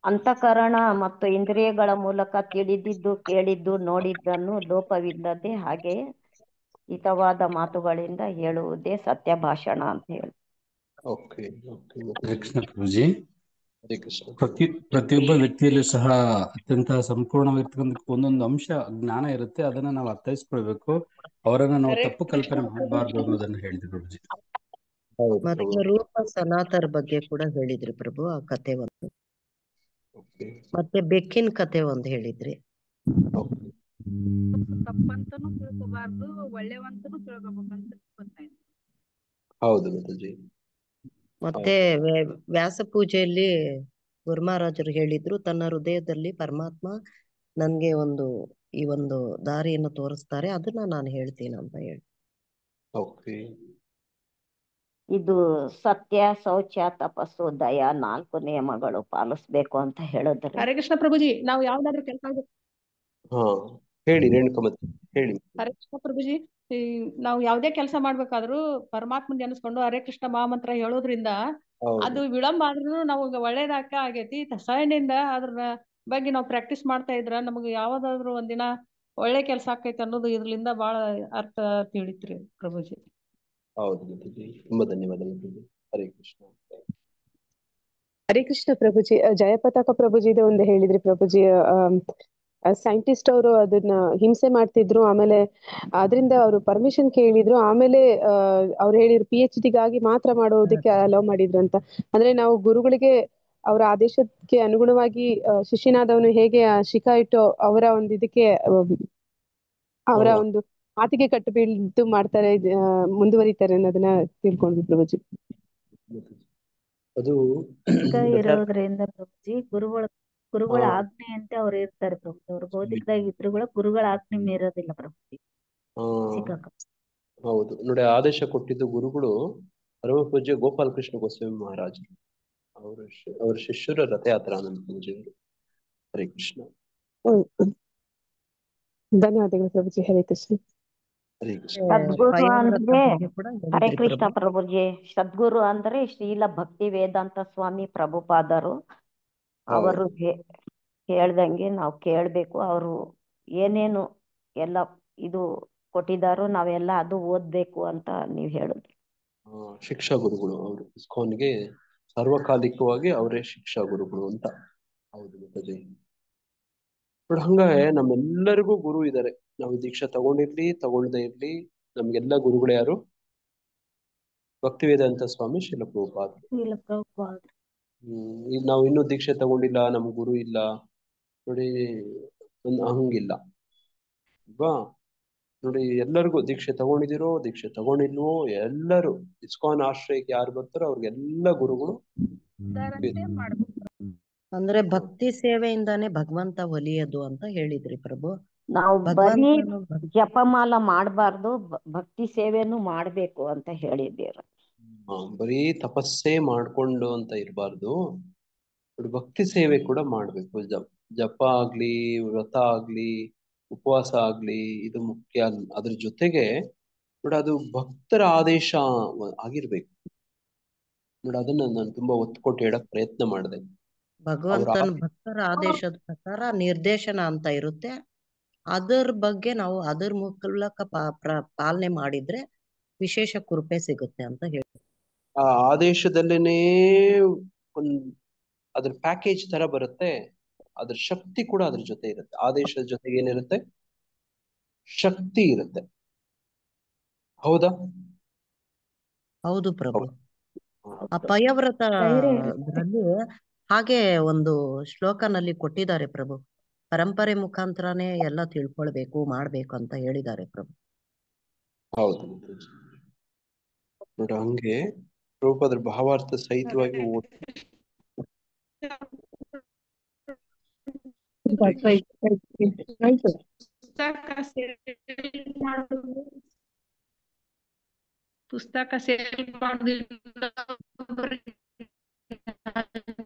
ಅಂತಃಕರಣ ಮತ್ತು ಇಂದ್ರಿಯಗಳ ಮೂಲಕ ತಿಳಿದಿದ್ದು ಕೇಳಿದ್ದು ನೋಡಿದ್ದನ್ನು ಲೋಪವಿಲ್ಲದೆ ಹಾಗೆ ಹಿತವಾದ ಮಾತುಗಳಿಂದ ಹೇಳುವುದೇ ಸತ್ಯ ಭಾಷಣ ಅಂತ ಹೇಳಿ. ಕೃಷ್ಣ ಪ್ರಭುಜಿ, ಪ್ರತಿಯೊಬ್ಬ ವ್ಯಕ್ತಿಯಲ್ಲೂ ಸಹ ಅತ್ಯಂತ ಸಂಪೂರ್ಣವಾಗಿರ್ತಕ್ಕಂಥ ಒಂದೊಂದು ಅಂಶ ಜ್ಞಾನ ಇರುತ್ತೆ. ಅದನ್ನ ನಾವು ಅರ್ಥೈಸ್ಕೊಳ್ಬೇಕು. ಅವರನ್ನ ನಾವು ತಪ್ಪು ಕಲ್ಪನೆ ಮಾಡಬಾರ್ದು ಅನ್ನೋದನ್ನ ಹೇಳಿದ್ರು ಪ್ರಭುಜಿ. ಮತ್ತೆ ರೂಪ ಸನಾತರ ಬಗ್ಗೆ ಕೂಡ ಹೇಳಿದ್ರಿ ಪ್ರಭು. ಆ ಕತೆ ಒಂದು, ಮತ್ತೆ ಬೆಕ್ಕಿನ ಕತೆ ಒಂದು ಹೇಳಿದ್ರಿ. ತಪ್ಪಂತನೂ ತಿಳ್ಕೊಬಾರ್ದು, ಒಳ್ಳೆವಂತನೂ ತಿಳ್ಕೊಬೇಕಂತ ಗೊತ್ತಾಯ್ತು. ಹೌದು ಮಾತಾಜಿ. ಮತ್ತೆ ವ್ಯಾಸ ಪೂಜೆಯಲ್ಲಿ ಗುರುಮಹಾರಾಜರು ಹೇಳಿದ್ರು, ತನ್ನ ಹೃದಯದಲ್ಲಿ ಪರಮಾತ್ಮ ನನ್ಗೆ ಈ ಒಂದು ದಾರಿಯನ್ನು ತೋರಿಸ್ತಾರೆ, ಅದನ್ನ ನಾನು ಹೇಳ್ತೀನಿ ಅಂತ ಹೇಳಿ. ಇದು ಸತ್ಯ, ಶೌಚ, ತಪಸ್ಸು, ದಯ 4 ನಿಯಮಗಳು ಪಾಲಿಸ್ಬೇಕು ಅಂತ ಹೇಳಿದ್ರೆ. ಹರೇ ಕೃಷ್ಣ ಪ್ರಭುಜಿ, ನಾವು ಯಾವ್ದಾದ್ರು ಕೆಲಸ ಹೇಳಿ ರೇಣುಕಮತಿ ಹೇಳಿ. ಹರೇ ಕೃಷ್ಣ ಪ್ರಭುಜಿ, ನಾವು ಯಾವ್ದೇ ಕೆಲಸ ಮಾಡ್ಬೇಕಾದ್ರೂ ಪರಮಾತ್ಮನ್ ನೆನೆಸ್ಕೊಂಡು ಹರೇ ಕೃಷ್ಣ ಮಹಾಮಂತ್ರ ಹೇಳೋದ್ರಿಂದ ಅದು ವಿಳಂಬ ಆದ್ರೂ ನಮಗೆ ಒಳ್ಳೇದಾಕ ಆಗೈತಿ. ಸಹನೆಯಿಂದ ಅದ್ರ ಬಗ್ಗೆ ನಾವು ಪ್ರಾಕ್ಟೀಸ್ ಮಾಡ್ತಾ ಇದ್ರ ನಮಗೆ ಯಾವ್ದಾದ್ರು ಒಂದಿನ ಒಳ್ಳೆ ಕೆಲಸ ಆಕೈತಿ ಅನ್ನೋದು ಇದ್ರಲಿಂದ ಬಹಳ ಅರ್ಥ ತಿಳಿತ್ರಿ ಪ್ರಭುಜಿ. ಹೌದು ಮಾತಾಜಿ, ತುಂಬಾ ಧನ್ಯವಾದಗಳು. ಹರೇ ಕೃಷ್ಣ. ಹರೇ ಕೃಷ್ಣ ಪ್ರಭುಜಿ. ಜಯಪತಾಕ ಪ್ರಭುಜಿದ ಒಂದು ಹೇಳಿದ್ರಿ ಪ್ರಭುಜಿ. ಸೈಂಟಿಸ್ಟ್ ಅವರು ಅದನ್ನ ಹಿಂಸೆ ಮಾಡ್ತಿದ್ರು, ಆಮೇಲೆ ಅದರಿಂದ ಅವರು ಪರ್ಮಿಷನ್ ಕೇಳಿದ್ರು, ಆಮೇಲೆ ಅವ್ರು ಹೇಳಿದ್ರು PhD ಗಾಗಿ ಮಾತ್ರ ಮಾಡೋದಕ್ಕೆ ಅಲೋ ಮಾಡಿದ್ರು ಅಂತ. ಅಂದ್ರೆ ನಾವು ಗುರುಗಳಿಗೆ ಅವರ ಆದೇಶಕ್ಕೆ ಅನುಗುಣವಾಗಿ ಶಿಷ್ಯನಾದವನು ಹೇಗೆ ಶಿಖಾ ಇಟ್ಟು ಅವರ ಒಂದು ಇದಕ್ಕೆ ಅವರ ಒಂದು ಮಾತಿಗೆ ಕಟ್ಟು ಬೀಳ್ತು ಮಾಡ್ತಾರೆ, ಮುಂದುವರಿತಾರೆ ಅನ್ನೋದನ್ನ ತಿಳ್ಕೊಂಡ್ವಿ ಪ್ರಭುಜಿ. ಅದು ಇರೋದ್ರಿಂದ ಪ್ರಭುಜಿ ಗುರುಗಳ ಆಜ್ಞೆಯಂತೆ ಅವ್ರು ಇರ್ತಾರೆ ಪ್ರಭು. ಅವ್ರು ಭೌತಿಕದಾಗ ಇದ್ರು ಕೂಡ ಗುರುಗಳ ಆಜ್ಞೆ ಮೀರೋದಿಲ್ಲ ಪ್ರಭುಜಿ. ಹೌದು ನೋಡಿ, ಆದೇಶ ಕೊಟ್ಟಿದ್ದು ಗುರುಗಳು ಪರಮ ಪೂಜ್ಯ ಗೋಪಾಲ ಕೃಷ್ಣ ಗೋಸ್ವಾಮಿ ಮಹಾರಾಜರು. ಅವರ ಶಿಷ್ಯರ ರಥಯಾತ್ರಾ ಆನಂದ ಪೂಜೆಯವರು. ಹರೇ ಕೃಷ್ಣ. ಧನ್ಯವಾದಗಳು ಪ್ರಭುಜಿ. ಹರೇ ಕೃಷ್ಣ. ಸದ್ಗುರು ಅಂದ್ರೆ ಹರೇ ಕೃಷ್ಣ ಪ್ರಭುಜಿ. ಸದ್ಗುರು ಅಂದ್ರೆ ಶ್ರೀಲ ಭಕ್ತಿ ವೇದಾಂತ ಸ್ವಾಮಿ ಪ್ರಭುಪಾದರು. ಅವರು ಹೇಳ್ದಂಗೆ ನಾವು ಕೇಳ್ಬೇಕು. ಅವರು ಏನೇನು ಎಲ್ಲ ಇದು ಕೊಟ್ಟಿದಾರೋ ನಾವೆಲ್ಲ ಅದು ಓದ್ಬೇಕು ಅಂತ ನೀವ್ ಹೇಳುದು. ಶಿಕ್ಷಾ ಗುರುಗಳು ಅವರು ಇಸ್ಕಾನ್ಗೆ ಸರ್ವಕಾಲಿಕವಾಗಿ ಅವರೇ ಶಿಕ್ಷಾ ಗುರುಗಳು ಅಂತ. ಹೌದು ಮಾತಾಜಿ. ನೋಡಿ, ಹಂಗಾಗಿ ನಮ್ಮೆಲ್ಲರಿಗೂ ಗುರು ಇದ್ದಾರೆ. ನಾವು ದೀಕ್ಷಾ ತಗೊಂಡಿರ್ಲಿ ತಗೊಳ್ದೇ ಇರ್ಲಿ, ನಮ್ಗೆಲ್ಲ ಗುರುಗಳು ಯಾರು? ಭಕ್ತಿ ವೇದಾಂತ ಸ್ವಾಮಿ ಶ್ರೀಲ ಪ್ರಭುಪಾದರು. ಈಗ ನಾವು ಇನ್ನೂ ದೀಕ್ಷೆ ತಗೊಂಡಿಲ್ಲ, ನಮ್ ಗುರು ಇಲ್ಲ ನೋಡಿ, ಹಂಗಿಲ್ಲ ಅಲ್ವಾ? ನೋಡಿ, ಎಲ್ಲರಿಗೂ ದೀಕ್ಷೆ ತಗೊಂಡಿದಿರೋ ದೀಕ್ಷೆ ತಗೊಂಡಿಲ್ವೋ ಎಲ್ಲರೂ ಇಸ್ಕಾನ್ ಆಶ್ರಯಕ್ಕೆ ಯಾರು ಬರ್ತಾರೋ ಅವ್ರಿಗೆಲ್ಲ ಗುರುಗಳು. ಅಂದ್ರೆ ಭಕ್ತಿ ಸೇವೆಯಿಂದಾನೇ ಭಗವಂತ ಒಲಿಯೋದು ಅಂತ ಹೇಳಿದ್ರಿ ಪ್ರಭು. ನಾವು ಬರೀ ಜಪಮಾಲ ಮಾಡಬಾರ್ದು, ಭಕ್ತಿ ಸೇವೆನೂ ಮಾಡ್ಬೇಕು ಅಂತ ಹೇಳಿದ್ದೀರ. ಬರೀ ತಪಸ್ಸೇ ಮಾಡ್ಕೊಂಡು ಅಂತ ಇರಬಾರ್ದು, ಭಕ್ತಿ ಸೇವೆ ಕೂಡ ಮಾಡ್ಬೇಕು. ಜಪ ಆಗ್ಲಿ, ವ್ರತ ಆಗ್ಲಿ, ಉಪವಾಸ ಆಗ್ಲಿ, ಇದು ಮುಖ್ಯ. ಅದ್ರ ಜೊತೆಗೆ ನೋಡಿ, ಅದು ಭಕ್ತರ ಆದೇಶ ಆಗಿರ್ಬೇಕು ನೋಡಿ. ಅದನ್ನ ನಾನು ತುಂಬಾ ಒತ್ತು ಕೊಟ್ಟು ಹೇಳಕ್ ಪ್ರಯತ್ನ ಮಾಡಿದೆ. ಭಗವಂತನ ಭಕ್ತರ ಆದೇಶದ ಪ್ರಕಾರ ನಿರ್ದೇಶನ ಅಂತ ಇರುತ್ತೆ. ಅದರ ಬಗ್ಗೆ ನಾವು ಅದರ ಮೂಲಕ ಪಾಲನೆ ಮಾಡಿದ್ರೆ ವಿಶೇಷ ಕೃಪೆ ಸಿಗುತ್ತೆ ಅಂತ ಹೇಳಿ. ಆ ಆದೇಶದಲ್ಲೇನೆ ಅದ್ರ ಪ್ಯಾಕೇಜ್ ತರ ಬರುತ್ತೆ. ಅದ್ರ ಶಕ್ತಿ ಕೂಡ ಅದ್ರ ಜೊತೆ ಇರುತ್ತೆ. ಆದೇಶದ ಜೊತೆಗೆ ಏನಿರುತ್ತೆ? ಶಕ್ತಿ ಇರುತ್ತೆ. ಹೌದಾ? ಹೌದು ಪ್ರಭು. ಹೌದು. ಆ ಪಯವ್ರತ ಧೈರ್ಯ ದ್ರಲ್ಲಿ ಹಾಗೆ ಒಂದು ಶ್ಲೋಕನಲ್ಲಿ ಕೊಟ್ಟಿದ್ದಾರೆ ಪ್ರಭು. ಪರಂಪರೆ ಮುಖಾಂತರನೇ ಎಲ್ಲ ತಿಳ್ಕೊಳ್ಬೇಕು ಮಾಡ್ಬೇಕು ಅಂತ ಹೇಳಿದ್ದಾರೆ ಪ್ರಭು. ಹೌದು ನೋಡ, ಹಂಗೆ ರೂಪದ ಭಾವಾರ್ಥ ಸಹಿತವಾಗಿ ಓದಿ. ಪುಸ್ತಕ ಸೇಲ್ ಮಾಡೋದ್ರಿಂದ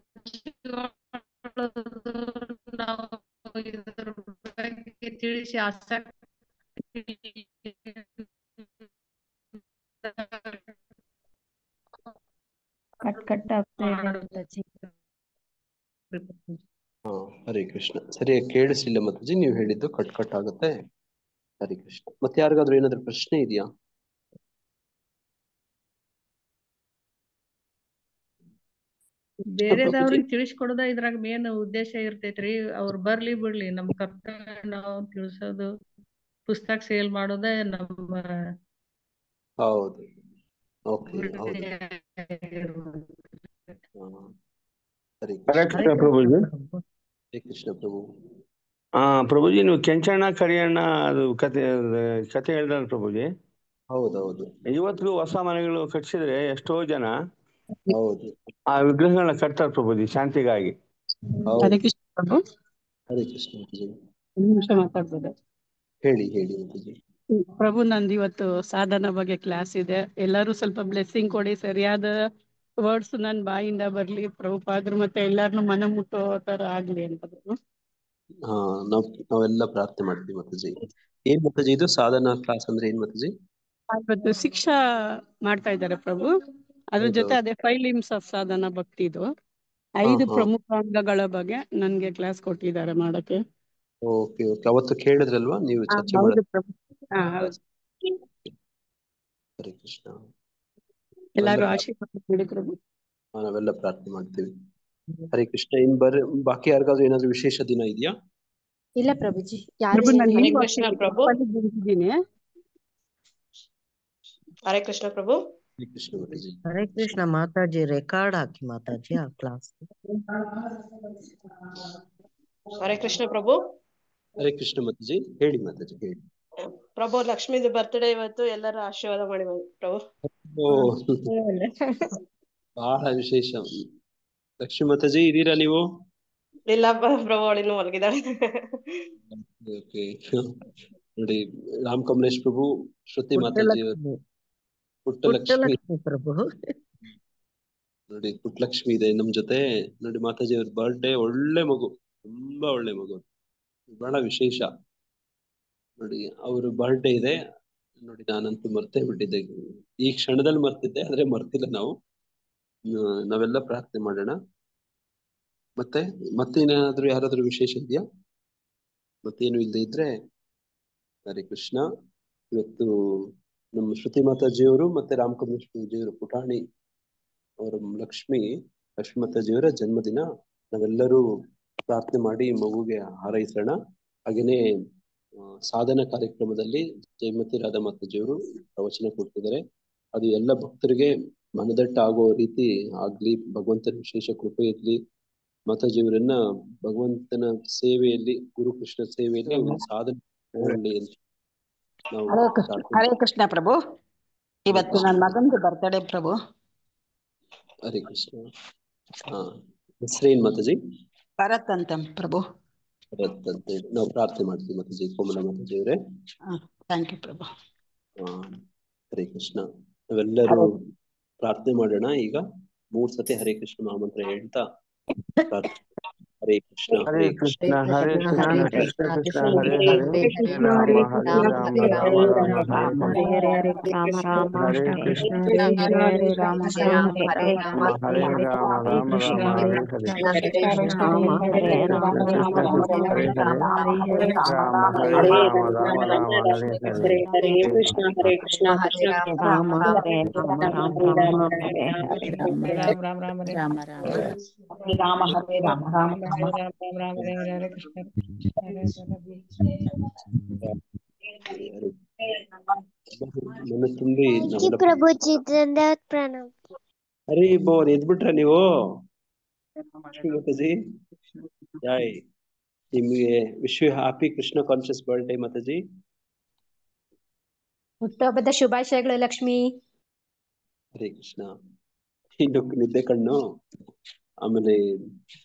ನಾವು ಇದ್ರ ಬಗ್ಗೆ ತಿಳಿಸಿ ಆಸಕ್ತಿ ಕಟ್ ಆಗ್ತಾ ಇದೆ ಮಾತಾಜಿ. ಹರೇ ಕೃಷ್ಣ. ಸರಿಯಾಗಿ ಕೇಳಿಸಿಲ್ಲ ಮಾತಾಜಿ, ನೀವು ಹೇಳಿದ್ದು ಕಟ್ ಆಗುತ್ತೆ. ಹರೇ ಕೃಷ್ಣ. ಮತ್ತೆ ಯಾರಿಗಾದ್ರೂ ಏನಾದ್ರೂ ಪ್ರಶ್ನೆ ಇದೆಯಾ? ಬೇರೆದವ್ರಿಗೆ ತಿಳಿಸ್ಕೊಡೋದ ಇದ್ರಾಗ ಮೇನ್ ಉದ್ದೇಶ ಇರ್ತೈತ್ರಿ. ಅವ್ರು ಬರ್ಲಿ ಬಿಡ್ಲಿ, ನಮ್ ಕರ್ತವ್ಯ ನಾವು ತಿಳಿಸೋದು, ಪುಸ್ತಕ ಸೇಲ್ ಮಾಡೋದೇ ನಮ್ಮ ಹೌದು. ಓಕೆ, ಹೌದು. ಹರೇ ಹರೇ ಕೃಷ್ಣ. ಕೃಷ್ಣ ಪ್ರಭುಜಿ. ಹರೇ ಕೃಷ್ಣ ಪ್ರಭು. ಪ್ರಭುಜಿ, ನೀವು ಕೆಂಚಣ್ಣ ಕರಿಯಣ್ಣ ಅದು ಕತೆ ಹೇಳಿದ್ರಲ್ಲ ಪ್ರಭುಜಿ. ಹೌದೌದು. ಇವತ್ತಿಗೂ ಹೊಸ ಮನೆಗಳು ಕಟ್ಸಿದ್ರೆ ಎಷ್ಟೋ ಜನ ಹೌದು ಆ ವಿಗ್ರಹಗಳನ್ನ ಕಟ್ತಾರೆ ಪ್ರಭುಜಿ, ಶಾಂತಿಗಾಗಿ. ಹರೇ ಕೃಷ್ಣ ಪ್ರಭು. ಹರೇ ಕೃಷ್ಣ ಮಾತಾಜಿ. ಒಂದು ನಿಮಿಷ ಮಾತಾಡ್ಬೋದ? ಹೇಳಿ ಮಾತಾಜಿ. ಪ್ರಭು, ನಂದು ಇವತ್ತು ಸಾಧನ ಬಗ್ಗೆ ಕ್ಲಾಸ್ ಇದೆ. ಎಲ್ಲರೂ ಸ್ವಲ್ಪ ಬ್ಲೆಸ್ಸಿಂಗ್ ಕೊಡಿ, ಸರಿಯಾದ ವರ್ಡ್ಸ್ ನನ್ ಬಾಯಿಂದ ಬರ್ಲಿ ಪ್ರಭುಪಾದ್ರು, ಮತ್ತೆ ಎಲ್ಲಾರ್ನು ಮನ ಮುಟ್ಟೋ ತರ ಆಗ್ಲಿ ಅಂತ ಪ್ರಭು. ನಾವೆಲ್ಲ ಪ್ರಾರ್ಥನೆ ಮಾಡ್ತೀವಿ ಮಾತಾಜಿ. ಏನ್ ಮಾತಾಜಿ ಇದು ಸಾಧನಾ ಕ್ಲಾಸ್ ಅಂದ್ರೆ ಏನ್ ಮಾತಾಜಿ? ಇವತ್ತು ಶಿಕ್ಷಾ ಮಾಡ್ತಾ ಇದ್ದಾರೆ ಪ್ರಭು. ಅದ್ರ ಜೊತೆ ಅದೇ 5 limbs ಆಫ್ ಸಾಧನ ಭಕ್ತಿದು 5 ಪ್ರಮುಖ ಅಂಗಗಳ ಬಗ್ಗೆ ನನ್ಗೆ ಕ್ಲಾಸ್ ಕೊಟ್ಟಿದ್ದಾರೆ ಮಾಡಕ್ಕೆ. ಓಕೆ, ಅವತ್ತು ಕೇಳಿದ್ರಲ್ವಾ ನೀವು ಚರ್ಚೆ ಹೌದು ಮಾಡೋದು? ಪ್ರಭು. ಹೌದು. ಹರೇ ಕೃಷ್ಣ. ಎಲ್ಲಾರು ಆಶೀರ್ವಾದ ಮಾಡಿ ಪ್ರಭು. ನಾವೆಲ್ಲ ಪ್ರಾರ್ಥನೆ ಮಾಡ್ತೀವಿ. ಹರೇ ಕೃಷ್ಣ. ಇನ್ ಬಾಕಿ ಯಾರಿಗಾದ್ರೂ ಏನಾದ್ರು ವಿಶೇಷ ದಿನ ಇದೆಯಾ? ಇಲ್ಲ ಪ್ರಭುಜಿ, ಪ್ರಭು, ನಾನು ಯಾರು ಈ ವರ್ಷ ಬಂದಿದ್ದೀನಿ. ಹರೇ ಕೃಷ್ಣ ಪ್ರಭು. ಹರೇ ಕೃಷ್ಣ ಮಾತಾಜಿ. ಹರೇ ಕೃಷ್ಣ ಮಾತಾಜಿ. ರೆಕಾರ್ಡ್ ಹಾಕಿ ಮಾತಾಜಿ ಆ ಕ್ಲಾಸ್. ಹರೇ ಕೃಷ್ಣ ಪ್ರಭು. ಹರೇ ಕೃಷ್ಣ ಮಾತಾಜಿ. ಹೇಳಿ ಮಾತಾಜಿ, ಹೇಳಿ. ಪ್ರಭು, ಲಕ್ಷ್ಮೀದು ಬರ್ತ್ಡೇ ಇವತ್ತು, ಎಲ್ಲರೂ ಆಶೀರ್ವಾದ ಮಾಡಿ ಪ್ರಭು. ಬಹಳ ವಿಶೇಷ. ಲಕ್ಷ್ಮೀ ಮಾತಾಜಿ ಇದೀರಾ ನೀವು? ಇಲ್ಲ ಪ್ರಭು, ಅವಳಿನ್ನು ಮಲಗಿದಾಳೆ. ನೋಡಿ, ರಾಮ್ ಕಮಲೇಶ್ ಪ್ರಭು, ಶ್ರುತಿ ಮಾತಾಜಿ, ಪುಟ್ಟಲಕ್ಷ್ಮಿ ಪ್ರಭು. ನೋಡಿ, ಪುಟ್ಟಲಕ್ಷ್ಮಿ ಇದೆ ನಮ್ ಜೊತೆ. ನೋಡಿ, ಮಾತಾಜಿ ಅವ್ರ ಬರ್ಡೇ. ಒಳ್ಳೆ ಮಗು, ತುಂಬಾ ಒಳ್ಳೆ ಮಗು, ಬಹಳ ವಿಶೇಷ. ನೋಡಿ, ಅವ್ರ ಬರ್ಡೇ ಇದೆ. ನೋಡಿ, ನಾನಂತೂ ಮರ್ತೇ ಬಿಟ್ಟಿದ್ದೆ. ಈ ಕ್ಷಣದಲ್ಲಿ ಮರ್ತಿದ್ದೆ, ಆದ್ರೆ ಮರ್ತಿಲ್ಲ ನಾವು. ನಾವೆಲ್ಲ ಪ್ರಾರ್ಥನೆ ಮಾಡೋಣ. ಮತ್ತೇನಾದ್ರೂ ಯಾರಾದ್ರೂ ವಿಶೇಷ ಇದೆಯಾ? ಮತ್ತೇನು ಇಲ್ಲದೆ ಇದ್ರೆ ಹರೇ ಕೃಷ್ಣ. ಇವತ್ತು ನಮ್ಮ ಶ್ರುತಿ ಮಾತಾಜಿಯವರು ಮತ್ತೆ ರಾಮ್ ಕಮಲೇಶ್ ಪ್ರಭುಜಿಯವರು ಪುಟಾಣಿ ಅವರ ಲಕ್ಷ್ಮೀ ಮಾತಾಜಿಯವರ ಜನ್ಮದಿನ. ನಾವೆಲ್ಲರೂ ಪ್ರಾರ್ಥನೆ ಮಾಡಿ ಮಗುಗೆ ಹಾರೈಸೋಣ. ಹಾಗೇನೆ ಸಾಧನ ಕಾರ್ಯಕ್ರಮದಲ್ಲಿ ಜಯಮತಿ ರಾಧಾ ಮಾತಾಜಿಯವರು ಪ್ರವಚನ ಕೊಡ್ತಿದ್ದಾರೆ. ಅದು ಎಲ್ಲ ಭಕ್ತರಿಗೆ ಮನದಟ್ಟ ಆಗೋ ರೀತಿ ಆಗ್ಲಿ, ಭಗವಂತನ ವಿಶೇಷ ಕೃಪೆ ಇರ್ಲಿ. ಮಾತಾಜಿಯವರನ್ನ ಭಗವಂತನ ಸೇವೆಯಲ್ಲಿ, ಗುರು ಕೃಷ್ಣ ಸೇವೆಯಲ್ಲಿ ಒಂದು ಸಾಧನೆ ಮಾಡಲಿ ಅಂತ ನಾವು ಹರೇ ಕೃಷ್ಣ ಪ್ರಭು. ಇವತ್ತು ನನ್ನ ಮಗಂದು ಬರ್ತಡೇ ಪ್ರಭು. ಹರೇ ಕೃಷ್ಣ. ಹೆಸರೇನ್ ಮಾತಾಜಿ? ಭರತ್ ಅಂತ ಪ್ರಭು. ಭರತ್ ಅಂತ ಹೇಳಿ ನಾವು ಪ್ರಾರ್ಥನೆ ಮಾಡ್ತೀವಿ ಮಾತಾಜಿ. ಕೋಮಲ ಮಾತಾಜಿ ಅವರೇ, ಥ್ಯಾಂಕ್ ಯು ಪ್ರಭು. ಹರೇ ಕೃಷ್ಣ. ನಾವೆಲ್ಲರೂ ಪ್ರಾರ್ಥನೆ ಮಾಡೋಣ. ಈಗ 3 ಸತಿ ಹರೇ ಕೃಷ್ಣ ಮಹಾಮಂತ್ರ ಹೇಳ್ತಾ ಹರೇ ಕೃಷ್ಣ ಹರೇ ಕೃಷ್ಣ ಹರೇ ಕೃಷ್ಣ ಕೃಷ್ಣ ಕೃಷ್ಣ ಹರೇ ಹರೇ ರಾಮ ರಾಮ ಹರೇ ಕೃಷ್ಣ ಹರೇ ರಾಮ ಹರೇ ರಾಮ ರಾಮ ಹರೇ ಹರೇ ರಾಮ ಹರೇ ರಾಮ ರಾಮ ಹರೇ ಹರೇ. ಹರೇ ಕೃಷ್ಣ ಹರೇ ಕೃಷ್ಣ ಹರೇ ರಾಮ ಹರೇ ರಾಮ ರಾಮ ಹರೇ ಹರೇ. ರಾಮ ರಾಮ ರಾಮ ರಾಮ ಹರೇ ರಾಮ ರಾಮ ರಾಮ ರಾಮ ಹರೇ ಹರೇ ಹರೇ ಕೃಷ್ಣ ಹರೇ ಹರೇ ಮನಸ್ಸು ತುಂಬಿ ನಾವೆಲ್ಲ ಪ್ರಭುಜಿ ಧನ್ಯವಾದ ಪ್ರಣಾಮ. ಹರಿ ಬೋಲ್ ಎದ್ಬಿಟ್ರ ನೀವು ಮಾತಾಜಿ ಜೈ ನಿಮ್ಗೆ ವಿಶ್ವ happy Krishna conscious birthday Mataji. ಹುಟ್ಟುಹಬ್ಬದ ಶುಭಾಶಯಗಳು ಲಕ್ಷ್ಮಿ. ಹರೇ ಕೃಷ್ಣ. ಇನ್ನು ನಿದ್ದೆ ಕಣ್ಣು ಆಮೇಲೆ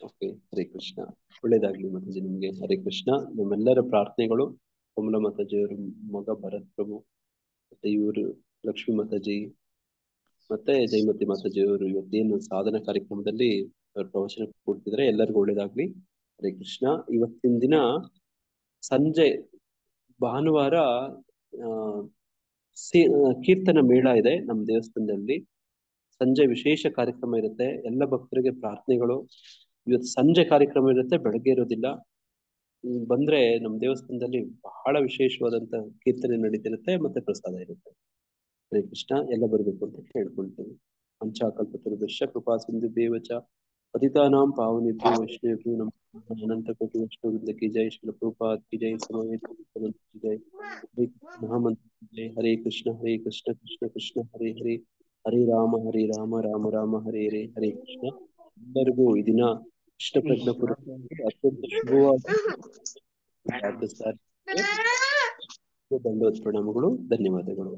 ಓಕೆ. ಹರೇ ಕೃಷ್ಣ. ಒಳ್ಳೇದಾಗ್ಲಿ ಮಾತಾಜಿ ನಿಮ್ಗೆ. ಹರೇ ಕೃಷ್ಣ. ನಮ್ಮೆಲ್ಲರ ಪ್ರಾರ್ಥನೆಗಳು ಕಮಲ ಮಾತಾಜಿಯವರು ಮಗ ಭರತ್ ಪ್ರಭು ಮತ್ತೆ ಇವರು ಲಕ್ಷ್ಮೀ ಮಾತಾಜಿ ಮತ್ತೆ ಜಯಮತಿ ಮಾತಾಜಿಯವರು ಇವತ್ತೇನು ಸಾಧನಾ ಕಾರ್ಯಕ್ರಮದಲ್ಲಿ ಪ್ರವಚನ ಕೊಡ್ತಿದ್ರೆ ಎಲ್ಲರಿಗೂ ಒಳ್ಳೇದಾಗ್ಲಿ. ಹರೇ ಕೃಷ್ಣ. ಇವತ್ತಿನ ದಿನ ಸಂಜೆ ಭಾನುವಾರ ಕೀರ್ತನ ಮೇಳ ಇದೆ ನಮ್ಮ ದೇವಸ್ಥಾನದಲ್ಲಿ. ಸಂಜೆ ವಿಶೇಷ ಕಾರ್ಯಕ್ರಮ ಇರುತ್ತೆ. ಎಲ್ಲ ಭಕ್ತರಿಗೆ ಪ್ರಾರ್ಥನೆಗಳು. ಇವತ್ತು ಸಂಜೆ ಕಾರ್ಯಕ್ರಮ ಇರುತ್ತೆ, ಬೆಳಗ್ಗೆ ಇರೋದಿಲ್ಲ. ಬಂದ್ರೆ ನಮ್ಮ ದೇವಸ್ಥಾನದಲ್ಲಿ ಬಹಳ ವಿಶೇಷವಾದಂತ ಕೀರ್ತನೆ ನಡೀತಿರುತ್ತೆ ಮತ್ತೆ ಪ್ರಸಾದ ಇರುತ್ತೆ. ಹರೇ ಕೃಷ್ಣ. ಎಲ್ಲ ಬರ್ಬೇಕು ಅಂತ ಕೇಳ್ಕೊಳ್ತೇವೆ. ಪಂಚಾಕಲ್ಪತರುಭ್ಯಶ್ಚ ಕೃಪಾ ಸಿಂಧು ಬೇವಚ ಪತಿತಾನಾಂ ಪಾವನೇಭ್ಯೋ ವೈಷ್ಣವೇಭ್ಯೋ ನಮಃ. ಅನಂತ ಕೋಟಿ ವೈಷ್ಣವವೃಂದ ಕಿ ಜೈ. ಶ್ರೀಲ ಪ್ರಭುಪಾದ್ ಕಿ ಜೈ. ಸಮವೇತ ಕಿ ಜೈ. ಮಹಾಮಂತ್ರ ಜೈ. ಹರೇ ಕೃಷ್ಣ ಹರೇ ಕೃಷ್ಣ ಕೃಷ್ಣ ಕೃಷ್ಣ ಹರೇ ಹರೇ ಹರೇ ರಾಮ ರಾಮ ರಾಮ ಹರೇ ಹರೇ. ಹರೇ ಕೃಷ್ಣ. ಎಲ್ಲರಿಗೂ ಈ ದಿನ ಕೃಷ್ಣ ಪ್ರಜ್ಞಾ ಪುರುಷ ಅತ್ಯಂತ ಶುಭವಾದ ದಂಡೋತ್ ಪ್ರಣಾಮಗಳು. ಧನ್ಯವಾದಗಳು.